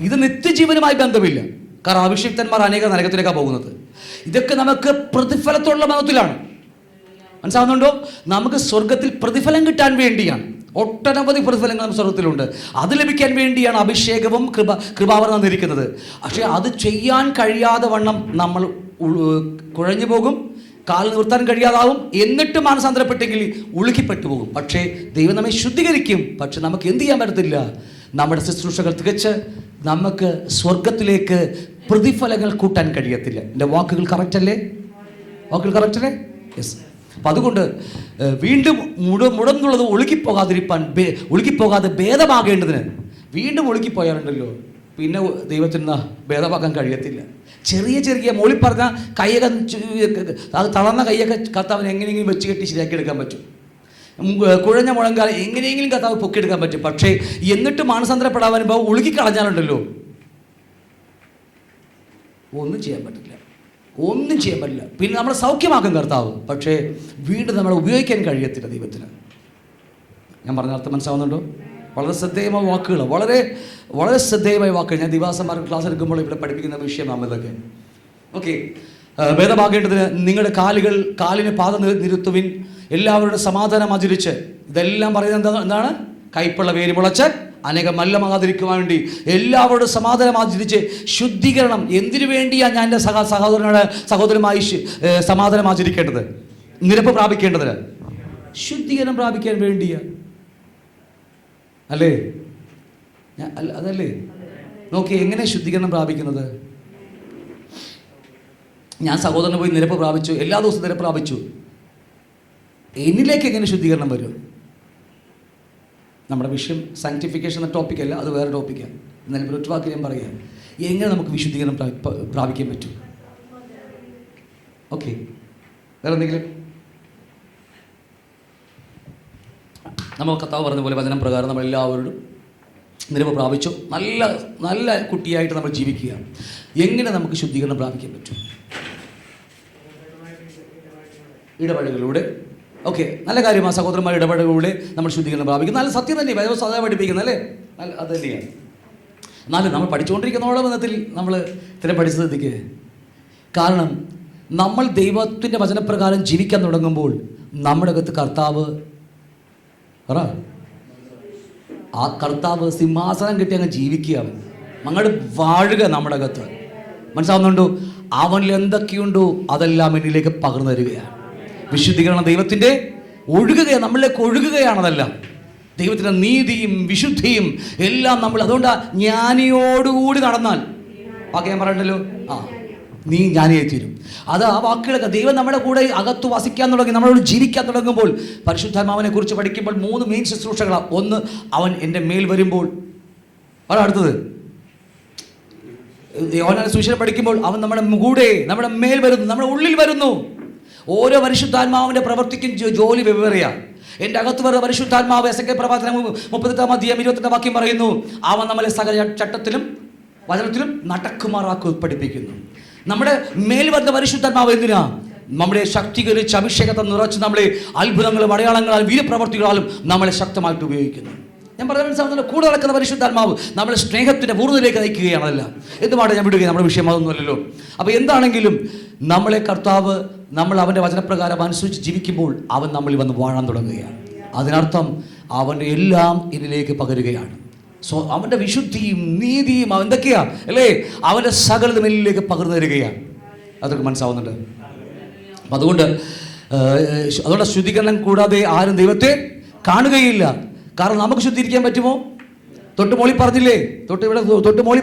ഇത് നിത്യജീവനുമായി ബന്ധമില്ല. കാരണം അഭിഷിക്തന്മാർ അനേക നരകത്തിലേക്കാണ് പോകുന്നത്. ഇതൊക്കെ നമുക്ക് പ്രതിഫലത്തോടുള്ള ബന്ധത്തിലാണ്. മനസ്സിലാവുന്നുണ്ടോ? നമുക്ക് സ്വർഗത്തിൽ പ്രതിഫലം കിട്ടാൻ വേണ്ടിയാണ്. ഒട്ടനവധി പ്രതിഫലങ്ങൾ സ്വർഗത്തിലുണ്ട്. അത് ലഭിക്കാൻ വേണ്ടിയാണ് അഭിഷേകവും കൃപാവരം തന്നിരിക്കുന്നത്. പക്ഷേ അത് ചെയ്യാൻ കഴിയാതെ വണ്ണം നമ്മൾ കുഴഞ്ഞു പോകും, കാൽ നിർത്താൻ കഴിയാതാവും. എന്നിട്ട് മാനസാന്തരപ്പെട്ടെങ്കിൽ ഉളുക്കിപ്പെട്ടു പോകും. പക്ഷേ ദൈവം നമ്മെ ശുദ്ധീകരിക്കും. പക്ഷെ നമുക്ക് എന്ത് ചെയ്യാൻ പറ്റത്തില്ല, നമ്മുടെ ശുശ്രൂഷകൾ തികച്ച് നമുക്ക് സ്വർഗത്തിലേക്ക് പ്രതിഫലങ്ങൾ കൂട്ടാൻ കഴിയത്തില്ല. എൻ്റെ വാക്കുകൾ കറക്റ്റ് അല്ലേ? വാക്കുകൾ കറക്റ്റ് അല്ലേ? യെസ്. അപ്പം അതുകൊണ്ട് വീണ്ടും മുടന്നുള്ളത് ഒഴുകിപ്പോകാതെ ഭേദമാകേണ്ടതിന്, വീണ്ടും ഒഴുകിപ്പോയാലുണ്ടല്ലോ പിന്നെ ദൈവത്തിന് ഭേദമാക്കാൻ കഴിയത്തില്ല. ചെറിയ ചെറിയ മോളിൽ പറഞ്ഞ കൈയൊക്കെ, അത് തളർന്ന കൈയൊക്കെ കർത്താവിന് എങ്ങനെയെങ്കിലും വെച്ച് കെട്ടി ശരിയാക്കി എടുക്കാൻ പറ്റും. കുഴഞ്ഞ മുഴങ്കാലം എങ്ങനെയെങ്കിലും കർത്താവ് പൊക്കിയെടുക്കാൻ പറ്റും. പക്ഷേ എന്നിട്ട് മാനസാന്തരപ്പെടാൻ വരുമ്പോൾ ഒഴുകിക്കളഞ്ഞാലുണ്ടല്ലോ ഒന്നും ചെയ്യാൻ പറ്റില്ല. പിന്നെ നമ്മളെ സൗഖ്യമാക്കും കർത്താവ്, പക്ഷേ വീണ്ടും നമ്മളെ ഉപയോഗിക്കാൻ കഴിയത്തില്ല ദൈവത്തിന്. ഞാൻ പറഞ്ഞ അർത്ഥം മനസ്സിലാവുന്നുണ്ടോ? വളരെ ശ്രദ്ധേയമായ വാക്കുകൾ, വളരെ വളരെ ശ്രദ്ധേയമായ വാക്കുകൾ. ഞാൻ ദിവാസന്മാർക്ക് ക്ലാസ് എടുക്കുമ്പോൾ ഇവിടെ പഠിപ്പിക്കുന്ന വിഷയമാണ് ഇതൊക്കെ. ഓക്കെ. ഭേദമാകേണ്ടതിന് നിങ്ങളുടെ കാലിന് പാത നിരുത്തുവിൻ, എല്ലാവരുടെ സമാധാനം ആചരിച്ച്. ഇതെല്ലാം പറയുന്നത് എന്താണ്? കൈപ്പുള്ള വേര് മുളച്ച് അനേകം മല്ലമാകാതിരിക്കുവാൻ വേണ്ടി എല്ലാവരോടും സമാധാനം ആചരിച്ച് ശുദ്ധീകരണം. എന്തിനു വേണ്ടിയാണ് ഞാൻ എൻ്റെ സഹോദരമായി സമാധാനം ആചരിക്കേണ്ടത്? നിരപ്പ് പ്രാപിക്കേണ്ടതിന്, ശുദ്ധീകരണം പ്രാപിക്കാൻ വേണ്ടിയാ അല്ലേ? അതല്ലേ? നോക്കി, എങ്ങനെ ശുദ്ധീകരണം പ്രാപിക്കുന്നത്? ഞാൻ സഹോദരന് പോയി നിരപ്പ് പ്രാപിച്ചു, എല്ലാ ദിവസവും നിരപ്പ് പ്രാപിച്ചു. എന്നിലേക്ക് എങ്ങനെ ശുദ്ധീകരണം വരും? നമ്മുടെ വിഷയം സയൻറ്റിഫിക്കേഷൻ എന്ന ടോപ്പിക്കല്ല, അത് വേറെ ടോപ്പിക്കാണ്. എന്നാലും ഒറ്റ വാക്ക് ഞാൻ പറയാം, എങ്ങനെ നമുക്ക് വിശുദ്ധീകരണം പ്രാപിക്കാൻ പറ്റും? ഓക്കെ, വേറെ എന്തെങ്കിലും? നമ്മൾ കർത്താവ് പറഞ്ഞ പോലെ വചനം പ്രകാരം നമ്മളെല്ലാവരോടും നിരപ്പ് പ്രാപിച്ചു നല്ല നല്ല കുട്ടിയായിട്ട് നമ്മൾ ജീവിക്കുക. എങ്ങനെ നമുക്ക് ശുദ്ധീകരണം പ്രാപിക്കാൻ പറ്റും? ഇടപെടലുകളിലൂടെ. ഓക്കെ, നല്ല കാര്യമാണ്. സഹോദരന്മാർ ഇടപെടലുകളിലൂടെ നമ്മൾ ശുദ്ധീകരണം പ്രാപിക്കും. നല്ല സത്യം തന്നെ, ബൈബിൾ സദാ പഠിപ്പിക്കുന്നത് അല്ലേ? അത് തന്നെയാണ്. എന്നാലും നമ്മൾ പഠിച്ചുകൊണ്ടിരിക്കുന്നതോടെ ബന്ധത്തിൽ നമ്മൾ ഇത്തരം പഠിച്ചതെത്തിക്ക്. കാരണം നമ്മൾ ദൈവത്തിൻ്റെ വചനപ്രകാരം ജീവിക്കാൻ തുടങ്ങുമ്പോൾ നമ്മുടെ അകത്ത് കർത്താവ് ആ കർത്താവ് സിംഹാസനം കിട്ടി അങ്ങ് ജീവിക്കുകയാണ്. അങ്ങോട്ട് വാഴുക നമ്മുടെ അകത്ത്. മനസ്സിലാവുന്നുണ്ടോ? അവനിൽ എന്തൊക്കെയുണ്ടോ അതെല്ലാം എന്നിലേക്ക് പകർന്നു തരികയാണ്. വിശുദ്ധീകരണം ദൈവത്തിൻ്റെ ഒഴുകുകയാണ്, നമ്മളിലേക്ക് ഒഴുകുകയാണതെല്ലാം. ദൈവത്തിൻ്റെ നീതിയും വിശുദ്ധിയും എല്ലാം നമ്മൾ. അതുകൊണ്ടാണ് ജ്ഞാനിയോടുകൂടി നടന്നാൽ, വാക്ക് ഞാൻ പറയണ്ടല്ലോ, നീ ജ്ഞാനിയായി തീരും. അത് ആ വാക്കുകളൊക്കെ ദൈവം നമ്മുടെ കൂടെ അകത്ത് വസിക്കാൻ തുടങ്ങി, നമ്മളോട് ജീവിക്കാൻ തുടങ്ങുമ്പോൾ പരിശുദ്ധാത്മാവിനെ കുറിച്ച് പഠിക്കുമ്പോൾ 3 മെയിൻ ശുശ്രൂഷകളാണ്. ഒന്ന്, അവൻ എൻ്റെ മേൽ വരുമ്പോൾ. അടുത്തത് യോഹന്നാൻ സുവിശേഷം പഠിക്കുമ്പോൾ അവൻ നമ്മുടെ കൂടെ, നമ്മുടെ മേൽ വരുന്നു, നമ്മുടെ ഉള്ളിൽ വരുന്നു. ഓരോ പരിശുദ്ധാത്മാവിൻ്റെ പ്രവർത്തിക്കും ജോലി വെവ്വേറെയാണ്. എൻ്റെ അകത്ത് വരുന്ന പരിശുദ്ധാത്മാവ് എസെക്കിയേൽ പ്രവാചകൻ 38-ാം അധ്യായം 28-ാം വാക്യം പറയുന്നു, അവൻ നമ്മളെ സകല ചട്ടത്തിലും വചനത്തിലും നടക്കുമാറാക്കി പഠിപ്പിക്കുന്നു. നമ്മുടെ മേൽ വരുന്ന പരിശുദ്ധാത്മാവ് എന്തിനാ? നമ്മളെ ശക്തീകരിച്ച് അഭിഷേകത്തെ നിറച്ച് നമ്മളെ അത്ഭുതങ്ങളും അടയാളങ്ങളാലും വീരപ്രവർത്തികളാലും നമ്മളെ ശക്തമായിട്ട് ഉപയോഗിക്കുന്നു. ഞാൻ പറഞ്ഞ മനസ്സിലാവുന്നില്ല. കൂടെ നടക്കുന്ന പരിശുദ്ധാത്മാവ് നമ്മളെ സ്നേഹത്തിൻ്റെ പൂർണ്ണതയിലേക്ക് നയിക്കുകയാണല്ല. എന്തുപാട് ഞാൻ വിടുകയും നമ്മുടെ വിഷയം അതൊന്നുമല്ലല്ലോ. അപ്പോൾ എന്താണെങ്കിലും നമ്മളെ കർത്താവ്, നമ്മൾ അവൻ്റെ വചനപ്രകാരം അനുസരിച്ച് ജീവിക്കുമ്പോൾ അവൻ നമ്മളിൽ വന്ന് വാഴാൻ തുടങ്ങുകയാണ്. അതിനർത്ഥം അവൻ്റെ എല്ലാം ഇതിലേക്ക് പകരുകയാണ്. അവൻ്റെ വിശുദ്ധിയും നീതിയും എന്തൊക്കെയാ അല്ലേ? അവൻ്റെ സകലതും എന്നിലേക്ക് പകർന്നു തരികയാണ്. അതൊക്കെ മനസ്സിലാവുന്നുണ്ട്. അപ്പം അതുകൊണ്ട് ശുദ്ധീകരണം കൂടാതെ ആരും ദൈവത്തെ കാണുകയില്ല. കാരണം നമുക്ക് ശുദ്ധീകരിക്കാൻ പറ്റുമോ? തൊട്ട് മോളി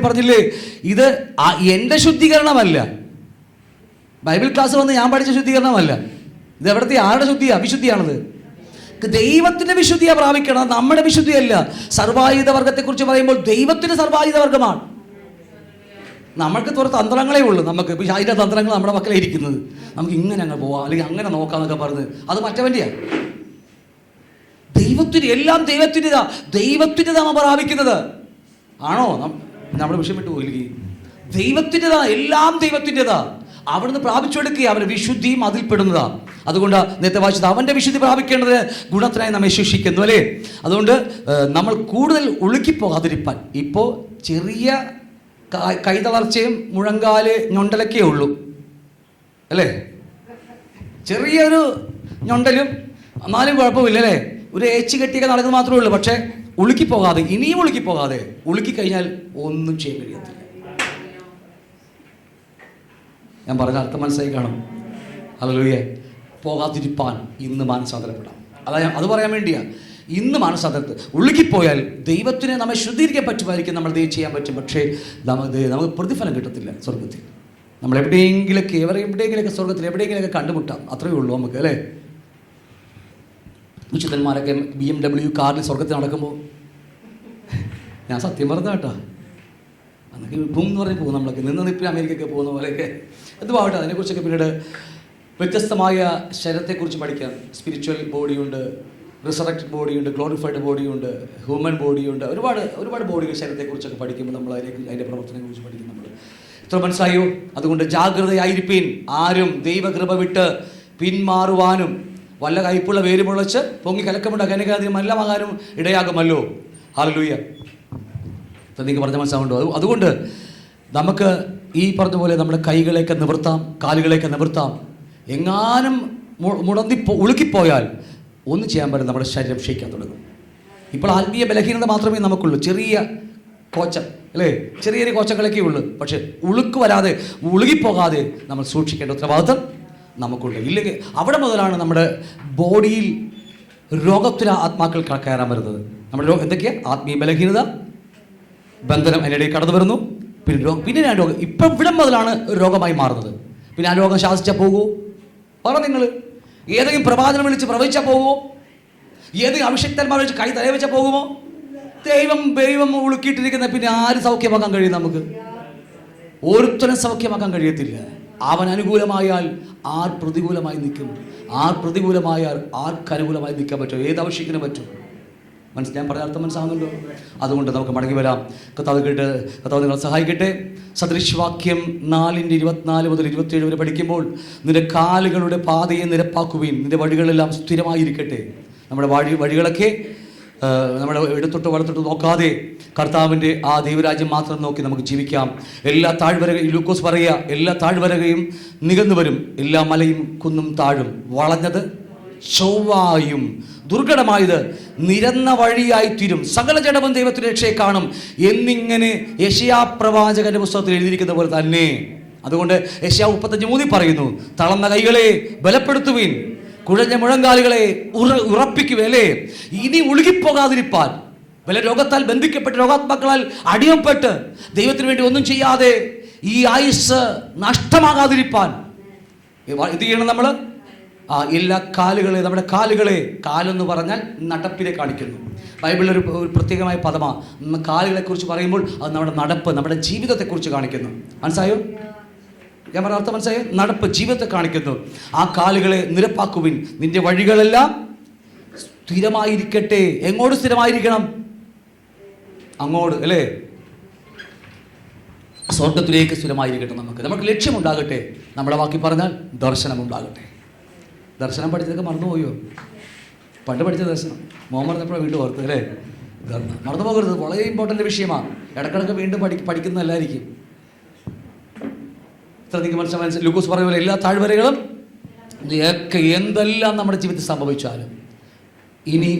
പറഞ്ഞില്ലേ, ഇത് എൻ്റെ ശുദ്ധീകരണമല്ല. ബൈബിൾ ക്ലാസ് വന്ന് ഞാൻ പഠിച്ച ശുദ്ധീകരണമല്ല. ഇത് എവിടത്തെ ആരുടെ ശുദ്ധിയാ? അവിശുദ്ധിയാണത്. ദൈവത്തിൻ്റെ വിശുദ്ധിയാണ് പ്രാപിക്കണം, നമ്മുടെ വിശുദ്ധിയല്ല. സർവായുധ വർഗത്തെക്കുറിച്ച് പറയുമ്പോൾ ദൈവത്തിന് സർവായുധ വർഗമാണ്. നമ്മൾക്ക് കുറേ തന്ത്രങ്ങളേ ഉള്ളൂ. നമുക്ക് ഇപ്പം അതിൻ്റെ തന്ത്രങ്ങൾ നമ്മുടെ മക്കളെ ഇരിക്കുന്നത്. നമുക്ക് ഇങ്ങനെ അങ്ങ് പോവാം, അല്ലെങ്കിൽ അങ്ങനെ നോക്കാന്നൊക്കെ പറഞ്ഞ് അത് മറ്റവൻ്റെയാണ്. ദൈവത്തിന് എല്ലാം ദൈവത്തിൻ്റെതാണ് പ്രാപിക്കുന്നത്. ആണോ? നമ്മുടെ വിഷയം വിട്ടു പോയില്ലേ? ദൈവത്തിൻ്റെതാ, എല്ലാം ദൈവത്തിൻ്റെതാ. അവിടുന്ന് പ്രാപിച്ചെടുക്കുക. അവൻ്റെ വിശുദ്ധിയും അതിൽപ്പെടുന്നതാണ്. അതുകൊണ്ട് നേരത്തെ വായിച്ചത് അവൻ്റെ വിശുദ്ധി പ്രാപിക്കേണ്ടത് ഗുണത്തിനായി നമ്മെ ശിക്ഷിക്കുന്നു അല്ലേ? അതുകൊണ്ട് നമ്മൾ കൂടുതൽ ഒഴുകിപ്പോകാതിരിപ്പാൻ. ഇപ്പോൾ ചെറിയ കൈതളർച്ചയും മുഴങ്കാല് ഞൊണ്ടലൊക്കെ ഉള്ളൂ അല്ലേ? ചെറിയൊരു ഞൊണ്ടലും എന്നാലും കുഴപ്പമില്ല അല്ലേ? ഒരു ഏച്ച് കെട്ടിയൊക്കെ നടക്കുന്നത് മാത്രമേ ഉള്ളൂ. പക്ഷേ ഉളുക്കിപ്പോകാതെ, ഇനിയും ഉളുക്കിപ്പോകാതെ, ഉളുക്കിക്കഴിഞ്ഞാൽ ഒന്നും ചെയ്യാൻ കഴിയത്തില്ല. ഞാൻ പറഞ്ഞ അർത്ഥം മനസ്സിലായി കാണും. ഹല്ലേലൂയ. പോകാതിരിപ്പാൻ ഇന്ന് മാനസാന്തരപ്പെടാം. അത് പറയാൻ വേണ്ടിയാ ഇന്ന് മാനസാന്തരത്തിൽ. ഉളുക്കിപ്പോയാൽ ദൈവത്തിനെ നമ്മെ ശുദ്ധീകരിക്കാൻ പറ്റുമായിരിക്കും, നമ്മൾ ദൈവം ചെയ്യാൻ പറ്റും. പക്ഷേ നമുക്ക് പ്രതിഫലം കിട്ടത്തില്ല സ്വർഗത്തിൽ. നമ്മൾ എവിടെയെങ്കിലൊക്കെ സ്വർഗത്തിൽ എവിടെയെങ്കിലൊക്കെ കണ്ടുമുട്ടാം, അത്രയേ ഉള്ളൂ നമുക്ക്, അല്ലേ? വിശുദ്ധന്മാരൊക്കെ BMW കാറിൽ സ്വർഗത്തിൽ നടക്കുമ്പോൾ, ഞാൻ സത്യം പറഞ്ഞ കേട്ടോ, അന്നൊക്കെ ഭൂം എന്ന് പറഞ്ഞ് പോകും നമ്മളൊക്കെ, നിപ്പിൽ അമേരിക്കയൊക്കെ പോകുന്ന പോലെയൊക്കെ. എന്തുവാകട്ടെ, അതിനെക്കുറിച്ചൊക്കെ പിന്നീട് വ്യത്യസ്തമായ ശരീരത്തെക്കുറിച്ച് പഠിക്കാം. സ്പിരിച്വൽ ബോഡിയുണ്ട്, റിസറക്റ്റഡ് ബോഡിയുണ്ട്, ഗ്ലോറിഫൈഡ് ബോഡിയുണ്ട്, ഹ്യൂമൻ ബോഡിയുണ്ട്, ഒരുപാട് ബോഡികൾ ശരീരത്തെക്കുറിച്ചൊക്കെ പഠിക്കുമ്പോൾ നമ്മൾ അതിൻ്റെ പ്രവർത്തനത്തെക്കുറിച്ച് പഠിക്കും നമ്മൾ. ഇത്ര മനസ്സിലായോ? അതുകൊണ്ട് ജാഗ്രതയായിരിപ്പീൻ, ആരും ദൈവകൃപ വിട്ട് പിന്മാറുവാനും വല്ല കയ്പുള്ള വേര് മുളച്ച് പൊങ്ങി കലക്കമുണ്ടാക്കി അനേകാധികം മല്ലമാകാനും ഇടയാകുമല്ലോ. ഹല്ലേലൂയ. നിങ്ങൾക്ക് പറഞ്ഞ മനസ്സിലാവുണ്ടോ? അതുകൊണ്ട് നമുക്ക് ഈ പറഞ്ഞ പോലെ നമ്മുടെ കൈകളെയൊക്കെ നിവർത്താം, കാലുകളെയൊക്കെ നിവർത്താം. എങ്ങാനും ഉളുക്കിപ്പോയാൽ ഒന്നും ചെയ്യാൻ പറ്റും, നമ്മുടെ ശരീരം ക്ഷയിക്കാൻ തുടങ്ങും. ഇപ്പോൾ ആത്മീയ ബലഹീനത മാത്രമേ നമുക്കുള്ളൂ, ചെറിയ കോച്ചം, അല്ലേ? ചെറിയ കോച്ചങ്ങളൊക്കെ ഉള്ളൂ. പക്ഷെ ഉളുക്ക് വരാതെ, ഉളുകിപ്പോകാതെ നമ്മൾ സൂക്ഷിക്കേണ്ട ഉത്തരവാദിത്വം നമുക്കുണ്ട്. ഇല്ലെങ്കിൽ അവിടെ മുതലാണ് നമ്മുടെ ബോഡിയിൽ രോഗത്തിന് ആത്മാക്കൾ കയറാൻ വരുന്നത്. നമ്മുടെ എന്തൊക്കെയാ? ആത്മീയ ബലഹീനത, ബന്ധനം അതിനിടയിൽ കടന്നു വരുന്നു. പിന്നെ ആ രോഗം ഇപ്പം ഇവിടെ മുതലാണ് രോഗമായി മാറുന്നത്. പിന്നെ ആ രോഗം ശാസിച്ചാൽ പോകുമോ? പറ നിങ്ങൾ. ഏതെങ്കിലും പ്രവാചനം വിളിച്ച് പ്രവചിച്ചാൽ പോകുമോ? ഏതെങ്കിലും അഭിഷക്തന്മാർ വിളിച്ച് കൈ തലയിൽ വെച്ചാൽ പോകുമോ? ദൈവം ഉളുക്കിയിട്ടിരിക്കുന്ന പിന്നെ ആര് സൗഖ്യമാക്കാൻ കഴിയും? നമുക്ക് ഒരുത്തരം സൗഖ്യമാക്കാൻ കഴിയത്തില്ല. അവൻ അനുകൂലമായാൽ ആർ പ്രതികൂലമായി നിൽക്കും? ആർ പ്രതികൂലമായാൽ ആർക്ക് അനുകൂലമായി നിൽക്കാൻ പറ്റും? ഏത് അഭിഷേകത്തിന് പറ്റും? ഞാൻ പറഞ്ഞ അർത്ഥം മനസ്സിലാവുന്നുണ്ടോ? അതുകൊണ്ട് നമുക്ക് മടങ്ങി വരാം. കർത്താവ് നിങ്ങളെ സഹായിക്കട്ടെ. സദൃശവാക്യം 4:24 മുതൽ 27 വരെ പഠിക്കുമ്പോൾ, നിന്റെ കാലുകളുടെ പാതയെ നിരപ്പാക്കുവീൻ, നിന്റെ വഴികളെല്ലാം സ്ഥിരമായിരിക്കട്ടെ. നമ്മുടെ വഴികളൊക്കെ നമ്മുടെ ഇടത്തോട്ട് വലത്തോട്ട് നോക്കാതെ കർത്താവിൻ്റെ ആ ദൈവരാജ്യം മാത്രം നോക്കി നമുക്ക് ജീവിക്കാം. എല്ലാ താഴ്വരയും, ലൂക്കോസ് പറയുക, എല്ലാ താഴ്വരകയും നികന്നു വരും, എല്ലാ മലയും കുന്നും താഴും, വളഞ്ഞത് ചൊവ്വായും ദുർഘടമായത് നിരന്ന വഴിയായി തീരും, സകല ജഡവും ദൈവത്തിന്റെ രക്ഷയെ കാണും എന്നിങ്ങനെ യെശയ്യാ പ്രവാചകന്റെ പുസ്തകത്തിൽ എഴുതിയിരിക്കുന്ന പോലെ തന്നെ. അതുകൊണ്ട് യെശയ്യാ 35:3 പറയുന്നു, തളർന്ന കൈകളെ ബലപ്പെടുത്തുവീൻ, കുഴഞ്ഞ മുഴങ്കാലുകളെ ഉറപ്പിക്കുവേ. അല്ലേ? ഇനി ഉളുകിപ്പോകാതിരിപ്പാൻ, വല്ല രോഗത്താൽ ബന്ധിക്കപ്പെട്ട് രോഗാത്മാക്കളാൽ അടിയപ്പെട്ട് ദൈവത്തിന് വേണ്ടി ഒന്നും ചെയ്യാതെ ഈ ആയുസ് നഷ്ടമാകാതിരിപ്പാൻ എന്ത് ചെയ്യണം നമ്മൾ? എല്ലാ നമ്മുടെ കാലുകളെ, കാലെന്ന് പറഞ്ഞാൽ നടപ്പിനെ കാണിക്കുന്നു. ബൈബിളിൽ ഒരു പ്രത്യേകമായ പദമാണ് കാലുകളെ കുറിച്ച് പറയുമ്പോൾ. അത് നമ്മുടെ നടപ്പ്, നമ്മുടെ ജീവിതത്തെക്കുറിച്ച് കാണിക്കുന്നു. മനസ്സിലായോ? ഞാൻ പറഞ്ഞ അർത്ഥം മനസ്സിലായോ? നടപ്പ്, ജീവിതത്തെ കാണിക്കുന്നു. ആ കാലുകളെ നിരപ്പാക്കുവിൻ, നിന്റെ വഴികളെല്ലാം സ്ഥിരമായിരിക്കട്ടെ. എങ്ങോട്ട് സ്ഥിരമായിരിക്കണം? അങ്ങോട്ട്, അല്ലേ? സ്വർഗത്തിലേക്ക് സ്ഥിരമായിരിക്കട്ടെ. നമുക്ക് ലക്ഷ്യമുണ്ടാകട്ടെ. നമ്മളെ വാക്കി പറഞ്ഞാൽ ദർശനമുണ്ടാകട്ടെ. ദർശനം പഠിച്ചതൊക്കെ മറന്നുപോയോ? പണ്ട് പഠിച്ച ദർശനം മോൻ പറഞ്ഞപ്പോഴാണ് വീണ്ടും ഓർത്ത്, അല്ലേ? മറന്നു പോകരുത്, വളരെ ഇമ്പോർട്ടൻ്റ് വിഷയമാണ്. ഇടക്കിടക്ക് വീണ്ടും പഠിക്കുന്നതല്ലായിരിക്കും. നിങ്ങൾക്ക് മനസ്സിലായി? ലൂക്കോസ് പറഞ്ഞ പോലെ എല്ലാ താഴ്വരകളും എന്തെല്ലാം നമ്മുടെ ജീവിതത്തിൽ സംഭവിച്ചാലും ഇനി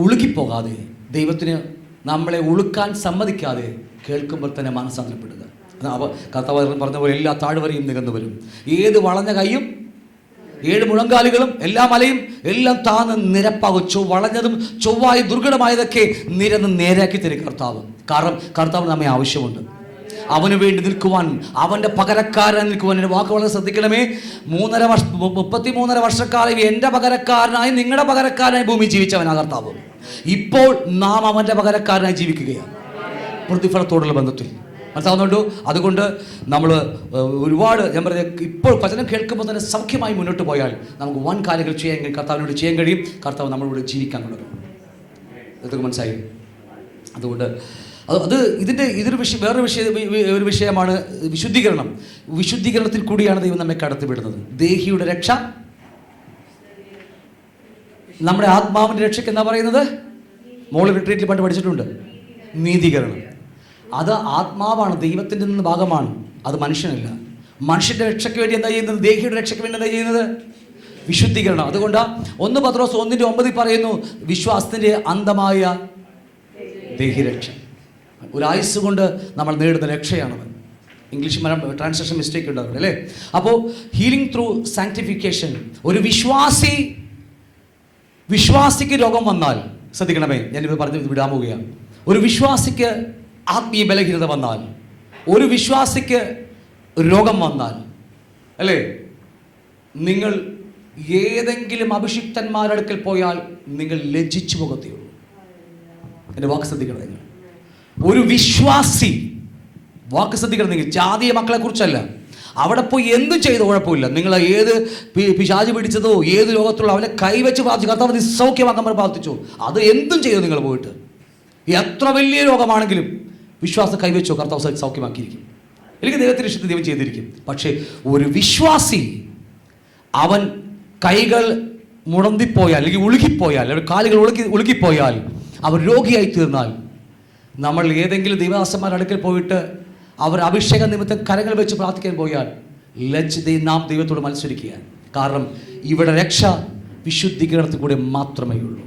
ഉളുകിപ്പോകാതെ, ദൈവത്തിന് നമ്മളെ ഉളുക്കാൻ സമ്മതിക്കാതെ കേൾക്കുമ്പോൾ തന്നെ മനസ്സാന്തരപ്പെടുക. കർത്താവ് പറഞ്ഞ പോലെ എല്ലാ താഴ്വരയും നികന്നു വരും, ഏത് വളഞ്ഞ കൈയും 7 മുഴങ്കാലുകളും എല്ലാ മലയും എല്ലാം താന്ന് നിരപ്പാകും. വളഞ്ഞതും ചൊവ്വായി ദുർഘടമായതൊക്കെ നിരന്ന് നേരാക്കി തരും കർത്താവ്. കാരണം കർത്താവ് നമ്മെ ആവശ്യമുണ്ട്. അവന് വേണ്ടി നിൽക്കുവാൻ, അവൻ്റെ പകരക്കാരൻ നിൽക്കുവാൻ. എൻ്റെ വാക്ക് വളരെ ശ്രദ്ധിക്കണമേ. 33 വർഷക്കാലം എൻ്റെ പകരക്കാരനായി, നിങ്ങളുടെ പകരക്കാരനായി ഭൂമി ജീവിച്ചവനാ കർത്താവ്. ഇപ്പോൾ നാം അവൻ്റെ പകരക്കാരനായി ജീവിക്കുകയാണ്, പ്രതിഫലത്തോടുള്ള ബന്ധത്തിൽ. മനസ്സിലാവുന്നുണ്ടോ? അതുകൊണ്ട് നമ്മൾ ഒരുപാട്, ഞാൻ പറഞ്ഞത്, ഇപ്പോൾ വചനം കേൾക്കുമ്പോൾ തന്നെ സൗഖ്യമായി മുന്നോട്ട് പോയാൽ നമുക്ക് വൻ കാര്യങ്ങൾ കർത്താവിനോട് ചെയ്യാൻ കഴിയും. കർത്താവ് നമ്മളോട് ജീവിക്കാൻ തുടങ്ങും. ഇതൊക്കെ മനസ്സിലായി? അതുകൊണ്ട് ഇതൊരു വേറൊരു വിഷയമാണ് വിശുദ്ധീകരണം. വിശുദ്ധീകരണത്തിൽ കൂടിയാണ് ദൈവം നമ്മെ കടത്തിവിടുന്നത്. ദേഹിയുടെ രക്ഷ, നമ്മുടെ ആത്മാവിൻ്റെ രക്ഷയ്ക്ക് എന്താ പറയുന്നത്? മോള് റിട്രീറ്റിൽ പണ്ട് പഠിച്ചിട്ടുണ്ട്. നീതീകരണം. അത് ആത്മാവാണ്, ദൈവത്തിൻ്റെ നിന്ന് ഭാഗമാണ്, അത് മനുഷ്യനല്ല. മനുഷ്യൻ്റെ രക്ഷയ്ക്ക് വേണ്ടി എന്താ ചെയ്യുന്നത്? ദേഹിയുടെ രക്ഷയ്ക്ക് വേണ്ടി എന്താ ചെയ്യുന്നത്? വിശുദ്ധീകരണം. അതുകൊണ്ട് 1 പത്രോസ് 1:9 പറയുന്നു, വിശ്വാസത്തിൻ്റെ അന്തമായ ദേഹിരക്ഷ. ഒരായുസ് കൊണ്ട് നമ്മൾ നേടുന്ന രക്ഷയാണത്. ഇംഗ്ലീഷ് ട്രാൻസ്ലേഷൻ മിസ്റ്റേക്ക് ഉണ്ടാവും അല്ലേ. അപ്പോൾ ഹീലിംഗ് ത്രൂ സാങ്ക്ടിഫിക്കേഷൻ. ഒരു വിശ്വാസിക്ക് രോഗം വന്നാൽ, ശ്രദ്ധിക്കണമേ, ഞാനിത് പറഞ്ഞ് വിടാൻ പോവുകയാണ്. ഒരു വിശ്വാസിക്ക് ആത്മീയ ബലഹീനത വന്നാൽ, ഒരു വിശ്വാസിക്ക് രോഗം വന്നാൽ, അല്ലേ, നിങ്ങൾ ഏതെങ്കിലും അഭിഷിക്തന്മാരുടെ അടുക്കൽ പോയാൽ നിങ്ങൾ ലജ്ജിച്ചു പോകത്തേയുള്ളൂ. എൻ്റെ വാക്ക് ശ്രദ്ധിക്കണം നിങ്ങൾ. ഒരു വിശ്വാസി, വാക്ക് ശ്രദ്ധിക്കണം നിങ്ങൾ, ജാതീയ മക്കളെ കുറിച്ചല്ല. അവിടെ പോയി എന്തും ചെയ്തോ കുഴപ്പമില്ല. നിങ്ങൾ ഏത് പിശാച് പിടിച്ചതോ ഏത് രോഗത്തുള്ള അവനെ കൈവച്ച് പ്രാർത്ഥിച്ചു, കർത്താവ് നീ സൗഖ്യമാക്കാൻ പ്രാർത്ഥിച്ചു, അത് എന്തും ചെയ്തു. നിങ്ങൾ പോയിട്ട് എത്ര വലിയ രോഗമാണെങ്കിലും വിശ്വാസം കൈവച്ചോ, കർത്താവ് സൗഖ്യമാക്കിയിരിക്കും. എനിക്ക് ദൈവത്തിന് ഇഷ്ടത്തിൽ ദൈവം ചെയ്തിരിക്കും. പക്ഷേ ഒരു വിശ്വാസി, അവൻ കൈകൾ മുടന്തിപ്പോയാൽ, അല്ലെങ്കിൽ ഉളുകിപ്പോയാൽ, അല്ലെങ്കിൽ കാലുകൾ ഉളുകിപ്പോയാൽ, അവൻ രോഗിയായി തീർന്നാൽ, നമ്മൾ ഏതെങ്കിലും ദൈവദാസന്മാരുടെ അടുക്കൽ പോയിട്ട് അവർ അഭിഷേക നിമിത്തം കരങ്ങൾ വെച്ച് പ്രാർത്ഥിക്കാൻ പോയാൽ നാം ദൈവത്തോട് മത്സരിക്കുക. കാരണം ഇവിടെ രക്ഷ വിശുദ്ധീകരണത്തിൽ കൂടെ മാത്രമേ ഉള്ളൂ.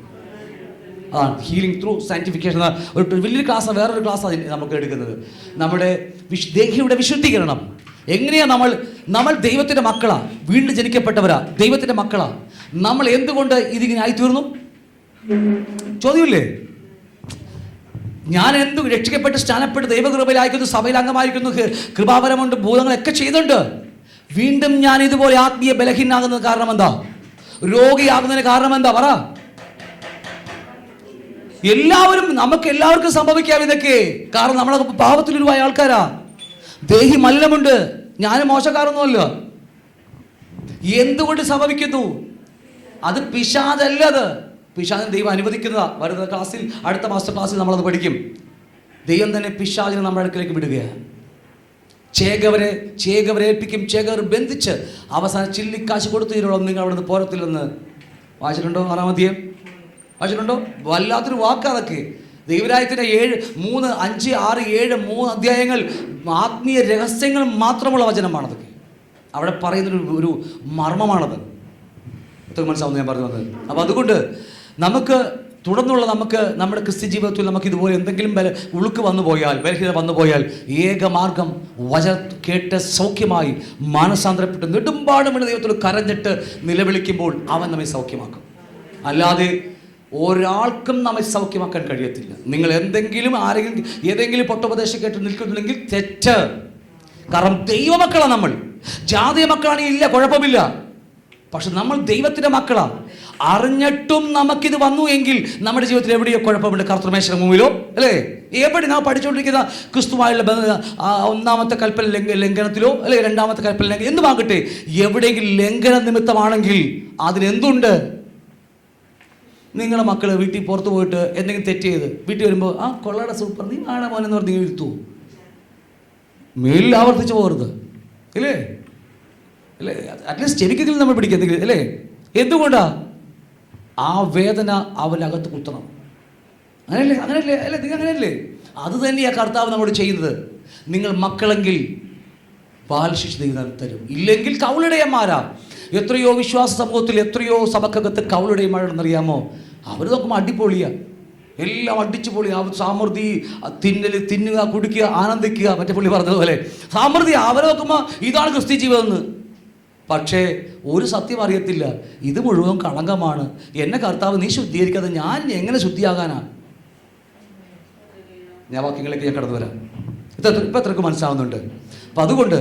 അതാണ് ഹീലിംഗ് ത്രൂ സാങ്ക്ടിഫിക്കേഷൻ. ഒരു വലിയൊരു ക്ലാസ്സാണ്, വേറൊരു ക്ലാസ്സാണ് നമുക്ക് എടുക്കുന്നത്. നമ്മുടെ ദേഹിയുടെ വിശുദ്ധീകരണം. എങ്ങനെയാണ് നമ്മൾ ദൈവത്തിൻ്റെ മക്കളാണ്, വീണ്ടും ജനിക്കപ്പെട്ടവരാ, ദൈവത്തിൻ്റെ മക്കളാണ്. നമ്മൾ എന്തുകൊണ്ട് ഇതിങ്ങനെ ആയിത്തീർന്നു? ചോദ്യമില്ലേ? ഞാൻ എന്ത് രക്ഷിക്കപ്പെട്ട് സ്നാനപ്പെട്ട് ദൈവകൃപയിലായിരിക്കുന്നു, സഭയിൽ അംഗമായിരിക്കുന്നു, കൃപാപരമുണ്ട്, ഭൂതങ്ങളൊക്കെ ചെയ്തുണ്ട്. വീണ്ടും ഞാൻ ഇതുപോലെ ആത്മീയ ബലഹീനാകുന്നത് കാരണം എന്താ? രോഗിയാകുന്നതിന് കാരണം എന്താ? പറ. നമുക്ക് എല്ലാവർക്കും സംഭവിക്കാം ഇതൊക്കെ. കാരണം നമ്മളൊക്കെ പാപത്തിലുരുവായ ആൾക്കാരാ. ദേഹി മലിനമുണ്ട്. ഞാനും മോശക്കാരൊന്നുമല്ല. എന്തുകൊണ്ട് സംഭവിക്കുന്നു? അത് പിശാചല്ലത്. പിശാചിനെ ദൈവം അനുവദിക്കുന്നതാ. വരുന്ന ക്ലാസ്സിൽ, അടുത്ത മാസ്റ്റർ ക്ലാസ്സിൽ നമ്മളത് പഠിക്കും. ദൈവം തന്നെ പിശാചിനെ നമ്മുടെ അടുക്കിലേക്ക് വിടുകയാണ്. ചേകവരെ ഏൽപ്പിക്കും, ചേകവർ ബന്ധിച്ച് അവസാനം ചില്ലിക്കാശ് കൊടുത്തു തീരുള്ളൂ, നിങ്ങൾ അവിടെ നിന്ന് പോരത്തില്ലെന്ന്. വായിച്ചിട്ടുണ്ടോ? 6-ാം അധ്യായം വായിച്ചിട്ടുണ്ടോ? വല്ലാത്തൊരു വാക്കതൊക്കെ. ദൈവരാജ്യത്തിൻ്റെ 7, 3, 5, 6, 7, 3 അധ്യായങ്ങൾ ആത്മീയ രഹസ്യങ്ങൾ മാത്രമുള്ള വചനമാണതൊക്കെ. അവിടെ പറയുന്നൊരു മർമ്മമാണത്. ഇതൊക്കെ മനസ്സിലാവുന്നു ഞാൻ പറഞ്ഞു വന്നത്. അപ്പോൾ അതുകൊണ്ട് നമുക്ക് നമ്മുടെ ക്രിസ്ത്യ ജീവിതത്തിൽ നമുക്ക് ഇതുപോലെ എന്തെങ്കിലും ഉളുക്ക് വന്നു പോയാൽ, ബലഹീനത വന്നു പോയാൽ, ഏകമാർഗം വചനം കേട്ട് സൗഖ്യമായി മാനസാന്തരപ്പെട്ട് നെടുമ്പാടുമുള്ള ദൈവത്തിൽ കരഞ്ഞിട്ട് നിലവിളിക്കുമ്പോൾ അവൻ നമ്മെ സൗഖ്യമാക്കും. അല്ലാതെ ഒരാൾക്കും നമ്മെ സൗഖ്യമാക്കാൻ കഴിയത്തില്ല. നിങ്ങൾ ഏതെങ്കിലും പൊട്ടോപദേശം കേട്ട് നിൽക്കുന്നുണ്ടെങ്കിൽ തെറ്റ്. കാരണം ദൈവമക്കളാണ് നമ്മൾ. ജാതീയ മക്കളാണെങ്കിൽ ഇല്ല, കുഴപ്പമില്ല. പക്ഷെ നമ്മൾ ദൈവത്തിൻ്റെ മക്കളാണ്. അറിഞ്ഞിട്ടും നമുക്കിത് വന്നു എങ്കിൽ നമ്മുടെ ജീവിതത്തിൽ എവിടെയോ കുഴപ്പമുണ്ട്. കർത്തൃമേശയുടെ മുമ്പിലോ, അല്ലേ, എവിടെ നാം പഠിച്ചുകൊണ്ടിരിക്കുന്ന ക്രിസ്തുവായുള്ള 1-ാമത്തെ കൽപ്പന ലംഘനത്തിലോ, അല്ലെ 2-ാമത്തെ കൽപ്പന ലംഘനം എന്തുമാകട്ടെ, എവിടെയെങ്കിലും ലംഘന നിമിത്തമാണെങ്കിൽ അതിനെന്തുണ്ട്? നിങ്ങളുടെ മക്കൾ വീട്ടിൽ പുറത്ത് പോയിട്ട് എന്തെങ്കിലും തെറ്റ് ചെയ്ത് വീട്ടിൽ വരുമ്പോൾ, ആ കൊള്ളയുടെ സൂപ്പർ, നീ ആണോ മോനെന്ന് പറഞ്ഞ് ഇരുത്തു. മേലിൽ ആവർത്തിച്ച് പോകരുത്, ഇല്ലേ? അല്ലേ? അറ്റ്ലീസ്റ്റ് ചെവിക്കെങ്കിലും നമ്മൾ പിടിക്കുക, അല്ലേ? എന്തുകൊണ്ടാ? ആ വേദന അവനകത്ത് കുത്തണം. അങ്ങനെയല്ലേ അല്ലേ? നിങ്ങൾ അങ്ങനെയല്ലേ? അത് തന്നെയാണ് കർത്താവ് നമ്മോട് ചെയ്യുന്നത്. നിങ്ങൾ മക്കളെങ്കിൽ ബാലശിക്ഷ തരും, ഇല്ലെങ്കിൽ കൗളിടയന്മാരാ. എത്രയോ വിശ്വാസ സമൂഹത്തിൽ, എത്രയോ സഭക്കകത്ത് കൗളിടയന്മാരെന്നറിയാമോ? അവർ നോക്കുമ്പോൾ അടിപൊളിയാ, എല്ലാം അടിച്ചു പൊളി. സാമൃദ്ധി, തിന്നുക, കുടിക്കുക, ആനന്ദിക്കുക. മറ്റേ പുള്ളി പറഞ്ഞതുപോലെ സാമൃദ്ധി. അവരെ നോക്കുമ്പോൾ ഇതാണ് ക്രിസ്ത്യ ജീവിതം എന്ന്. പക്ഷേ ഒരു സത്യം അറിയത്തില്ല, ഇത് മുഴുവൻ കളങ്കമാണ്. എന്നെ കർത്താവ് നീ ശുദ്ധീകരിക്കാതെ ഞാൻ എങ്ങനെ ശുദ്ധിയാകാനാ? ഞാൻ വാക്യങ്ങളിലേക്ക് ഞാൻ കടന്നു വരാം. ഇപ്പം എത്രക്ക് മനസ്സിലാവുന്നുണ്ട്? അപ്പം അതുകൊണ്ട്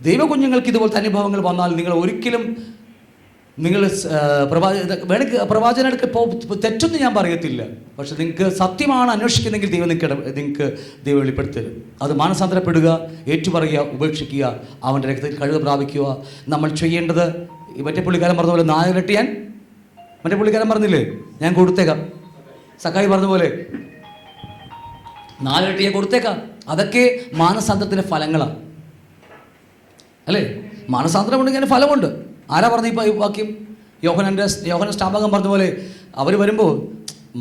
ദൈവകുഞ്ഞുങ്ങൾക്ക് ഇതുപോലത്തെ അനുഭവങ്ങൾ വന്നാൽ നിങ്ങൾ ഒരിക്കലും പ്രവാചകൻ എടുക്കുക തെറ്റൊന്നും ഞാൻ പറയത്തില്ല. പക്ഷെ നിങ്ങൾക്ക് സത്യമാണ് അന്വേഷിക്കുന്നെങ്കിൽ നിങ്ങൾക്ക് ദൈവം വെളിപ്പെടുത്തരും. അത് മാനസാന്തരപ്പെടുക, ഏറ്റുപറയുക, ഉപേക്ഷിക്കുക, അവൻ്റെ രക്തത്തിൽ കഴിവ് പ്രാപിക്കുക. നമ്മൾ ചെയ്യേണ്ടത് മറ്റേ പുള്ളിക്കാരൻ പറഞ്ഞ പോലെ 4 ഇരട്ടി മറ്റേ പുള്ളിക്കാരൻ പറഞ്ഞില്ലേ, ഞാൻ കൊടുത്തേക്കാം. സക്കായി പറഞ്ഞ പോലെ 4 ഇരട്ടി ഞാൻ കൊടുത്തേക്കാം. അതൊക്കെ മാനസാന്തരത്തിൻ്റെ ഫലങ്ങളാണ്, അല്ലേ? മാനസാന്തരം ഉണ്ടെങ്കിൽ അതിന് ഫലമുണ്ട്. ആരാ പറഞ്ഞ ഇപ്പോൾ ഈ വാക്യം? യോഹന്നാൻ സ്നാപകൻ പറഞ്ഞ പോലെ അവർ വരുമ്പോൾ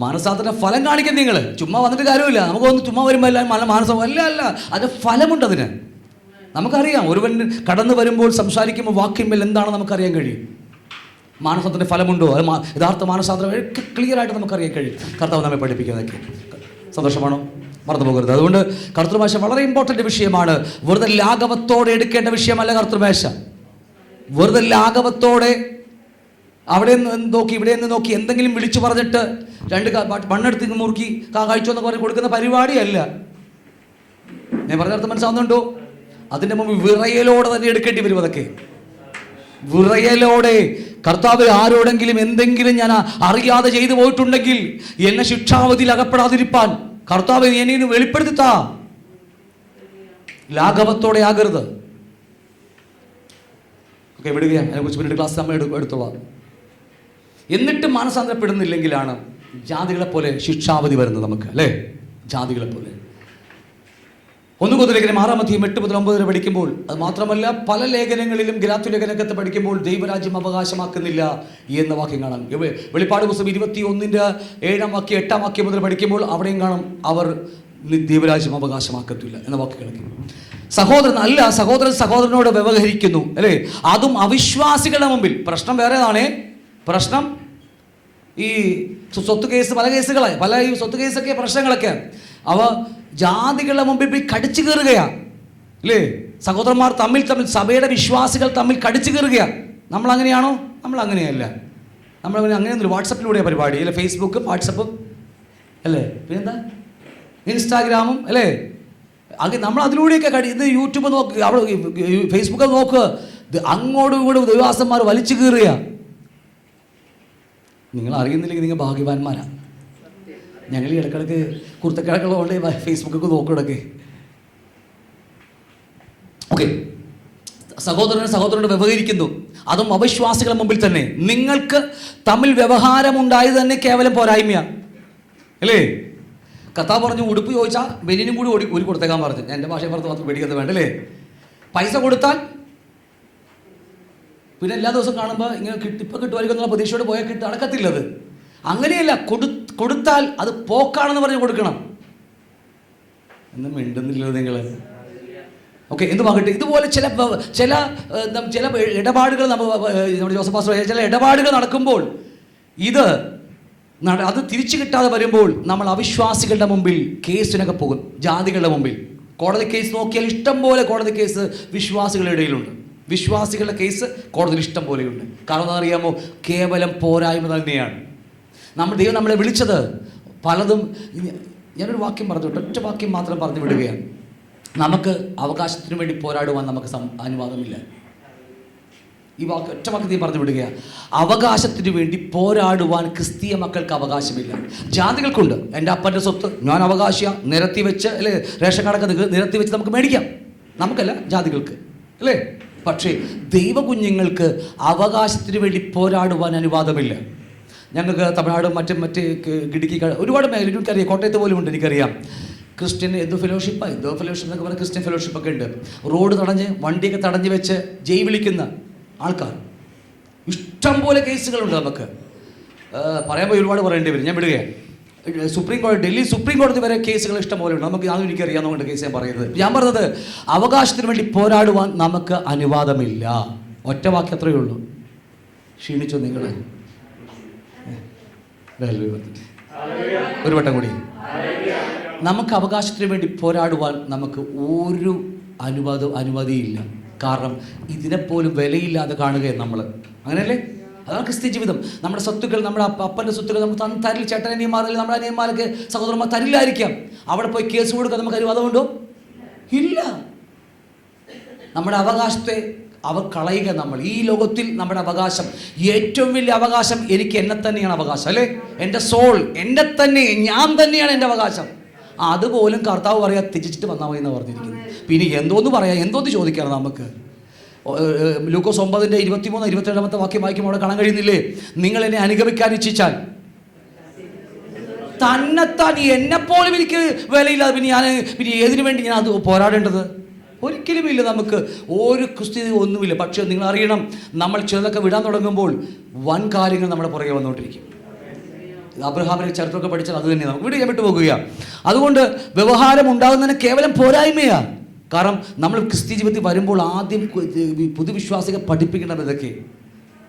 മാനസാന്തര ഫലം കാണിക്കാൻ. നിങ്ങൾ ചുമ്മാ വന്നിട്ട് കാര്യമില്ല. നമുക്കൊന്ന് ചുമ്മാ വരുമ്പോൾ എല്ലാം മാനസം അല്ല, അതിന് ഫലമുണ്ട്. അതിന് നമുക്കറിയാം. ഒരുവൻ കടന്നു വരുമ്പോൾ സംസാരിക്കുമ്പോൾ വാക്യമ്പോൾ എന്താണെന്ന് നമുക്കറിയാൻ കഴിയും. മാനസാന്തരത്തിന് ഫലമുണ്ടോ, അത് യഥാർത്ഥ മാനസാന്തരം ഒക്കെ ക്ലിയറായിട്ട് നമുക്കറിയാൻ കഴിയും. കർത്താവ് നമ്മെ പഠിപ്പിക്കുന്നതൊക്കെ. സന്തോഷമാണോ? മറന്നു പോകരുത്. അതുകൊണ്ട് കർത്തൃമേശ വളരെ ഇമ്പോർട്ടൻ്റ് വിഷയമാണ്. വെറുതെ ലാഘവത്തോടെ എടുക്കേണ്ട വിഷയമല്ല കർത്തൃമേശ. വെറുതെ ലാഘവത്തോടെ അവിടെ നിന്ന് നോക്കി ഇവിടെ നിന്ന് നോക്കി എന്തെങ്കിലും വിളിച്ചു പറഞ്ഞിട്ട് രണ്ട് മണ്ണെടുത്ത് മുറുക്കി കഴിച്ചോ എന്നൊക്കെ പറഞ്ഞ് കൊടുക്കുന്ന പരിപാടിയല്ല. ഞാൻ പറഞ്ഞ അർത്ഥം മനസ്സിലാവുന്നുണ്ടോ? അതിൻ്റെ മുമ്പ് വിറയലോടെ തന്നെ എടുക്കേണ്ടി വരും. അതൊക്കെ വിറയലോടെ. കർത്താവ് ആരോടെങ്കിലും എന്തെങ്കിലും ഞാൻ അറിയാതെ ചെയ്തു പോയിട്ടുണ്ടെങ്കിൽ എന്നെ ശിക്ഷാവധിയിൽ അകപ്പെടാതിരിപ്പാൻ കർത്താവ് എന്നെ വെളിപ്പെടുത്തിത്താ. ലാഘവത്തോടെ ആകരുത്. ഓക്കെ, വിടുകയാണ്. അതിനെക്കുറിച്ച് പിന്നീട് ക്ലാസ് നമ്മൾ എടുത്തോളാം. എന്നിട്ട് മാനസാന്തരപ്പെടുന്നില്ലെങ്കിലാണ് ജാതികളെ പോലെ ശിക്ഷാവധി വരുന്നത് നമുക്ക്, അല്ലേ? ജാതികളെ പോലെ. 1 Corinthians 6:8-9 വരെ പഠിക്കുമ്പോൾ, അത് മാത്രമല്ല പല ലേഖനങ്ങളിലും ഗലാത്യ ലേഖനത്തെ പഠിക്കുമ്പോൾ ദൈവരാജ്യം അവകാശമാക്കുന്നില്ല എന്ന വാക്യം കാണാം. വെളിപ്പാട് പുസ്തകം 21:7 8 മുതൽ പഠിക്കുമ്പോൾ അവിടെയും കാണും അവർ ദൈവരാജ്യം അവകാശമാക്കത്തില്ല എന്ന വാക്കുകളൊക്കെ. സഹോദരൻ സഹോദരനോട് വ്യവഹരിക്കുന്നു, അല്ലേ? അതും അവിശ്വാസികളുടെ മുമ്പിൽ. പ്രശ്നം വേറെതാണേ. പ്രശ്നം ഈ സ്വത്ത് കേസ്, പല ഈ സ്വത്ത് കേസൊക്കെ പ്രശ്നങ്ങളൊക്കെ അവ ജാതികളുടെ മുമ്പിൽ പോയി കടിച്ചു കയറുകയാണ്, അല്ലേ? സഹോദരന്മാർ തമ്മിൽ സഭയുടെ വിശ്വാസികൾ തമ്മിൽ കടിച്ചു കയറുകയാണ്. നമ്മൾ അങ്ങനെയാണോ? നമ്മൾ അങ്ങനെയല്ല. അങ്ങനെയൊന്നുമില്ല. വാട്സപ്പിലൂടെ പരിപാടി, അല്ലെ? ഫേസ്ബുക്കും വാട്സപ്പും, അല്ലേ? പിന്നെന്താ ഇൻസ്റ്റാഗ്രാമും, അല്ലേ? നമ്മൾ അതിലൂടെയൊക്കെ ഇത് യൂട്യൂബ് നോക്കുക, അവിടെ ഫേസ്ബുക്ക് നോക്കുക. അങ്ങോട്ടും ഇങ്ങോട്ടും ദൈവദാസന്മാർ വലിച്ചു കയറുക. നിങ്ങൾ അറിയുന്നില്ലെങ്കിൽ നിങ്ങൾ ഭാഗ്യവാന്മാരാണ്. ഞങ്ങൾ ഈ ഇടക്കിടക്ക് കുർത്തക്കിടക്കുള്ളതുകൊണ്ട് ഫേസ്ബുക്കൊക്കെ നോക്കിടക്കെ. ഓക്കെ, സഹോദരനോട് വ്യവഹരിക്കുന്നു, അതും അവിശ്വാസികളുടെ മുമ്പിൽ തന്നെ. നിങ്ങൾക്ക് തമ്മിൽ വ്യവഹാരമുണ്ടായത് തന്നെ കേവലം പോരായ്മയാണ്, അല്ലേ? കർത്താവ് പറഞ്ഞു, ഉടുപ്പ് ചോദിച്ചാൽ ബനിയനും കൂടി ഒരു കൊടുത്തേക്കാൻ പറഞ്ഞു. എൻ്റെ ഭാഷയെ പുറത്ത് മാത്രം പേടിക്കുന്നത് വേണ്ട, അല്ലേ? പൈസ കൊടുത്താൽ പിന്നെ എല്ലാ ദിവസവും കാണുമ്പോൾ ഇങ്ങനെ ഇപ്പം കിട്ടുമായിരിക്കും എന്നുള്ള പ്രതീക്ഷയോട് പോയാൽ നടക്കത്തില്ലത്. അങ്ങനെയല്ല. കൊടുത്താൽ അത് പോക്കാണെന്ന് പറഞ്ഞ് കൊടുക്കണം. എന്നും മിണ്ടുന്നില്ലല്ലോ നിങ്ങൾ. ഓക്കെ, എന്തുമാകട്ടെ, ഇതുപോലെ ചില ഇടപാടുകൾ നമ്മുടെ ജോസഫ് പാസ്റ്റർ ചില ഇടപാടുകൾ നടക്കുമ്പോൾ അത് തിരിച്ചു കിട്ടാതെ വരുമ്പോൾ നമ്മൾ അവിശ്വാസികളുടെ മുമ്പിൽ കേസിനൊക്കെ പോകും. ജാതികളുടെ മുമ്പിൽ കോടതി കേസ് നോക്കിയാൽ ഇഷ്ടം പോലെ കോടതി കേസ് വിശ്വാസികളുടെ ഇടയിലുണ്ട്. വിശ്വാസികളുടെ കേസ് കോടതിയിൽ ഇഷ്ടം പോലെയുണ്ട്. കാരണം എന്താ അറിയാമോ? കേവലം പോരായ്മ തന്നെയാണ്. ദൈവം നമ്മളെ വിളിച്ചത് പലതും. ഞാനൊരു വാക്യം പറഞ്ഞു, ഒറ്റ വാക്യം മാത്രം പറഞ്ഞു വിടുകയാണ്. നമുക്ക് അവകാശത്തിന് വേണ്ടി പോരാടുവാൻ നമുക്ക് അനുവാദമില്ല. ഈ ഒറ്റ വാക്യത്തിൽ പറഞ്ഞു വിടുകയാണ്. അവകാശത്തിന് വേണ്ടി പോരാടുവാൻ ക്രിസ്തീയ മക്കൾക്ക് അവകാശമില്ല. ജാതികൾക്കുണ്ട്. എൻ്റെ അപ്പൻ്റെ സ്വത്ത് ഞാൻ അവകാശിയാ, നിരത്തി വെച്ച്, അല്ലേ? റേഷൻ കാർഡൊക്കെ നിരത്തി വെച്ച് നമുക്ക് മേടിക്കാം. നമുക്കല്ല, ജാതികൾക്ക്, അല്ലേ? പക്ഷേ ദൈവകുഞ്ഞുങ്ങൾക്ക് അവകാശത്തിന് വേണ്ടി പോരാടുവാൻ അനുവാദമില്ല. ഞങ്ങൾക്ക് തമിഴ്നാട് മറ്റ് ഇടുക്കി ഒരുപാട് മേഖല എനിക്കറിയാം. കോട്ടയത്ത് പോലും ഉണ്ട്, എനിക്കറിയാം. ക്രിസ്ത്യൻ എന്തോ ഫെലോഷിപ്പ് എന്നൊക്കെ പറഞ്ഞാൽ ക്രിസ്ത്യൻ ഫെലോഷിപ്പൊക്കെ ഉണ്ട്. റോഡ് തടഞ്ഞ് വണ്ടിയൊക്കെ തടഞ്ഞ് വെച്ച് ജയ് വിളിക്കുന്ന ആൾക്കാർ ഇഷ്ടം പോലെ കേസുകളുണ്ട്. നമുക്ക് പറയുമ്പോൾ ഒരുപാട് പറയേണ്ടി വരും. ഞാൻ വിടുകയാണ്. ഡൽഹി സുപ്രീം കോടതി വരെ കേസുകൾ ഇഷ്ടം പോലെ ഉണ്ട്. നമുക്ക് അതും എനിക്കറിയാവുന്നതുകൊണ്ട് കേസ് ഞാൻ പറയുന്നത്. ഞാൻ പറഞ്ഞത് അവകാശത്തിന് വേണ്ടി പോരാടുവാൻ നമുക്ക് അനുവാദമില്ല. ഒറ്റ വാക്യം അത്രയേ ഉള്ളൂ. ക്ഷീണിച്ചോ നിങ്ങൾ? ഒരു വട്ടം കൂടി. നമുക്ക് അവകാശത്തിന് വേണ്ടി പോരാടുവാൻ നമുക്ക് ഒരു അനുമതിയില്ല. കാരണം ഇതിനെപ്പോലും വിലയില്ലാതെ കാണുകയാണ് നമ്മൾ. അങ്ങനെയല്ലേ? അതാണ് ക്രിസ്ത്യ ജീവിതം. നമ്മുടെ സ്വത്തുക്കൾ, നമ്മുടെ അപ്പൻ്റെ സ്വത്തുക്കൾ നമുക്ക് തരില്ല. ചേട്ടനിയന്മാരിൽ നമ്മുടെ അനിയന്മാർക്ക് സഹോദരന്മാർ തരില്ലായിരിക്കാം. അവിടെ പോയി കേസ് കൊടുക്കാൻ നമുക്ക് അനുവാദമുണ്ടോ? ഇല്ല. നമ്മുടെ അവകാശത്തെ അവർ കളയുക. നമ്മൾ ഈ ലോകത്തിൽ നമ്മുടെ അവകാശം, ഏറ്റവും വലിയ അവകാശം എനിക്ക് എന്നെ തന്നെയാണ് അവകാശം, അല്ലേ? എൻ്റെ സോൾ, എൻ്റെ തന്നെ, ഞാൻ തന്നെയാണ് എൻ്റെ അവകാശം. അതുപോലും കർത്താവ് പറയാ ത്യജിച്ചിട്ട് വന്നാൽ മതി എന്ന് പറഞ്ഞിരിക്കുന്നു. പിന്നെ എന്തോന്ന് പറയാം, എന്തോന്ന് ചോദിക്കണം നമുക്ക്? ലൂക്കോസ് 9:23-27 വാക്യം വായിക്കുമ്പോൾ അവിടെ കാണാൻ കഴിയുന്നില്ലേ? നിങ്ങൾ എന്നെ അനുഗമിക്കാൻ ഇച്ഛിച്ചാൽ തന്നെത്താൻ എന്നെപ്പോലും എനിക്ക് വിലയില്ലാതെ പിന്നെ ഏതിനു വേണ്ടി ഞാൻ അത് പോരാടേണ്ടത്? ഒരിക്കലുമില്ല. നമുക്ക് ഒരു ക്രിസ്ത്യത ഒന്നുമില്ല. പക്ഷേ നിങ്ങൾ അറിയണം, നമ്മൾ ചിലതൊക്കെ വിടാൻ തുടങ്ങുമ്പോൾ വൻ കാര്യങ്ങൾ നമ്മുടെ പുറകെ വന്നുകൊണ്ടിരിക്കും. അബ്രഹാമിന്റെ ചരിത്രമൊക്കെ പഠിച്ചാൽ അത് തന്നെ നമുക്ക് വിടാൻ വിട്ടു പോകുകയാണ്. അതുകൊണ്ട് വ്യവഹാരം ഉണ്ടാകുന്നതിന് കേവലം പോരായ്മയാണ്. കാരണം നമ്മൾ ക്രിസ്ത്യ ജീവിതത്തിൽ വരുമ്പോൾ ആദ്യം പുതുവിശ്വാസികൾ പഠിപ്പിക്കേണ്ടത് ഇതൊക്കെ.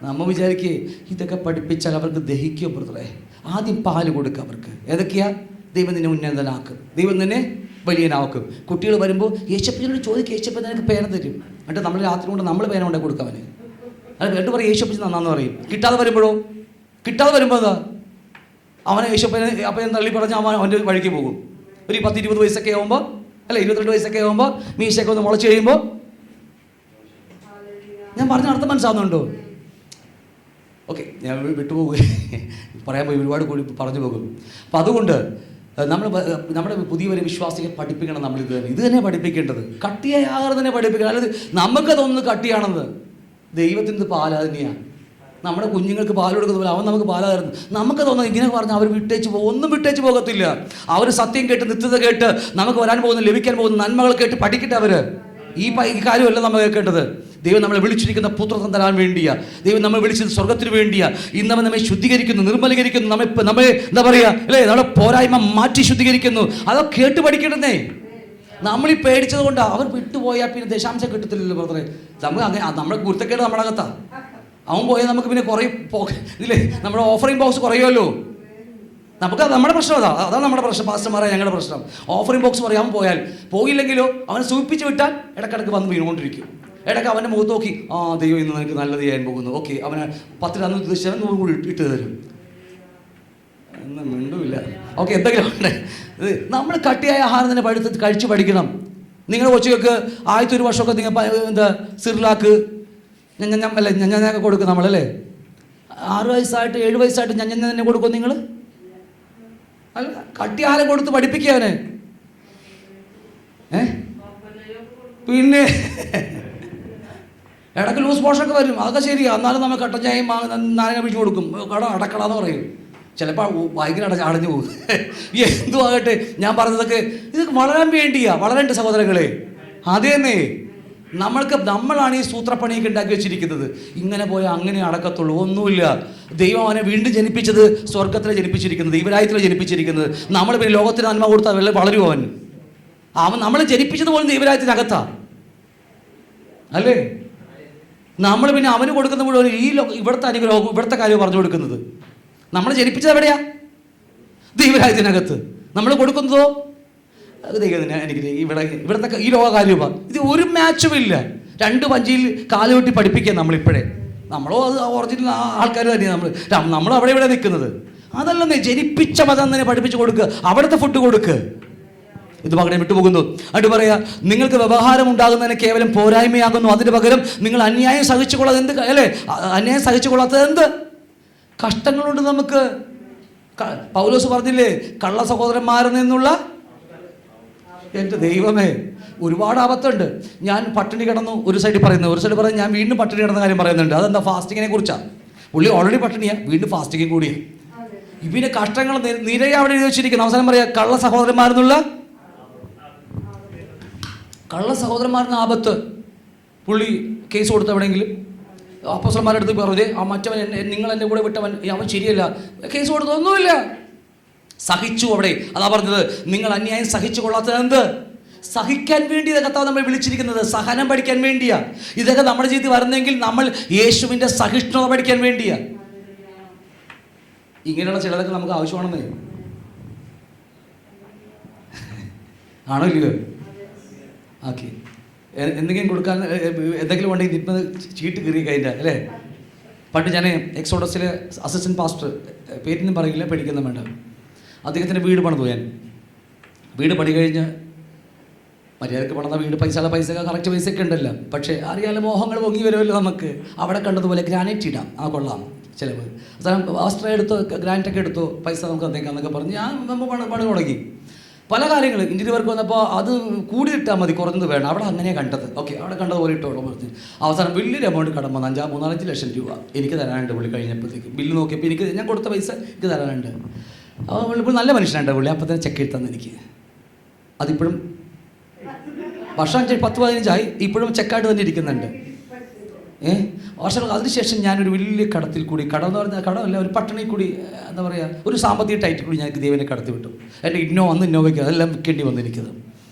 നമ്മൾ വിചാരിക്കേ ഇതൊക്കെ പഠിപ്പിച്ചാൽ അവർക്ക് ദഹിക്കും ബ്രദറെ. ആദ്യം പാല് കൊടുക്കുക അവർക്ക്. ഏതൊക്കെയാ? ദൈവം നിന്നെ ഉന്നതനാക്കും, ദൈവം നിന്നെ വലിയനാക്കും. കുട്ടികൾ വരുമ്പോൾ യേശപ്പനോട് ചോദിക്കുക, യേശപ്പൻ നിനക്ക് പേന തരും. എന്നിട്ട് നമ്മൾ രാത്രി കൊണ്ട് നമ്മൾ പേന കൊണ്ടേ കൊടുക്കുക അവന്. അത് എന്നിട്ട് പറയും യേശപ്പൻ നന്നാന്ന് പറയും. കിട്ടാതെ വരുമ്പോൾ എന്താ അവനെ യേശപ്പനെ അപ്പം തള്ളി പറഞ്ഞ് അവൻ്റെ വഴിക്ക് പോകും. ഒരു 10-20 വയസ്സൊക്കെ ആകുമ്പോൾ, അല്ല 22 വയസ്സൊക്കെ ആകുമ്പോൾ മീശയൊക്കെ ഒന്ന് മുളച്ച് കഴിയുമ്പോൾ, ഞാൻ പറഞ്ഞ അർത്ഥം മനസ്സിലാവുന്നുണ്ടോ? ഓക്കെ, ഞാൻ വിട്ടുപോകുക, പറയാൻ പോയി ഒരുപാട് കൂടി പറഞ്ഞു പോകും. അപ്പം അതുകൊണ്ട് നമ്മുടെ പുതിയൊരു വിശ്വാസിയെ പഠിപ്പിക്കണം. നമ്മൾ ഇത് തന്നെ പഠിപ്പിക്കേണ്ടത്. കട്ടിയായ ആഹാരം തന്നെ പഠിപ്പിക്കണം. അല്ലാതെ നമുക്കതൊന്ന് കട്ടിയാണെന്ന്. ദൈവത്തിൻ്റെ പാൽ തന്നെയാണ്. നമ്മുടെ കുഞ്ഞുങ്ങൾക്ക് പാൽ കൊടുക്കുന്ന പോലെ അവൻ നമുക്ക് പാലായിരുന്നു. നമുക്ക് തോന്നുന്നു ഇങ്ങനെ പറഞ്ഞാൽ അവർ ഒന്നും വിട്ടേച്ച് പോകത്തില്ല. അവർ സത്യം കേട്ട് നിത്യത കേട്ട് നമുക്ക് വരാൻ പോകുന്ന ലഭിക്കാൻ പോകുന്ന നന്മകൾ കേട്ട് പഠിക്കട്ടെ. അവർ ഈ കാര്യമല്ല നമ്മൾ കേൾക്കേണ്ടത്. ദൈവം നമ്മളെ വിളിച്ചിരിക്കുന്ന പുത്രത്വം തരാൻ വേണ്ടിയാ. ദൈവം നമ്മൾ വിളിച്ചത് സ്വർഗത്തിന് വേണ്ടിയാ. ഇന്നവൻ നമ്മെ ശുദ്ധീകരിക്കുന്നു, നിർമ്മലീകരിക്കുന്നു, നമ്മെ എന്താ പറയുക അല്ലേ, നമ്മുടെ പോരായ്മ മാറ്റി ശുദ്ധീകരിക്കുന്നു. അതൊക്കെ കേട്ട് പഠിക്കണമെന്നേ. നമ്മളീ പേടിച്ചത് കൊണ്ട് അവർ വിട്ടുപോയാൽ പിന്നെ ദശാംശം കിട്ടത്തില്ലല്ലോ ബ്രദറെ. നമ്മുടെ കുരുത്തക്കേട് നമ്മുടെ അകത്താ. അവൻ പോയാൽ നമുക്ക് പിന്നെ കുറേ ഇല്ലേ, നമ്മുടെ ഓഫറിംഗ് ബോക്സ് കുറയുമല്ലോ. നമ്മുടെ പ്രശ്നം അതാണ് നമ്മുടെ പ്രശ്നം. പാസ്റ്റർമാരെ ഞങ്ങളുടെ പ്രശ്നം ഓഫറിംഗ് ബോക്സ് പറയും. അവൻ പോയില്ലെങ്കിലോ അവനെ സൂചിപ്പിച്ച് വിട്ടാൽ ഇടക്കിടക്ക് വന്ന് വീണുകൊണ്ടിരിക്കും. ഇടയ്ക്ക് അവൻ്റെ മുഖത്ത് നോക്കി, ദൈവം ഇന്ന് നിനക്ക് നല്ലത് ചെയ്യാൻ പോകുന്നു. ഓക്കെ, അവന് 10 അന്ന് ഉദ്ദേശിച്ചാൽ 100 കൂടി ഇട്ട് തരും. ഒന്നും മിണ്ടുമില്ല. ഓക്കെ, എന്തെങ്കിലും ഉണ്ട്. നമ്മൾ കട്ടിയായ ആഹാരം തന്നെ കഴിച്ച് പഠിക്കണം. നിങ്ങളുടെ കൊച്ചുകൾക്ക് ആദ്യത്തെ ഒരു വർഷമൊക്കെ നിങ്ങൾ എന്താ സിർലാക്ക് ഞഞ്ഞൊക്കെ കൊടുക്കും നമ്മളല്ലേ. 6 വയസ്സായിട്ട് 7 വയസ്സായിട്ട് ഞഞ്ഞ തന്നെ കൊടുക്കും നിങ്ങൾ. അല്ല, കട്ടിയാഹാരം കൊടുത്ത് പഠിപ്പിക്കാന്. പിന്നെ ഇടയ്ക്ക് ലൂസ് മോഷനൊക്കെ വരും, അതൊക്കെ ശരിയാണ്. എന്നാലും നമ്മൾ കട്ടൻ ചായയും നാരങ്ങ പിടിച്ചു കൊടുക്കും. അടക്കടാന്ന് പറയും. ചിലപ്പോൾ ഭയങ്കര അടഞ്ഞു പോകും. എന്തും ആകട്ടെ, ഞാൻ പറഞ്ഞതൊക്കെ ഇതൊക്കെ വളരാൻ വേണ്ടിയാ. വളരേണ്ട സഹോദരങ്ങളെ. അത് തന്നെ നമ്മളാണ് ഈ സൂത്രപ്പണിയൊക്കെ ഉണ്ടാക്കി വെച്ചിരിക്കുന്നത്. ഇങ്ങനെ പോയാൽ അങ്ങനെ അടക്കത്തുള്ളൂ. ഒന്നുമില്ല. ദൈവം അവനെ വീണ്ടും ജനിപ്പിച്ചത് സ്വർഗത്തിലെ ജനിപ്പിച്ചിരിക്കുന്നത്, ദൈവരാജ്യത്തിലെ ജനിപ്പിച്ചിരിക്കുന്നത്. നമ്മൾ പിന്നെ ലോകത്തിന് നന്മ കൊടുത്താൽ വല്ല വളരും. അവൻ നമ്മളെ ജനിപ്പിച്ചത് പോലും ദൈവരാജ്യത്തിനകത്താ അല്ലേ. നമ്മൾ പിന്നെ അവന് കൊടുക്കുന്ന മുഴുവൻ ഇവിടുത്തെ അനുഗ്രഹം, ഇവിടുത്തെ കാര്യം പറഞ്ഞു കൊടുക്കുന്നത്. നമ്മളെ ജനിപ്പിച്ചത് എവിടെയാ? ദൈവരാജ്യത്തിനകത്ത്. നമ്മൾ കൊടുക്കുന്നതോ ദൈവത്തിന് എനിക്ക് ഇവിടുത്തെ ഈ ലോക കാര്യമാണ്. ഇത് ഒരു മാച്ചുമില്ല. 2 പഞ്ചിയിൽ കാലുകെട്ടി പഠിപ്പിക്കുക നമ്മളിപ്പോഴേ. നമ്മളോ അത് ഒറിജിനൽ ആൾക്കാർ തന്നെയാണ്. നമ്മൾ അവിടെ ഇവിടെ നിൽക്കുന്നത് അതല്ലെന്നേ. ജനിപ്പിച്ച മതം തന്നെ പഠിപ്പിച്ച് കൊടുക്കുക. അവിടുത്തെ ഫുഡ് കൊടുക്കുക. ഇത് മകനെ വിട്ടുപോകുന്നു. എന്നിട്ട് പറയാ, നിങ്ങൾക്ക് വ്യവഹാരം ഉണ്ടാകുന്നതിന് കേവലം പോരായ്മയാകുന്നു. അതിന് പകരം നിങ്ങൾ അന്യായം സഹിച്ചുകൊള്ളാതെ എന്ത് അല്ലേ, അന്യായം സഹിച്ചുകൊള്ളാത്തത് എന്ത് കഷ്ടങ്ങളുണ്ട് നമുക്ക്. പൗലോസ് പറഞ്ഞില്ലേ, കള്ള സഹോദരന്മാരിൽ നിന്നുള്ള. എൻ്റെ ദൈവമേ, ഒരുപാട് ആപത്തുണ്ട്. ഞാൻ പട്ടിണി കിടന്നു ഒരു സൈഡിൽ പറയുന്നത്, ഒരു സൈഡിൽ പറയുന്നത് ഞാൻ വീണ്ടും പട്ടിണി കിടന്ന കാര്യം പറയുന്നുണ്ട്. അതെന്താ? ഫാസ്റ്റിങ്ങിനെ കുറിച്ചാണ്. പുള്ളി ഓൾറെഡി പട്ടിണിയാണ്, വീണ്ടും ഫാസ്റ്റിങ്ങും കൂടിയാണ്. ഇവന് കഷ്ടങ്ങൾ നിരയെ അവിടെ എഴുതി വെച്ചിരിക്കുന്നു. അവസാനം പറയാ, കള്ള സഹോദരന്മാരെന്നുള്ള ആപത്ത്. പുള്ളി കേസ് കൊടുത്ത എവിടെയെങ്കിലും അപ്പോസ്തലന്മാരുടെ അടുത്ത് പറഞ്ഞേ, മറ്റവൻ നിങ്ങൾ എൻ്റെ കൂടെ വിട്ടവൻ അവൻ ശരിയല്ല, കേസ് കൊടുത്തൊന്നുമില്ല. സഹിച്ചു അവിടെ. അതാ പറഞ്ഞത്, നിങ്ങൾ അന്യായം സഹിച്ചു കൊള്ളാത്തത് എന്ത്? സഹിക്കാൻ വേണ്ടി കർത്താവ് നമ്മൾ വിളിച്ചിരിക്കുന്നത്. സഹനം പഠിക്കാൻ വേണ്ടിയാ ഇതൊക്കെ നമ്മുടെ ജീവിതത്തിൽ വരുന്നെങ്കിൽ. നമ്മൾ യേശുവിൻ്റെ സഹിഷ്ണുത പഠിക്കാൻ വേണ്ടിയാ. ഇങ്ങനെയുള്ള ചിലതൊക്കെ നമുക്ക് ആവശ്യമാണെന്നേ. ആണോ ഇല്ലയോ? ഓക്കെ, എന്തെങ്കിലും കൊടുക്കാൻ എന്തെങ്കിലും ഉണ്ടെങ്കിൽ ഇപ്പം ചീട്ട് കീറി കഴിഞ്ഞാൽ അല്ലേ. പണ്ട് ഞാൻ എക്സോഡസിലെ അസിസ്റ്റൻറ്റ് പാസ്റ്റർ, പേരിനും പറയില്ല, പഠിക്കുന്ന വേണ്ട, അദ്ദേഹത്തിൻ്റെ വീട് പണിതു. ഞാൻ വീട് പണി കഴിഞ്ഞ് മര്യാദക്ക് പണിത വീട്, പൈസ കറക്റ്റ് പൈസയൊക്കെ ഉണ്ടല്ലോ. പക്ഷേ അറിയാലോ, മോഹങ്ങൾ പൊങ്ങി വരുമല്ലോ നമുക്ക്. അവിടെ കണ്ടതുപോലെ ഗ്രാനൈറ്റ് ഇടാം, കൊള്ളാം ചിലവ്. അവസാനം പാസ്റ്റർ എടുത്തോ, ഗ്രാനൈറ്റൊക്കെ എടുത്തോ, പൈസ നമുക്ക് തന്നേക്കാം എന്നൊക്കെ പറഞ്ഞ് നമ്മൾ പണി തുടങ്ങി. പല കാര്യങ്ങൾ ഇൻറ്റീരിയർ വർക്ക് വന്നപ്പോൾ അത് കൂടി ഇട്ടാൽ മതി, കുറഞ്ഞത് വേണം. അവിടെ അങ്ങനെ കണ്ടത്. ഓക്കെ, അവിടെ കണ്ടതുപോലെ ഇട്ടോളാം പറഞ്ഞ് അവസാനം വലിയൊരു എമൗണ്ട് കടം വന്ന് 3-5 ലക്ഷം രൂപ എനിക്ക് തരാനുണ്ട്. പുള്ളി കഴിഞ്ഞപ്പോഴത്തേക്ക് ബില്ല് നോക്കിയപ്പോൾ ഞാൻ കൊടുത്ത പൈസ എനിക്ക് തരാനുണ്ട്. അപ്പോൾ ഇപ്പോൾ നല്ല മനുഷ്യനുണ്ട് പുള്ളി. അപ്പോൾ തന്നെ ചെക്ക് എടുത്തന്ന് എനിക്ക്. അതിപ്പോഴും വർഷം 10-15 ഇപ്പോഴും ചെക്കായിട്ട് തന്നെ ഇരിക്കുന്നുണ്ട്. വർഷങ്ങൾ അതിനുശേഷം ഞാനൊരു വലിയ കടത്തിൽ കൂടി, കടമെന്ന് പറഞ്ഞാൽ കടമല്ല, ഒരു പട്ടണയിൽ കൂടി, എന്താ പറയുക, ഒരു സാമ്പത്തിക ടൈറ്റിൽ കൂടി ഞാൻ ദൈവനെ കടത്തി വിട്ടു. എൻ്റെ ഇന്നോവയ്ക്ക് അതെല്ലാം വിൽക്കേണ്ടി വന്നിരിക്കുന്നത്.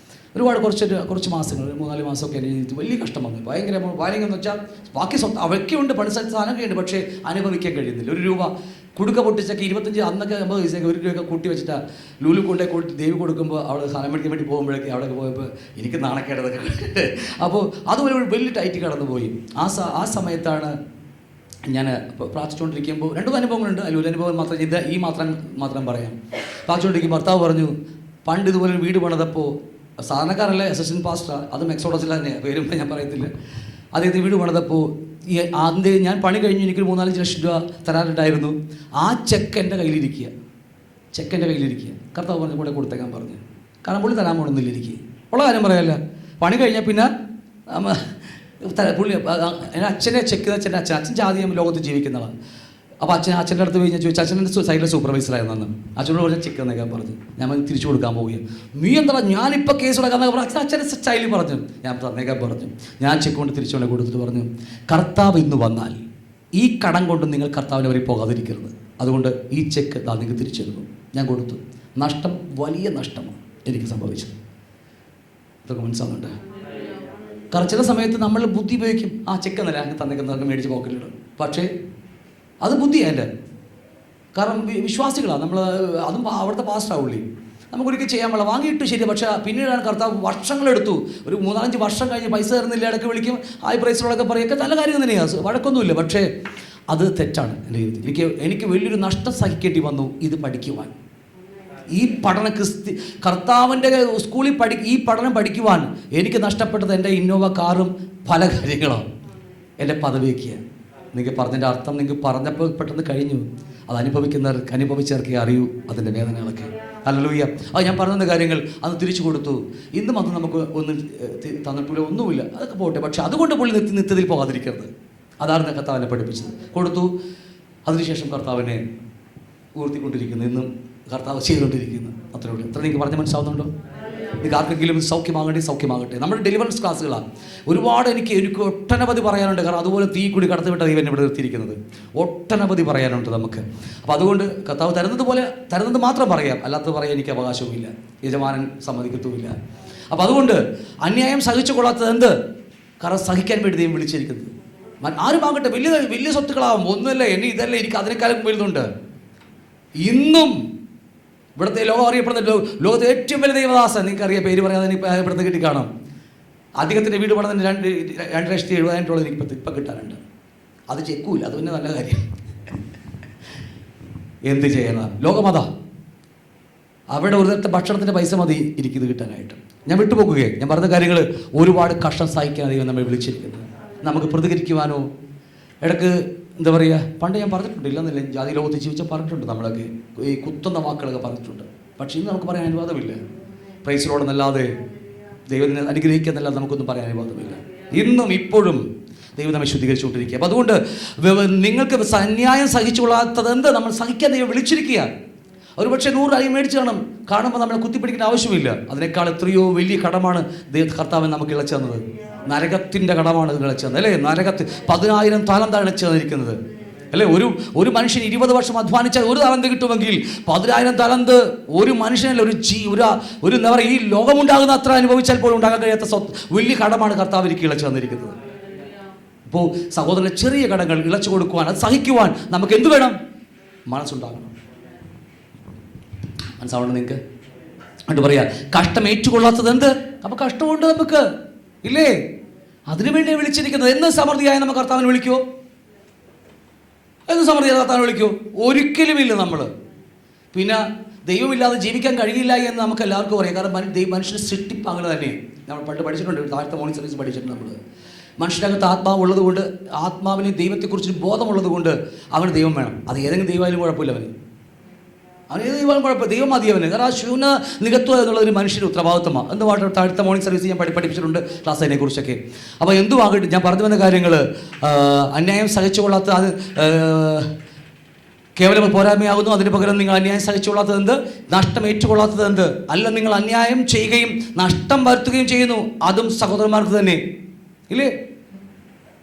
ഒരുപാട് കുറച്ച് മാസങ്ങൾ, 3-4 മാസമൊക്കെ എൻ്റെ ജീവിതത്തിൽ വലിയ കഷ്ടം വന്നു. ഭയങ്കര എന്ന് വെച്ചാൽ ബാക്കി സ്വത്ത് അവയ്ക്കുണ്ട്, പണിസ്ഥലത്ത് സാധനമൊക്കെ ഉണ്ട്, പക്ഷേ അനുഭവിക്കാൻ കഴിയുന്നില്ല. 1 രൂപ കുടുക്ക പൊട്ടിച്ചൊക്കെ 25 അന്നൊക്കെ 50 പൈസയൊക്കെ 1 രൂപയൊക്കെ കൂട്ടി വെച്ചിട്ടാണ് ലൂലു കൊണ്ടേ കൊടുത്ത് ദേവി കൊടുക്കുമ്പോൾ അവിടെ സാധനം മേടിക്കാൻ വേണ്ടി പോകുമ്പോഴേക്ക് അവിടെ പോയപ്പോൾ എനിക്ക് നാണക്കേടതൊക്കെ. അപ്പോൾ അതുപോലെ വലിയ ടൈറ്റ് കടന്നുപോയി. ആ സമയത്താണ് ഞാൻ പ്രാർത്ഥിച്ചുകൊണ്ടിരിക്കുമ്പോൾ 2 അനുഭവങ്ങളുണ്ട്. അതിൽ ഒരു അനുഭവം മാത്രം മാത്രം പറയാം. പ്രാർത്ഥിച്ചുകൊണ്ടിരിക്കുമ്പോൾ ഭർത്താവ് പറഞ്ഞു, പണ്ട് ഇതുപോലെ ഒരു വീട് പണിതപ്പോൾ സാധാരണക്കാരല്ല, അസിസ്റ്റന്റ് പാസ്റ്റർ, അതും എക്സോഡസിൽ തന്നെ, പേരും ഞാൻ പറയത്തില്ല. അദ്ദേഹത്തിന് വീട് പണിതപ്പോൾ ആദ്യം ഞാൻ പണി കഴിഞ്ഞ് എനിക്കൊരു 3-4 ലക്ഷം രൂപ തരാനുണ്ടായിരുന്നു. ആ ചെക്ക് എൻ്റെ കയ്യിലിരിക്കുക. കർത്താവ് പറഞ്ഞ് കൂടെ കൊടുത്തേക്കാൻ പറഞ്ഞു. കാരണം പുള്ളി തരാൻ പോകണമെന്നില്ല എനിക്ക്. ഉള്ള കാര്യം പറയാമല്ല, പണി കഴിഞ്ഞാൽ പിന്നെ പുള്ളി എൻ്റെ അച്ഛനെ ചെക്ക് വെച്ചാൽ അച്ഛൻ ജാതി ലോകത്ത് ജീവിക്കുന്നതാണ്. അപ്പോൾ അച്ഛൻ്റെ അടുത്ത് പോയി ഞാൻ ചോദിച്ചു, അച്ഛൻ്റെ സൈഡിലെ സൂപ്പർവൈസറായിരുന്നു അന്ന്. അച്ഛനോട് പറഞ്ഞാൽ ചെക്ക് എന്നൊക്കെ പറഞ്ഞു. ഞാൻ തിരിച്ചു കൊടുക്കാൻ പോവുകയാണ്. നീ എന്താ ഞാനിപ്പോൾ കേസ് കൊടുക്കാമെന്നൊക്കെ പറഞ്ഞു. അച്ഛൻ്റെ സ്റ്റൈലിൽ പറഞ്ഞു. ഞാൻ തന്നേക്കാൻ പറഞ്ഞു. ഞാൻ ചെക്ക് കൊണ്ട് തിരിച്ചുകൊണ്ട് കൊടുത്തിട്ട് പറഞ്ഞു, കർത്താവ് ഇന്ന് വന്നാൽ ഈ കടം കൊണ്ട് നിങ്ങൾ കർത്താവിനെ വരെ പോകാതിരിക്കരുത്. അതുകൊണ്ട് ഈ ചെക്ക് നിങ്ങൾക്ക് തിരിച്ചു തരുന്നു. ഞാൻ കൊടുത്തു. നഷ്ടം, വലിയ നഷ്ടമാണ് എനിക്ക് സംഭവിച്ചത്. ഇതൊക്കെ മനസ്സിലാകുന്നുണ്ട്. കാരണം ചില സമയത്ത് നമ്മൾ ബുദ്ധി ഉപയോഗിക്കും. ആ ചെക്ക് എന്നല്ല അങ്ങ് തന്നേക്കുന്നതൊക്കെ മേടിച്ച് പോക്കറ്റിലിടും. പക്ഷേ അത് ബുദ്ധിയാണ് എൻ്റെ. കാരണം വിശ്വാസികളാണ് നമ്മൾ. അതും അവിടുത്തെ പാസ്റ്റാവുള്ളി നമുക്കൊരിക്കലും ചെയ്യാൻ പാടില്ല. വാങ്ങിയിട്ട് ശരി, പക്ഷേ പിന്നീടാണ് കർത്താവ് വർഷങ്ങളെടുത്തു. ഒരു 3-5 വർഷം കഴിഞ്ഞ് പൈസ തരുന്നില്ല, ഇടയ്ക്ക് വിളിക്കും, ആ പ്രൈസിലൊക്കെ പറയുക, നല്ല കാര്യം തന്നെയാണ്, വഴക്കൊന്നുമില്ല. പക്ഷേ അത് തെറ്റാണ് എൻ്റെ ജീവിതത്തിൽ. എനിക്ക് വലിയൊരു നഷ്ടം സഹിക്കേണ്ടി വന്നു ഇത് പഠിക്കുവാൻ. ഈ പഠനം കർത്താവിൻ്റെ സ്കൂളിൽ ഈ പഠനം പഠിക്കുവാൻ എനിക്ക് നഷ്ടപ്പെട്ടത് എൻ്റെ ഇന്നോവ കാറും പല കാര്യങ്ങളാണ്. എൻ്റെ പദവിയൊക്കെ നിങ്ങൾക്ക് പറഞ്ഞതിൻ്റെ അർത്ഥം നിങ്ങൾക്ക് പറഞ്ഞപ്പോൾ പെട്ടെന്ന് കഴിഞ്ഞു. അത് അനുഭവിച്ചവർക്ക് അറിയൂ അതിൻ്റെ വേദനകളൊക്കെ. ഹല്ലേലൂയ. അത് ഞാൻ പറഞ്ഞ കാര്യങ്ങൾ അത് തിരിച്ചു കൊടുത്തു. ഇന്നും അത് നമുക്ക് ഒന്നും തന്നിട്ടില്ല, ഒന്നുമില്ല, അതൊക്കെ പോട്ടെ. പക്ഷെ അതുകൊണ്ട് പുള്ളി നിത്യത്തിൽ പോകാതിരിക്കരുത്. അതാണ് കർത്താവിനെ പഠിപ്പിച്ചത്. കൊടുത്തു. അതിനുശേഷം കർത്താവിനെ ഊർത്തിക്കൊണ്ടിരിക്കുന്നു. ഇന്നും കർത്താവ് ചെയ്തുകൊണ്ടിരിക്കുന്നു. അത്രേ ഉള്ളൂ. എത്ര നിങ്ങൾക്ക് പറഞ്ഞ് മനസ്സിലാവുന്നുണ്ടോ? നിങ്ങൾക്ക് ആർക്കെങ്കിലും സൗഖ്യമാകട്ടെ. നമ്മുടെ ഡെലിവറൻസ് ക്ലാസ്സുകളാണ്. ഒരുപാട് എനിക്ക് ഒട്ടനവധി പറയാനുണ്ട്. കാരണം അതുപോലെ തീ കൂടി കടത്തിവിട്ട ദൈവം ഇവിടെ നിർത്തിയിരിക്കുന്നത്. ഒട്ടനവധി പറയാനുണ്ട് നമുക്ക്. അപ്പോൾ അതുകൊണ്ട് കർത്താവ് തരുന്നത് മാത്രം പറയാം, അല്ലാത്തത് പറയാൻ എനിക്ക് അവകാശവുമില്ല, യജമാനൻ സമ്മതിക്കത്തുമില്ല. അപ്പോൾ അതുകൊണ്ട് അന്യായം സഹിച്ചു കൊള്ളാത്തത് എന്ത്? കാരണം സഹിക്കാൻ വേണ്ടി ദൈവം വിളിച്ചിരിക്കുന്നത്. ആരുമാകട്ടെ, വലിയ സ്വത്തുക്കളാവും, ഒന്നുമല്ല, ഇതല്ല, എനിക്ക് അതിനേക്കാളും വലുതുണ്ട്. ഇന്നും ഇവിടുത്തെ ലോകം അറിയപ്പെടുന്ന ലോകത്തെ ഏറ്റവും വലിയ ദൈവദാസൻ, നിങ്ങൾക്കറിയാം, പേര് പറയാതെ ഇവിടുത്തെ കിട്ടി കാണാം. അദ്ദേഹത്തിൻ്റെ വീട് പണിതിന് 2,70,000 എനിക്ക് ഇപ്പം കിട്ടാനുണ്ട്. അത് ചെക്കൂല, അത് പിന്നെ നല്ല കാര്യം. എന്ത് ചെയ്യണം? ലോകമതാ. അവിടെ ഒരു നേരത്തെ ഭക്ഷണത്തിൻ്റെ പൈസ മതി എനിക്കിത് കിട്ടാനായിട്ട്. ഞാൻ വിട്ടുപോകുകയെ. ഞാൻ പറഞ്ഞ കാര്യങ്ങൾ ഒരുപാട് കഷ്ടം സഹിക്കാൻ ദൈവം നമ്മൾ വിളിച്ചിരിക്കുന്നത്. നമുക്ക് പ്രതികരിക്കുവാനോ ഇടയ്ക്ക് എന്താ പറയുക, പണ്ട് ഞാൻ പറഞ്ഞിട്ടുണ്ട്, ഇല്ലെന്നില്ല, ജാതി ലോകത്ത് ജീവിച്ചാൽ പറഞ്ഞിട്ടുണ്ട്, നമ്മളൊക്കെ ഈ കുത്തുന്ന വാക്കുകളൊക്കെ പറഞ്ഞിട്ടുണ്ട്. പക്ഷേ ഇന്ന് നമുക്ക് പറയാൻ അനുവാദമില്ല. പ്രൈസിലോടെന്നല്ലാതെ ദൈവത്തിനെ അനുഗ്രഹിക്കുന്നല്ലാതെ നമുക്കൊന്നും പറയാൻ അനുവാദമില്ല. ഇന്നും ഇപ്പോഴും ദൈവം നമ്മെ ശുദ്ധീകരിച്ചുകൊണ്ടിരിക്കുക. അപ്പോൾ അതുകൊണ്ട് നിങ്ങൾക്ക് അന്യായം സഹിച്ചുകൊള്ളാത്തത് എന്ത്? നമ്മൾ സഹിക്കാൻ ദൈവം വിളിച്ചിരിക്കുക. ഒരുപക്ഷെ 100 അരി മേടിച്ച് കാണുമ്പോൾ നമ്മളെ കുത്തിപ്പിടിക്കേണ്ട ആവശ്യമില്ല. അതിനേക്കാൾ എത്രയോ വലിയ കടമാണ് കർത്താവൻ നമുക്ക് ഇളച്ചു തന്നത്. നരകത്തിൻ്റെ കടമാണ് ഇളച്ചു തന്നത്, അല്ലേ? നരകത്തിൽ 10,000 താലന്താണ് ഇളച്ചു തന്നിരിക്കുന്നത്, അല്ലേ? ഒരു മനുഷ്യൻ 20 വർഷം അധ്വാനിച്ചാൽ 1 താലന്ത് കിട്ടുമെങ്കിൽ 10,000 താലന്ത് ഒരു മനുഷ്യനല്ല, ഒരു എന്താ പറയുക, ഈ ലോകമുണ്ടാകുന്ന അത്ര അനുഭവിച്ചാൽ പോലും ഉണ്ടാകാൻ കഴിയാത്ത വലിയ കടമാണ് കർത്താവിലേക്ക് ഇളച്ചു തന്നിരിക്കുന്നത്. അപ്പോൾ സഹോദരൻ്റെ ചെറിയ കടങ്ങൾ ഇളച്ചു കൊടുക്കുവാൻ, അത് സഹിക്കുവാൻ നമുക്ക് എന്ത് വേണം? മനസ്സുണ്ടാകണം. മനസ്സാവണം നിങ്ങൾക്ക്? എന്നിട്ട് പറയാ, കഷ്ടം ഏറ്റുകൊള്ളാത്തത് എന്ത്? അപ്പോൾ കഷ്ടമുണ്ട് നമുക്ക്, ഇല്ലേ? അതിനുവേണ്ടി വിളിച്ചിരിക്കുന്നത്. എന്ന് സമൃദ്ധിയായ നമുക്ക് കർത്താവിനെ വിളിക്കുമോ? എന്ന് സമൃദ്ധിയായ കർത്താവിനെ വിളിക്കുമോ? ഒരിക്കലുമില്ല. നമ്മൾ പിന്നെ ദൈവമില്ലാതെ ജീവിക്കാൻ കഴിയില്ല എന്ന് നമുക്ക് എല്ലാവർക്കും പറയാം. കാരണം മനുഷ്യൻ്റെ സൃഷ്ടിപ്പ് അങ്ങനെ തന്നെയാണ്. നമ്മൾ പണ്ട് പഠിച്ചിട്ടുണ്ട്, താഴത്തെ മോർണിംഗ് സർവീസ് പഠിച്ചിട്ടുണ്ട്. നമ്മൾ മനുഷ്യനകത്ത് ആത്മാവ് ഉള്ളതുകൊണ്ട്, ആത്മാവിന് ദൈവത്തെക്കുറിച്ച് ബോധമുള്ളത് കൊണ്ട് അവന് ദൈവം വേണം. അത് ഏതെങ്കിലും ദൈവമായാലും കുഴപ്പമില്ല, അവന് ഏത് ദൈവം കുഴപ്പമില്ല, ദൈവം മതി അവന്. കാരണം ആ ശൂന്യ നികത്വം എന്നുള്ള ഒരു മനുഷ്യൻ്റെ ഉത്തരവാദിത്വമാണ്. എന്തുവാട്ടെ താഴത്തെ മോർണിംഗ് സർവീസ് ഞാൻ പഠിപ്പിച്ചിട്ടുണ്ട് ക്ലാസ് അതിനെക്കുറിച്ചൊക്കെ. അപ്പോൾ എന്തുവാകട്ടെ, ഞാൻ പറഞ്ഞു വന്ന കാര്യങ്ങൾ, അന്യായം സഹിച്ചുകൊള്ളാത്ത അത് കേവലം പോരായ്മയാകുന്നു. അതിന് പകരം നിങ്ങൾ അന്യായം സഹിച്ചുകൊള്ളാത്തത് എന്ത്? നഷ്ടം ഏറ്റുകൊള്ളാത്തത് എന്ത്? അല്ല, നിങ്ങൾ അന്യായം ചെയ്യുകയും നഷ്ടം വരുത്തുകയും ചെയ്യുന്നു, അതും സഹോദരന്മാർക്ക് തന്നെ, ഇല്ലേ?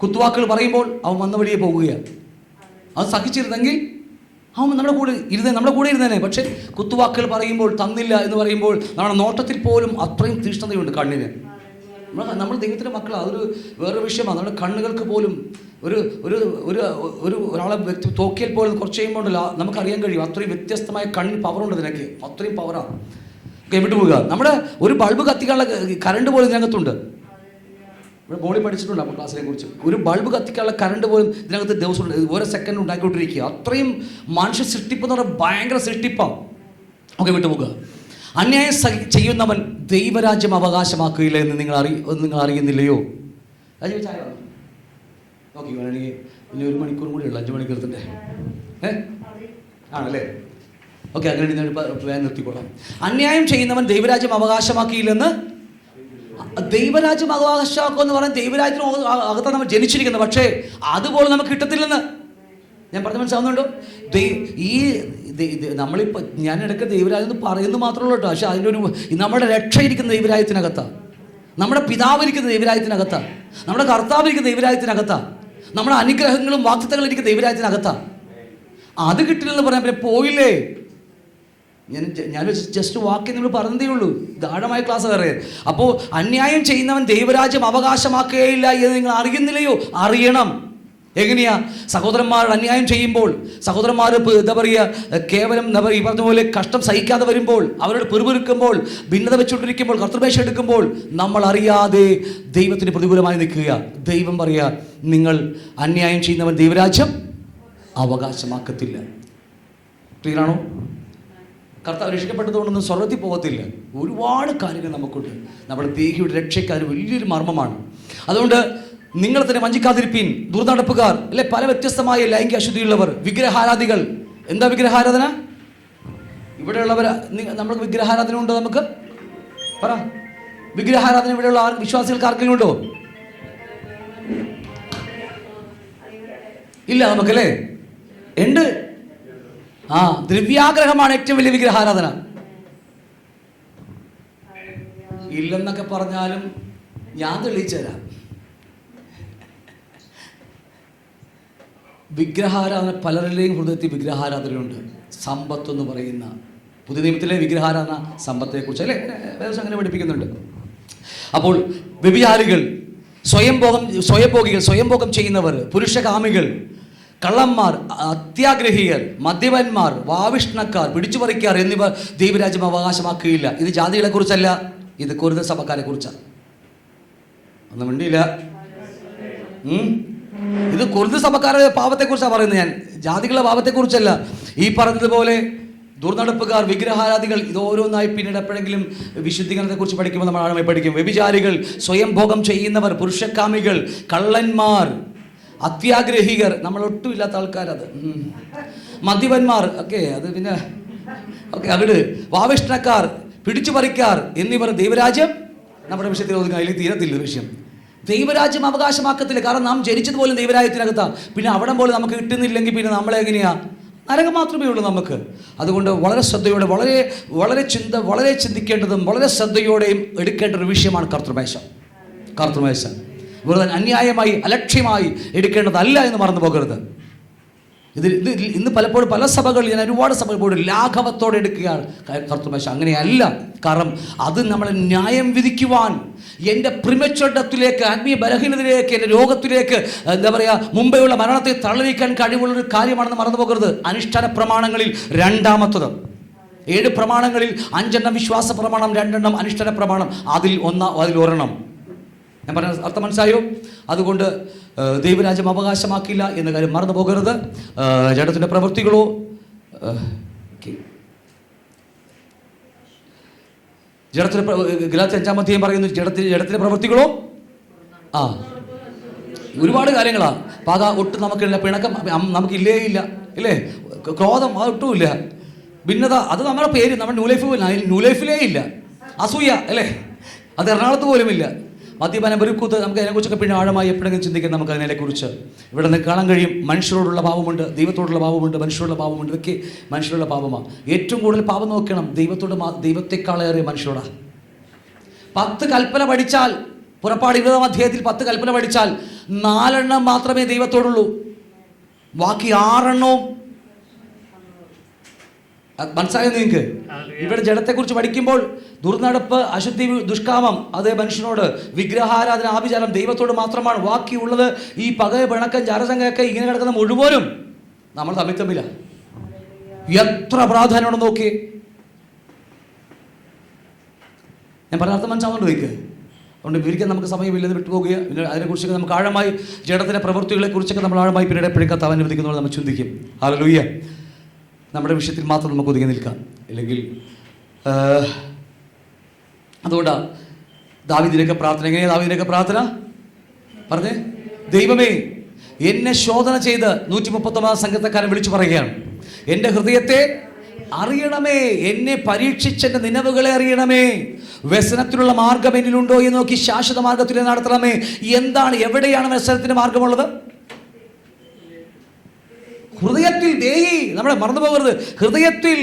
കുത്തുവാക്കുകൾ പറയുമ്പോൾ അവൻ വന്ന വഴിയെ പോകുകയാണ്. അത് സഹിച്ചിരുന്നെങ്കിൽ അവൻ നമ്മുടെ കൂടെ ഇരുന്നേനെ. പക്ഷേ കുത്തുവാക്കുകൾ പറയുമ്പോൾ, തന്നില്ല എന്ന് പറയുമ്പോൾ, നമ്മുടെ നോട്ടത്തിൽ പോലും അത്രയും തീഷ്ണതയുണ്ട് കണ്ണിന്. നമ്മൾ ദൈവത്തിൻ്റെ മക്കളാണ്. അതൊരു വേറൊരു വിഷയമാണ്. നമ്മുടെ കണ്ണുകൾക്ക് പോലും ഒരു ഒരു ഒരു ഒരു ഒരാളെ തോക്കിയാൽ പോലും കുറച്ച് കഴിയുമ്പോൾ നമുക്കറിയാൻ കഴിയും അത്രയും വ്യത്യസ്തമായ കണ്ണിന് പവറുണ്ട് ഇതിനൊക്കെ. അത്രയും പവറാണ്. വിട്ടുപോകുക. നമ്മുടെ ഒരു ബൾബ് കത്തിക്കാനുള്ള കറണ്ട് പോലും ഇതിനകത്തുണ്ട്. ഇവിടെ ബോളി പഠിച്ചിട്ടുണ്ട് അപ്പോൾ ക്ലാസ്സിനെ കുറിച്ച്. ഒരു ബൾബ് കത്തിക്കാനുള്ള കറണ്ട് പോലും ഇതിനകത്ത് ദിവസം ഓരോ സെക്കൻഡ് ഉണ്ടാക്കിക്കൊണ്ടിരിക്കുക. അത്രയും മനുഷ്യ സൃഷ്ടിപ്പ് എന്ന് പറഞ്ഞാൽ ഭയങ്കര സൃഷ്ടിപ്പാണ്. വിട്ടുപോകുക. അന്യായം ചെയ്യുന്നവൻ ദൈവരാജ്യം അവകാശമാക്കുകയില്ല എന്ന് നിങ്ങൾ അറിയുന്നില്ലയോ? ചായ ഓക്കെ, വേണമെങ്കിൽ ഇനി 1 മണിക്കൂർ കൂടി ഉള്ളു, 5 മണിക്കൂറത്തിൻ്റെ ആണല്ലേ? ഓക്കെ, അങ്ങനെ വേഗം നിർത്തിക്കൊള്ളാം. അന്യായം ചെയ്യുന്നവൻ ദൈവരാജ്യം അവകാശമാക്കിയില്ലെന്ന്. ദൈവരാജ്യം അവകാശമാക്കുക എന്ന് പറയാൻ ദൈവരാജ്യത്തിന് അകത്താണ് നമ്മൾ ജനിച്ചിരിക്കുന്നത്. പക്ഷേ അതുപോലെ നമുക്ക് കിട്ടത്തില്ലെന്ന് ഞാൻ പറഞ്ഞ് മനസ്സിലാവുന്നുണ്ടോ? ഈ നമ്മളിപ്പോൾ ഞാൻ ഇടയ്ക്ക് ദൈവരാജ്യം എന്ന് പറയുന്നത് മാത്രമേ ഉള്ളൂ കേട്ടോ. പക്ഷെ അതിൻ്റെ നമ്മുടെ രക്ഷ ഇരിക്കുന്ന ദൈവരാജ്യത്തിനകത്താണ്. നമ്മുടെ പിതാവ് ഇരിക്കുന്ന ദൈവരാജ്യത്തിനകത്താണ്. നമ്മുടെ കർത്താവ് ഇരിക്കുന്ന ദൈവരാജ്യത്തിനകത്താണ്. നമ്മുടെ അനുഗ്രഹങ്ങളും വാഗ്ദത്തങ്ങളും ഇരിക്കുന്ന ദൈവരാജ്യത്തിനകത്താണ്. അത് കിട്ടില്ലെന്ന് പറയാൻ പിന്നെ പോയില്ലേ? ഞാൻ ജസ്റ്റ് വാക്ക് നിങ്ങൾ പറഞ്ഞതേ ഉള്ളൂ. ഗാഢമായ ക്ലാസ് വേറെ. അപ്പോൾ അന്യായം ചെയ്യുന്നവൻ ദൈവരാജ്യം അവകാശമാക്കുകയില്ല എന്ന് നിങ്ങൾ അറിയുന്നില്ലയോ? അറിയണം. എങ്ങനെയാ? സഹോദരന്മാർ അന്യായം ചെയ്യുമ്പോൾ, സഹോദരന്മാർ എന്താ പറയുക, കേവലം ഈ പറഞ്ഞ പോലെ കഷ്ടം സഹിക്കാതെ വരുമ്പോൾ, അവരോട് പിറുപിറുക്കുമ്പോൾ, ഭിന്നത വെച്ചുകൊണ്ടിരിക്കുമ്പോൾ, കർത്തൃമേശ എടുക്കുമ്പോൾ നമ്മൾ അറിയാതെ ദൈവത്തിന് പ്രതികൂലമായി നിൽക്കുക. ദൈവം പറയുക, നിങ്ങൾ അന്യായം ചെയ്യുന്നവൻ ദൈവരാജ്യം അവകാശമാക്കത്തില്ല. ക്ലിയറാണോ? കർത്താവ് രക്ഷിക്കപ്പെട്ടതുകൊണ്ടൊന്നും സ്വർഗ്ഗത്തിൽ പോകത്തില്ല. ഒരുപാട് കാര്യങ്ങൾ നമുക്കുണ്ട്. നമ്മുടെ ദേഹിയുടെ രക്ഷയ്ക്കാർ വലിയൊരു മർമ്മമാണ്. അതുകൊണ്ട് നിങ്ങൾ തന്നെ വഞ്ചിക്കാതിരിപ്പീൻ. ദുർനടപ്പുകാർ അല്ലെ, പല വ്യത്യസ്തമായ ലൈംഗിക അശുദ്ധിയുള്ളവർ, വിഗ്രഹാരാധികൾ. എന്താ വിഗ്രഹാരാധന? ഇവിടെയുള്ളവർ നമ്മൾ വിഗ്രഹാരാധന ഉണ്ടോ? നമുക്ക് പറ. വിഗ്രഹാരാധന ഇവിടെയുള്ള വിശ്വാസികൾക്ക് ആർക്കെങ്കിലും ഉണ്ടോ? ഇല്ല നമുക്കല്ലേ? ഉണ്ട്. ദ്രവ്യാഗ്രഹമാണ് ഏറ്റവും വലിയ വിഗ്രഹാരാധന. ഇല്ലെന്നൊക്കെ പറഞ്ഞാലും ഞാൻ തെളിയിച്ചു തരാം. വിഗ്രഹാരാധന പലരുടെയും ഹൃദയത്തിൽ വിഗ്രഹാരാധനയുണ്ട്. സമ്പത്ത് എന്ന് പറയുന്ന പുതിയ നിയമത്തിലെ വിഗ്രഹാരാധന സമ്പത്തെക്കുറിച്ച് അല്ലേ വേദം അങ്ങനെ പഠിപ്പിക്കുന്നുണ്ട്. അപ്പോൾ വ്യഭിചാരികൾ, സ്വയംഭോഗം ചെയ്യുന്നവർ, പുരുഷകാമികൾ, കള്ളന്മാർ, അത്യാഗ്രഹികൾ, മദ്യപന്മാർ, വാവിഷ്ണക്കാർ, പിടിച്ചുപറിക്കാർ എന്നിവർ ദൈവരാജ്യം അവകാശമാക്കുകയില്ല. ഇത് ജാതികളെ കുറിച്ചല്ല, ഇത് കൊരിന്ത സഭക്കാരെ കുറിച്ചാണ്. ഒന്നും മിണ്ടിയില്ല. ഇത് കൊരിന്ത സഭക്കാരുടെ പാപത്തെക്കുറിച്ചാണ് പറയുന്നത്. ഞാൻ ജാതികളുടെ പാപത്തെക്കുറിച്ചല്ല. ഈ പറഞ്ഞതുപോലെ ദുർനടപ്പുകാർ, വിഗ്രഹാരാധികൾ, ഇത് ഓരോന്നായി പിന്നീട് എപ്പോഴെങ്കിലും വിശുദ്ധീകരണത്തെക്കുറിച്ച് പഠിക്കുമ്പോൾ നമ്മൾ ആഴമായി പഠിക്കും. വ്യഭിചാരികൾ, സ്വയംഭോഗം ചെയ്യുന്നവർ, പുരുഷകാമികൾ, കള്ളന്മാർ, അത്യാഗ്രഹികർ, നമ്മളൊട്ടും ഇല്ലാത്ത ആൾക്കാരത്, മദ്യപന്മാർ ഒക്കെ അത് പിന്നെ ഓക്കെ അവിടെ, വാവിഷ്ണക്കാർ, പിടിച്ചുപറിക്കാർ എന്നിവർ ദൈവരാജ്യം നമ്മുടെ വിഷയത്തിൽ ഒതുങ്ങുക. അതിൽ തീരത്തില്ല വിഷയം. ദൈവരാജ്യം അവകാശമാക്കത്തില്ല. കാരണം നാം ജനിച്ചതുപോലെ ദൈവരാജ്യത്തിനകത്താണ്. പിന്നെ അവിടെ പോലെ നമുക്ക് കിട്ടുന്നില്ലെങ്കിൽ പിന്നെ നമ്മളെങ്ങനെയാ? നരകം മാത്രമേ ഉള്ളൂ നമുക്ക്. അതുകൊണ്ട് വളരെ ശ്രദ്ധയോടെ, വളരെ ചിന്തിക്കേണ്ടതും വളരെ ശ്രദ്ധയോടെയും എടുക്കേണ്ട ഒരു വിഷയമാണ് കർത്തൃമേശ. വെറുതെ അന്യായമായി അലക്ഷ്യമായി എടുക്കേണ്ടതല്ല എന്ന് മറന്നു പോകരുത്. ഇന്ന് പലപ്പോഴും പല സഭകളിൽ, ഞാൻ ഒരുപാട് സഭകൾ പോലും ലാഘവത്തോടെ എടുക്കുകയാണ് കർത്തൃമേശ. അങ്ങനെയല്ല. കാരണം അത് നമ്മളെ ന്യായം വിധിക്കുവാൻ, എൻ്റെ പ്രിമച്വർ ഡെത്തിലേക്ക്, ആത്മീയ ബലഹീനതയിലേക്ക്, എൻ്റെ രോഗത്തിലേക്ക്, എന്താ പറയുക, മുമ്പെയുള്ള മരണത്തെ തള്ളിവയ്ക്കാൻ കഴിവുള്ളൊരു കാര്യമാണെന്ന് മറന്നു പോകരുത്. അനുഷ്ഠാന പ്രമാണങ്ങളിൽ രണ്ടാമത്തത്. 7 പ്രമാണങ്ങളിൽ 5 വിശ്വാസ പ്രമാണം, 2 അനുഷ്ഠാന പ്രമാണം, അതിൽ ഒരെണ്ണം. ഞാൻ പറഞ്ഞ അർത്ഥം മനസ്സിലായോ? അതുകൊണ്ട് ദൈവരാജ്യം അവകാശമാക്കില്ല എന്ന കാര്യം മറന്നു പോകരുത്. ജഡത്തിൻ്റെ പ്രവൃത്തികളോ, ഗലാത്യർ 5-ാം അധ്യായം പറയുന്നു, ജഡത്തിൻ്റെ പ്രവൃത്തികളോ ഒരുപാട് കാര്യങ്ങളാണ്. ഒട്ടും നമുക്കില്ല. പിണക്കം നമുക്കില്ലേ ഇല്ല, ഇല്ലേ? ക്രോധം ഒട്ടുമില്ല. ഭിന്നത അത് നമ്മുടെ പേര്, നമ്മുടെ ന്യൂ ലൈഫിലേ ഇല്ല. അസൂയ അല്ലേ, അത് എറണാകുളത്ത് പോലും ഇല്ല. മദ്യപാനം, വെറുക്കൂത്ത്, നമുക്ക് അതിനെക്കുറിച്ചൊക്കെ പിന്നെ ആഴമായി എപ്പോഴെങ്കിലും ചിന്തിക്കാൻ നമുക്ക് അതിനെക്കുറിച്ച് ഇവിടെ നിന്ന് കാണാൻ കഴിയും. മനുഷ്യരോടുള്ള പാപമുണ്ട്, ദൈവത്തോടുള്ള പാപമുണ്ട്, മനുഷ്യരോടുള്ള പാപമുണ്ട്. ഇതൊക്കെ മനുഷ്യരുടെ പാപമാണ്. ഏറ്റവും കൂടുതൽ പാപം നോക്കണം ദൈവത്തെക്കാളേറെ മനുഷ്യരോടാണ്. 10 കൽപ്പന പഠിച്ചാൽ, പുറപ്പാട് 20-ാം അധ്യായത്തിൽ 10 കൽപ്പന പഠിച്ചാൽ 4 മാത്രമേ ദൈവത്തോടുള്ളൂ. ബാക്കി 6 മനസ്സിലായോ നിങ്ങൾക്ക്? ഇവിടെ ജഡത്തെക്കുറിച്ച് പഠിക്കുമ്പോൾ ദുർനടപ്പ്, അശുദ്ധി, ദുഷ്കാമം, അത് മനുഷ്യനോട്, വിഗ്രഹാരാധന, ആഭിചാരം ദൈവത്തോട് മാത്രമാണ്. ബാക്കിയുള്ളത് ഈ പക, പിണക്കം, ജാരസംഘമൊക്കെ ഇങ്ങനെ കിടക്കുന്ന മുഴുവനും നമ്മൾ തമ്മില. എത്ര പ്രാധാന്യമുണ്ടെന്ന് നോക്കി. ഞാൻ പറഞ്ഞ അർത്ഥം മനസ്സിലാവുന്നുണ്ട് നിങ്ങൾക്ക്? അതുകൊണ്ട് വിവരിക്കാൻ നമുക്ക് സമയമില്ലെന്ന് വിട്ടുപോകുക. പിന്നെ അതിനെക്കുറിച്ചൊക്കെ നമുക്ക് ആഴമായി, ജഡത്തിൻ്റെ പ്രവൃത്തികളെ കുറിച്ചൊക്കെ നമ്മൾ ആഴമായി പിന്നീട് എപ്പോഴും കർത്താവ് അനുവദിക്കുന്നതുകൊണ്ട് നമ്മൾ ചിന്തിക്കും. ഹല്ലേലൂയ. നമ്മുടെ വിഷയത്തിൽ മാത്രം നമുക്ക് ഒതുങ്ങി നിൽക്കാം. അല്ലെങ്കിൽ അതുകൊണ്ടാണ് ദാവീദിൻ്റെയൊക്കെ പ്രാർത്ഥന. എങ്ങനെയാണ് ദാവീദിൻ്റെയൊക്കെ പ്രാർത്ഥന? പറഞ്ഞേ, ദൈവമേ എന്നെ ശോധന ചെയ്ത് 139 സംഘത്തക്കാരൻ വിളിച്ചു പറയുകയാണ്, എൻ്റെ ഹൃദയത്തെ അറിയണമേ, എന്നെ പരീക്ഷിച്ചെൻ്റെ നിലവുകളെ അറിയണമേ, വ്യസനത്തിലുള്ള മാർഗം എന്നിലുണ്ടോ എന്ന് നോക്കി ശാശ്വത മാർഗത്തിൽ നടത്തണമേ. എന്താണ്, എവിടെയാണ് വ്യസനത്തിൻ്റെ മാർഗമുള്ളത്? ഹൃദയത്തിൽ. ദേഹി, നമ്മളെ മറന്നു പോകരുത്, ഹൃദയത്തിൽ.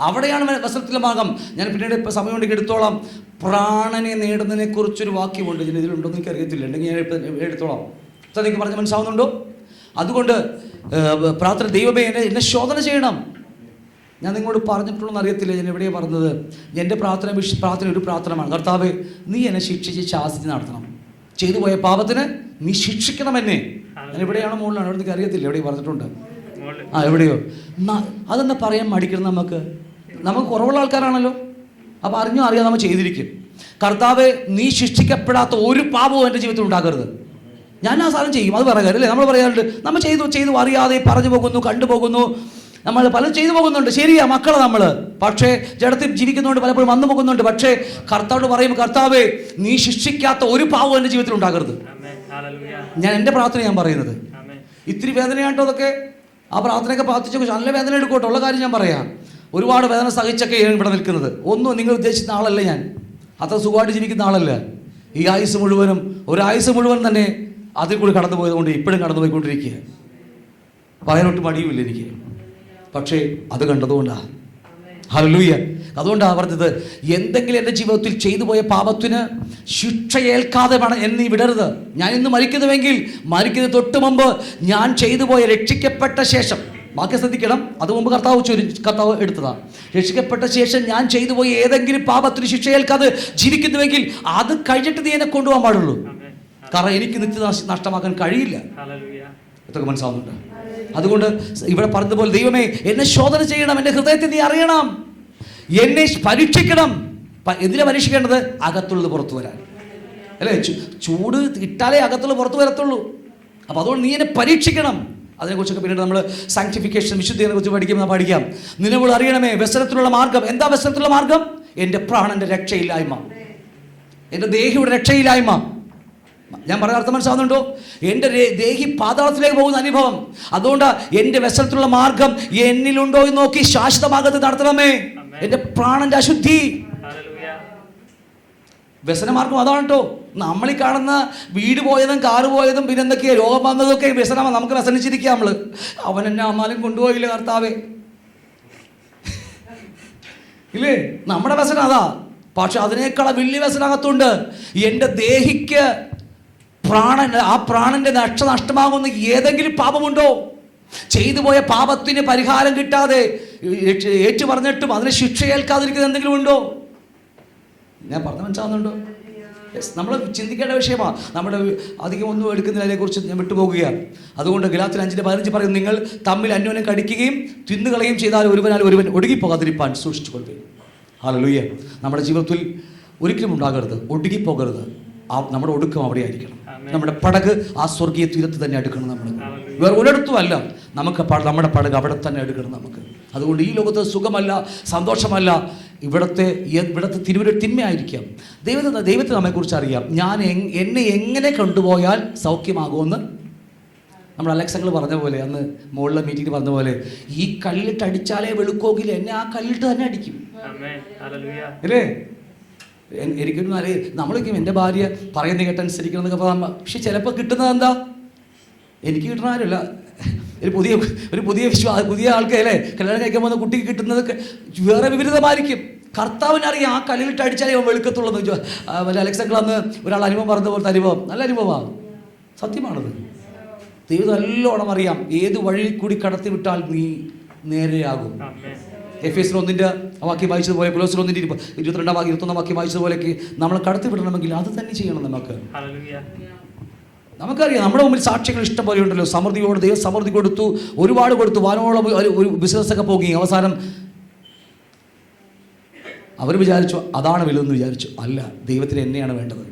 അവിടെയാണ് വ്യസനത്തിലെ മാർഗം. ഞാൻ പിന്നീട് ഇപ്പോൾ സമയം കൊണ്ടെങ്കിൽ എടുത്തോളാം. പ്രാണനെ നേടുന്നതിനെ കുറിച്ചൊരു വാക്യമുണ്ട്. ഇതിലുണ്ടോ എന്ന് എനിക്ക് അറിയത്തില്ല, ഉണ്ടെങ്കിൽ ഞാൻ എടുത്തോളാം. എനിക്ക് പറഞ്ഞ് മനസ്സിലാവുന്നുണ്ടോ? അതുകൊണ്ട് പ്രാർത്ഥന, ദൈവമേ എന്നെ ശോധന ചെയ്യണം. ഞാൻ നിങ്ങളോട് പറഞ്ഞിട്ടുള്ളതെന്ന് അറിയത്തില്ല, ഞാൻ എവിടെയാണ് പറഞ്ഞത്. എൻ്റെ പ്രാർത്ഥന ഒരു പ്രാർത്ഥനമാണ്. കർത്താവേ, നീ എന്നെ ശിക്ഷിച്ച് ശാസിച്ച് നടത്തണം. ചെയ്തു പോയ പാപത്തിന് നീ ശിക്ഷിക്കണം എന്നെ. ഞാൻ എവിടെയാണോ മുകളിലാണ്, അവിടെ എനിക്ക് അറിയത്തില്ല, എവിടെയും പറഞ്ഞിട്ടുണ്ട്. എവിടെയോ അതെന്താ പറയാൻ മടിക്കണം. നമുക്ക് കുറവുള്ള ആൾക്കാരാണല്ലോ. അപ്പോൾ അറിഞ്ഞോ അറിയാതെ നമ്മൾ ചെയ്തിരിക്കും. കർത്താവേ, നീ ശിക്ഷിക്കപ്പെടാത്ത ഒരു പാപവും എൻ്റെ ജീവിതത്തിൽ ഉണ്ടാകരുത്. ഞാൻ ആ സാധനം ചെയ്യും, അത് പറയാറ് അല്ലേ? നമ്മൾ പറയാറുണ്ട്, നമ്മൾ ചെയ്തു അറിയാതെ പറഞ്ഞു പോകുന്നു, കണ്ടുപോകുന്നു, നമ്മൾ പലരും ചെയ്തു പോകുന്നുണ്ട്. ശരിയാ, മക്കളെ നമ്മൾ. പക്ഷേ ജഡത്തിൽ ജീവിക്കുന്നതുകൊണ്ട് പലപ്പോഴും വന്നു പോകുന്നുണ്ട്. പക്ഷേ കർത്താവോട് പറയുമ്പോൾ, കർത്താവേ നീ ശിക്ഷിക്കാത്ത ഒരു പാവം എൻ്റെ ജീവിതത്തിൽ ഉണ്ടാകരുത്. ഞാൻ എൻ്റെ പ്രാർത്ഥന ഞാൻ പറയുന്നത്. ഇത്തിരി വേദനയായിട്ടോ അതൊക്കെ, ആ പ്രാർത്ഥനയൊക്കെ പ്രാർത്ഥിച്ചൊക്കെ നല്ല വേദന എടുക്കോട്ടെ. ഉള്ള കാര്യം ഞാൻ പറയാം. ഒരുപാട് വേദന സഹിച്ചൊക്കെ ഇവിടെ നിൽക്കുന്നത്. ഒന്നും നിങ്ങൾ ഉദ്ദേശിക്കുന്ന ആളല്ല ഞാൻ. അത്ര സുഖമായിട്ട് ജീവിക്കുന്ന ആളല്ല. ഈ ആയുസ് മുഴുവനും, ഒരായുസ് മുഴുവൻ തന്നെ അതിൽ കൂടി കടന്നു പോയതുകൊണ്ട് ഇപ്പോഴും കടന്നു പോയിക്കൊണ്ടിരിക്കുക. പറയാനൊട്ട് മടിയുമില്ല എനിക്ക്. പക്ഷേ അത് കണ്ടതുകൊണ്ടാണ്. ഹല്ലേലൂയ. അതുകൊണ്ടാണ് പറഞ്ഞത്, എന്തെങ്കിലും എൻ്റെ ജീവിതത്തിൽ ചെയ്തു പോയ പാപത്തിന് ശിക്ഷയേൽക്കാതെ എന്നീ വിടരുത്. ഞാൻ ഇന്ന് മരിക്കുന്നുവെങ്കിൽ മരിക്കുന്നതിന് തൊട്ട് മുമ്പ് ഞാൻ ചെയ്തു പോയ, രക്ഷിക്കപ്പെട്ട ശേഷം, ബാക്കി ശ്രദ്ധിക്കണം, അത് മുമ്പ് കർത്താവ് എടുത്തതാണ്. രക്ഷിക്കപ്പെട്ട ശേഷം ഞാൻ ചെയ്തു പോയ ഏതെങ്കിലും പാപത്തിന് ശിക്ഷയേൽക്കാതെ ജീവിക്കുന്നുവെങ്കിൽ അത് കഴിഞ്ഞിട്ട് നീ എന്നെ കൊണ്ടുപോകാൻ പാടുള്ളൂ. കാരണം എനിക്ക് നിത്യ നഷ്ടമാക്കാൻ കഴിയില്ല. ഇതൊക്കെ മനസ്സിലാവുന്നുണ്ട്. അതുകൊണ്ട് ഇവിടെ പറഞ്ഞതുപോലെ, ദൈവമേ എന്നെ ശോധന ചെയ്യണം, എൻ്റെ ഹൃദയത്തെ നീ അറിയണം, എന്നെ പരീക്ഷിക്കണം. എന്തിനാ പരീക്ഷിക്കേണ്ടത്? അകത്തുള്ളത് പുറത്തു വരാൻ അല്ലേ? ചൂട് ഇട്ടാലേ അകത്തുള്ളത് പുറത്തു വരത്തുള്ളൂ. അപ്പോൾ അതുകൊണ്ട് നീ എന്നെ പരീക്ഷിക്കണം. അതിനെക്കുറിച്ചൊക്കെ പിന്നീട് നമ്മൾ സാങ്ക്ടിഫിക്കേഷൻ, വിശുദ്ധിയെ കുറിച്ച് പഠിക്കാം. നിലവിൽ അറിയണമേ, വ്യസനത്തിലുള്ള മാർഗം. എന്താ വ്യസനത്തിലുള്ള മാർഗം? എൻ്റെ പ്രാണന്റെ രക്ഷയില്ലായ്മ, എൻ്റെ ദേഹിയുടെ രക്ഷയില്ലായ്മ. ഞാൻ പറഞ്ഞ അർത്ഥം മനസ്സിലാവുന്നുണ്ടോ? എൻ്റെ ദേഹി പാതാളത്തിലേക്ക് പോകുന്ന അനുഭവം. അതുകൊണ്ട് എൻ്റെ വ്യസനത്തിലുള്ള മാർഗം എന്നിലുണ്ടോ എന്ന് നോക്കി ശാശ്വത മാർഗത്തിൽ നടത്തണമേ. എൻ്റെ പ്രാണന്റെ അശുദ്ധി, വ്യസനമാർഗം അതാണ് കേട്ടോ. നമ്മളീ കാണുന്ന വീട് പോയതും കാറ് പോയതും പിന്നെ എന്തൊക്കെയാ രോഗം വന്നതൊക്കെ വ്യസനമാണ്. നമുക്ക് വ്യസനിച്ചിരിക്കുക നമ്മൾ. അവൻ എന്നെ അമ്മാലും കൊണ്ടുപോയില്ല കർത്താവേ, ഇല്ലേ? നമ്മുടെ വ്യസനം അതാ. പക്ഷെ അതിനേക്കാൾ വലിയ വ്യസനകത്തുണ്ട്. എൻ്റെ ദേഹിക്ക് പ്രാണന്റെ നഷ്ടമാകുന്ന ഏതെങ്കിലും പാപമുണ്ടോ? ചെയ്തു പോയ പാപത്തിന് പരിഹാരം കിട്ടാതെ ഏറ്റു പറഞ്ഞിട്ടും അതിന് ശിക്ഷയേൽക്കാതിരിക്കുന്ന എന്തെങ്കിലും ഉണ്ടോ? ഞാൻ പറഞ്ഞ മനസ്സിലാവുന്നുണ്ടോ? നമ്മൾ ചിന്തിക്കേണ്ട വിഷയമാണ്. നമ്മുടെ അധികം ഒന്നും എടുക്കുന്നതിനെ കുറിച്ച് ഞാൻ വിട്ടുപോകുകയാണ്. അതുകൊണ്ട് ഗലാത്യർ 5:15 പറയും, നിങ്ങൾ തമ്മിൽ അന്യോന്യം കടിക്കുകയും തിന്നുകളയും ചെയ്താൽ ഒരുവനാൽ ഒരുവൻ ഒടുങ്ങിപ്പോകാതിരിപ്പാൻ സൂക്ഷിച്ചുകൊള്ളുകയും. ഹല്ലേലൂയ. നമ്മുടെ ജീവിതത്തിൽ ഒരിക്കലും ഉണ്ടാകരുത്, ഒടുങ്ങിപ്പോകരുത്. നമ്മുടെ ഒടുക്കം അവിടെ ആയിരിക്കണം. നമ്മുടെ പടക് ആ സ്വർഗീയ തീരത്ത് തന്നെ എടുക്കണം. നമ്മൾ വേറെ ഒരിടത്തും അല്ല. നമ്മുടെ പടക് അവിടെ തന്നെ എടുക്കണം നമുക്ക്. അതുകൊണ്ട് ഈ ലോകത്ത് സുഖമല്ല, സന്തോഷമല്ല, ഇവിടുത്തെ തിന്മയായിരിക്കാം. ദൈവത്തെ നമ്മെക്കുറിച്ച് അറിയാം. എന്നെ എങ്ങനെ കൊണ്ടുപോയാൽ സൗഖ്യമാകുമെന്ന് നമ്മൾ അലക്സങ്ങൾ പറഞ്ഞ പോലെ, അന്ന് മുകളിലെ മീറ്റിംഗ് പറഞ്ഞ പോലെ, ഈ കല്ലിട്ട് അടിച്ചാലേ വെളുക്കോങ്കിൽ എന്നെ ആ കല്ലിട്ട് തന്നെ അടിക്കും അല്ലേ? എനിക്കൊരു നമ്മളൊക്കെ എൻ്റെ ഭാര്യ പറയുന്ന കേട്ടനുസരിക്കണം എന്നൊക്കെ പറയാം. പക്ഷെ ചിലപ്പോൾ കിട്ടുന്നത് എന്താ? എനിക്ക് കിട്ടുന്ന ആരല്ല, പുതിയ ആൾക്കല്ലേ കല്യാണം കഴിക്കാൻ പോകുന്ന കുട്ടിക്ക് കിട്ടുന്നത് വേറെ വിപരീതമായിരിക്കും. കർത്താവിനറിയാം ആ കല്ലിലിട്ട് അടിച്ചാലേ അവൻ വെളുക്കത്തുള്ളൂ. വല്ല അലക്സങ്ങൾ അന്ന് ഒരാൾ അനുഭവം പറഞ്ഞ പോലത്തെ അനുഭവം, നല്ല അനുഭവമാണ്, സത്യമാണത്. ദൈവം നല്ലോണം അറിയാം ഏത് വഴി കൂടി കടത്തി വിട്ടാൽ നീ നേരെയാകും, എഫേസ്യർ 1 വാക്യം വായിച്ചതുപോലെ, കൊലോസ്യർ 1 22 21 വാക്യം വായിച്ചതുപോലെയൊക്കെ നമ്മൾ കടത്തി വിടണമെങ്കിൽ അത് തന്നെ ചെയ്യണം. നമുക്കറിയാം നമ്മുടെ മുമ്പിൽ സാക്ഷ്യങ്ങൾ ഇഷ്ടം പോലെ ഉണ്ടല്ലോ. സമൃദ്ധിയോട് ദൈവം സമൃദ്ധി കൊടുത്തു, ഒരുപാട് കൊടുത്തു, വാനോളം ഒരു ബിസിനസ്സൊക്കെ പോകി. അവസാനം അവർ വിചാരിച്ചു അതാണ് വലുതെന്ന് വിചാരിച്ചു. അല്ല, ദൈവത്തിന് എന്നെയാണ് വേണ്ടത്.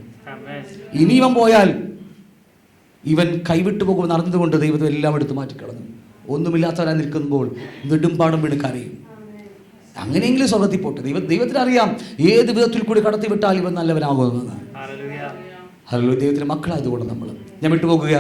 ഇനി ഇവൻ പോയാൽ ഇവൻ കൈവിട്ടു പോകുമെന്ന് അറിഞ്ഞതുകൊണ്ട് ദൈവത്തെ എല്ലാം എടുത്ത് മാറ്റിക്കളഞ്ഞു. ഒന്നുമില്ലാത്തവരായി നിൽക്കുമ്പോൾ നെടുമ്പാടും വീണ് കരയും. അങ്ങനെയെങ്കിലും സ്വർഗത്തിൽ പോട്ടെ. ദൈവത്തിന് അറിയാം ഏത് വിധത്തിൽ കൂടി കടത്തി വിട്ടാൽ ഇവൻ നല്ലവനാകുമെന്ന്. ഹല്ലേലൂയ. ദൈവത്തിന് മക്കളായതുകൊണ്ട് ഞാൻ വിട്ടുപോകുക.